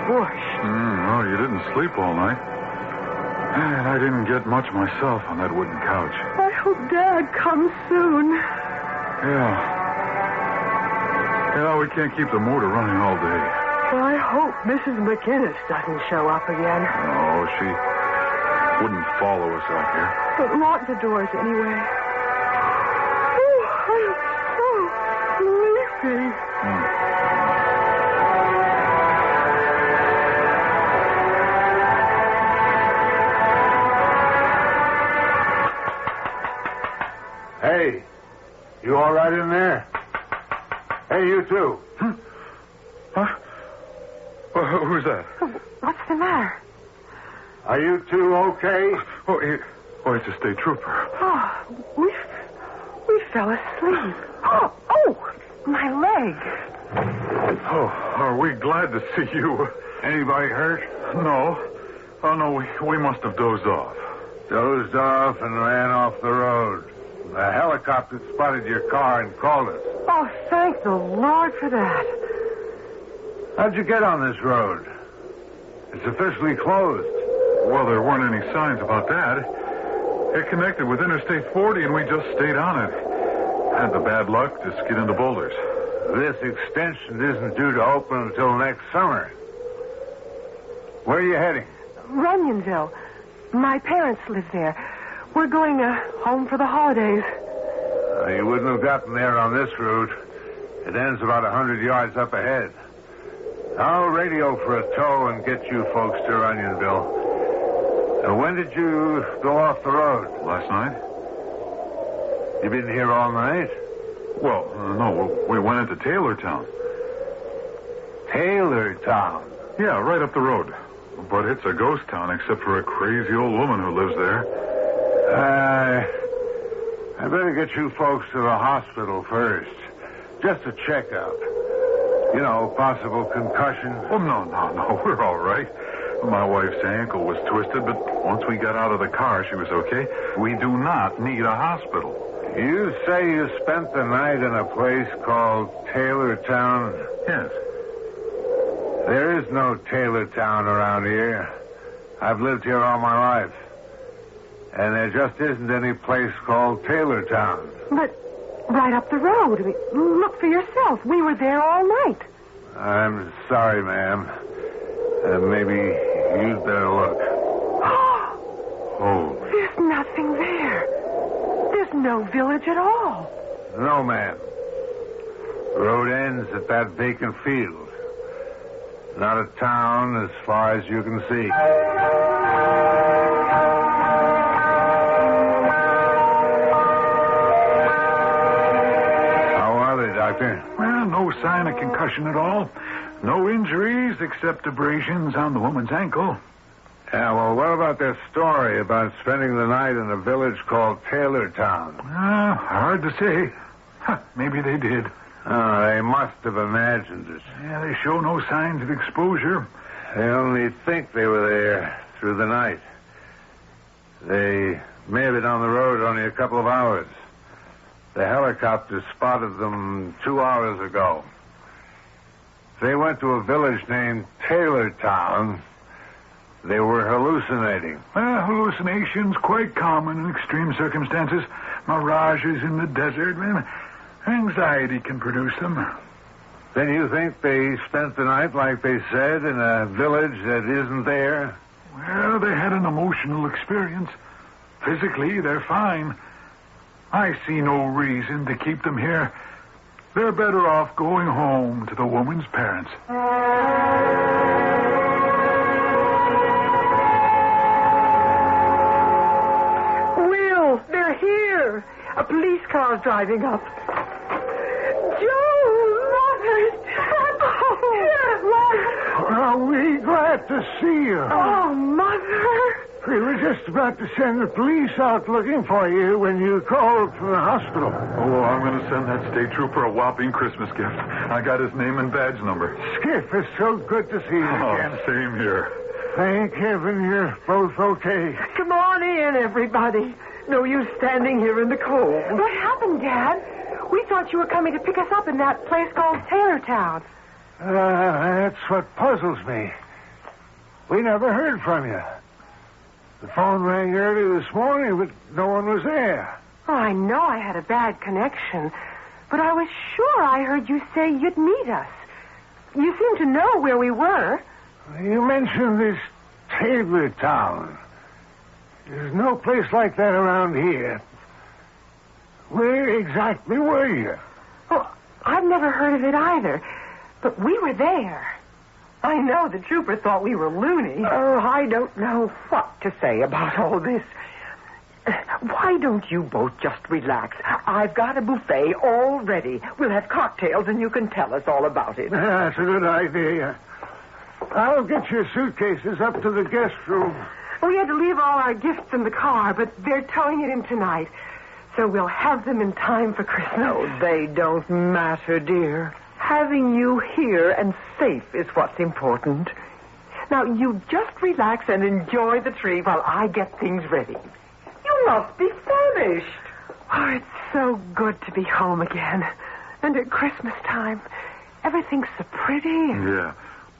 bushed. Oh, you didn't sleep all night. And I didn't get much myself on that wooden couch. I hope Dad comes soon. Yeah, we can't keep the motor running all day. Well, I hope Mrs. McInnes doesn't show up again. No, she wouldn't follow us out here. But lock the doors anyway. Oh, I'm so sleepy. Hey, you all right in there? Hey, you two. Huh? Who's that? What's the matter? Are you two okay? It's a state trooper. Oh, we fell asleep. Oh, my leg. Oh, are we glad to see you? Anybody hurt? No. Oh, no, we must have dozed off. Dozed off and ran off the road. The helicopter spotted your car and called us. Oh, thank the Lord for that. How'd you get on this road? It's officially closed. Well, there weren't any signs about that. It connected with Interstate 40, and we just stayed on it. Had the bad luck to skid into boulders. This extension isn't due to open until next summer. Where are you heading? Runyonville. My parents live there. We're going home for the holidays. You wouldn't have gotten there on this route. It ends about 100 yards up ahead. I'll radio for a tow and get you folks to Runyonville. When did you go off the road? Last night. You been here all night? Well, no, we went into Taylortown. Taylortown? Yeah, right up the road. But it's a ghost town except for a crazy old woman who lives there. I better get you folks to the hospital first. Just a checkup. You know, possible concussion. Oh, no. We're all right. My wife's ankle was twisted, but once we got out of the car, she was okay. We do not need a hospital. You say you spent the night in a place called Taylortown? Yes. There is no Taylortown around here. I've lived here all my life. And there just isn't any place called Taylortown. But right up the road. I mean, look for yourself. We were there all night. I'm sorry, ma'am. Maybe you'd better look. Oh. There's nothing there. There's no village at all. No, ma'am. Road ends at that vacant field. Not a town as far as you can see. How are they, Doctor? Well, no sign of concussion at all. No injuries except abrasions on the woman's ankle. Yeah, well, what about their story about spending the night in a village called Taylortown? Hard to say. Maybe they did. Oh, they must have imagined it. Yeah, they show no signs of exposure. They only think they were there through the night. They may have been on the road only a couple of hours. The helicopter spotted them 2 hours ago. They went to a village named Taylortown. They were hallucinating. Hallucinations quite common in extreme circumstances. Mirages in the desert. Anxiety can produce them. Then you think they spent the night, like they said, in a village that isn't there? Well, they had an emotional experience. Physically, they're fine. I see no reason to keep them here. They're better off going home to the woman's parents. Will, they're here. A police car's driving up. Joe, Mother, Dad. Are we glad to see you? Oh, Mother. We were just about to send the police out looking for you when you called from the hospital. Oh, I'm going to send that state trooper a whopping Christmas gift. I got his name and badge number. Skip, it's so good to see you again. Same here. Thank heaven you're both okay. Come on in, everybody. No use standing here in the cold. What happened, Dad? We thought you were coming to pick us up in that place called Taylortown. That's what puzzles me. We never heard from you. The phone rang early this morning, but no one was there. Oh, I know I had a bad connection, but I was sure I heard you say you'd meet us. You seemed to know where we were. You mentioned this Taylortown. There's no place like that around here. Where exactly were you? Oh, I've never heard of it either, but we were there. I know the trooper thought we were loony. Oh, I don't know what to say about all this. Why don't you both just relax? I've got a buffet all ready. We'll have cocktails and you can tell us all about it. That's a good idea. I'll get your suitcases up to the guest room. We had to leave all our gifts in the car, but they're towing it in tonight. So we'll have them in time for Christmas. Oh, they don't matter, dear. Having you here and safe is what's important. Now, you just relax and enjoy the tree while I get things ready. You must be famished. Oh, it's so good to be home again. And at Christmas time, everything's so pretty. Yeah.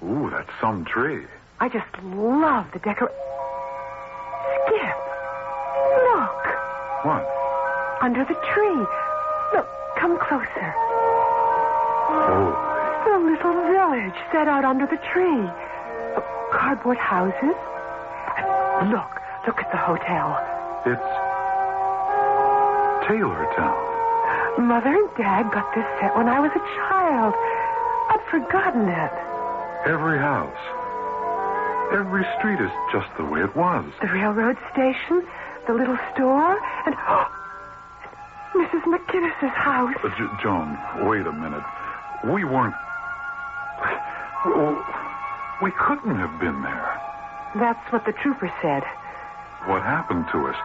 Ooh, that's some tree. I just love the decoration. Skip. Look. What? Under the tree. Look, come closer. Oh. The little village set out under the tree. Cardboard houses. Look at the hotel. It's Taylortown. Mother and Dad got this set when I was a child. I'd forgotten it. Every house. Every street is just the way it was. The railroad station, the little store, and Mrs. McGinnis's house. Joan, wait a minute. We weren't... We couldn't have been there. That's what the trooper said. What happened to us?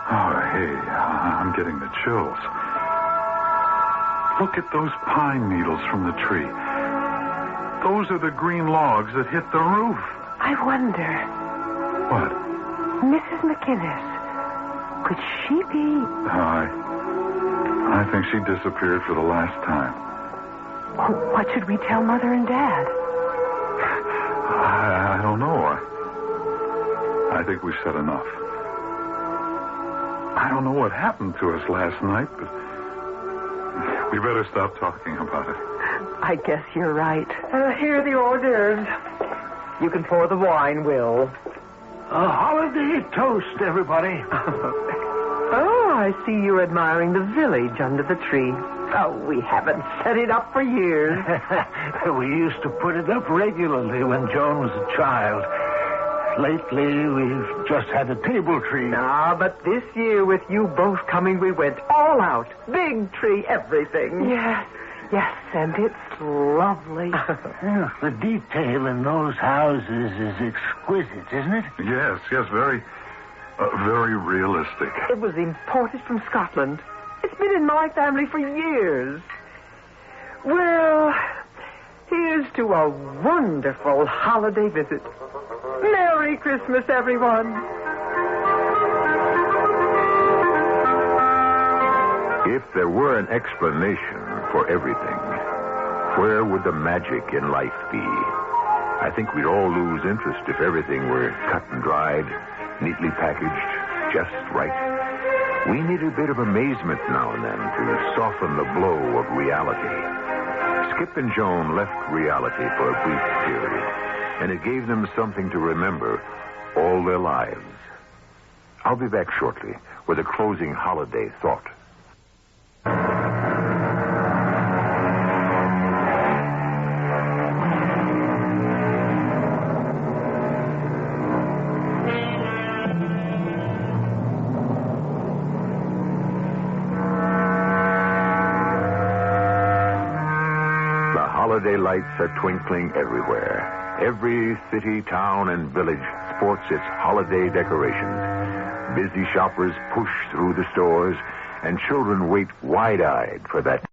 Oh, hey, I'm getting the chills. Look at those pine needles from the tree. Those are the green logs that hit the roof. I wonder. What? Mrs. McGinnis. Could she be... I think she disappeared for the last time. What should we tell Mother and Dad? I don't know. I think we said enough. I don't know what happened to us last night, but we better stop talking about it. I guess you're right. Here are the hors d'oeuvres. You can pour the wine, Will. A holiday toast, everybody. Oh, I see you're admiring the village under the tree. Oh, we haven't set it up for years. We used to put it up regularly when Joan was a child. Lately, we've just had a table tree. But this year, with you both coming, we went all out. Big tree, everything. Yes, and it's lovely. The detail in those houses is exquisite, isn't it? Yes, very realistic. It was imported from Scotland. It's been in my family for years. Well, here's to a wonderful holiday visit. Merry Christmas, everyone. If there were an explanation for everything, where would the magic in life be? I think we'd all lose interest if everything were cut and dried, neatly packaged, just right. We need a bit of amazement now and then to soften the blow of reality. Skip and Joan left reality for a brief period, and it gave them something to remember all their lives. I'll be back shortly with a closing holiday thought. Holiday lights are twinkling everywhere. Every city, town, and village sports its holiday decorations. Busy shoppers push through the stores, and children wait wide-eyed for that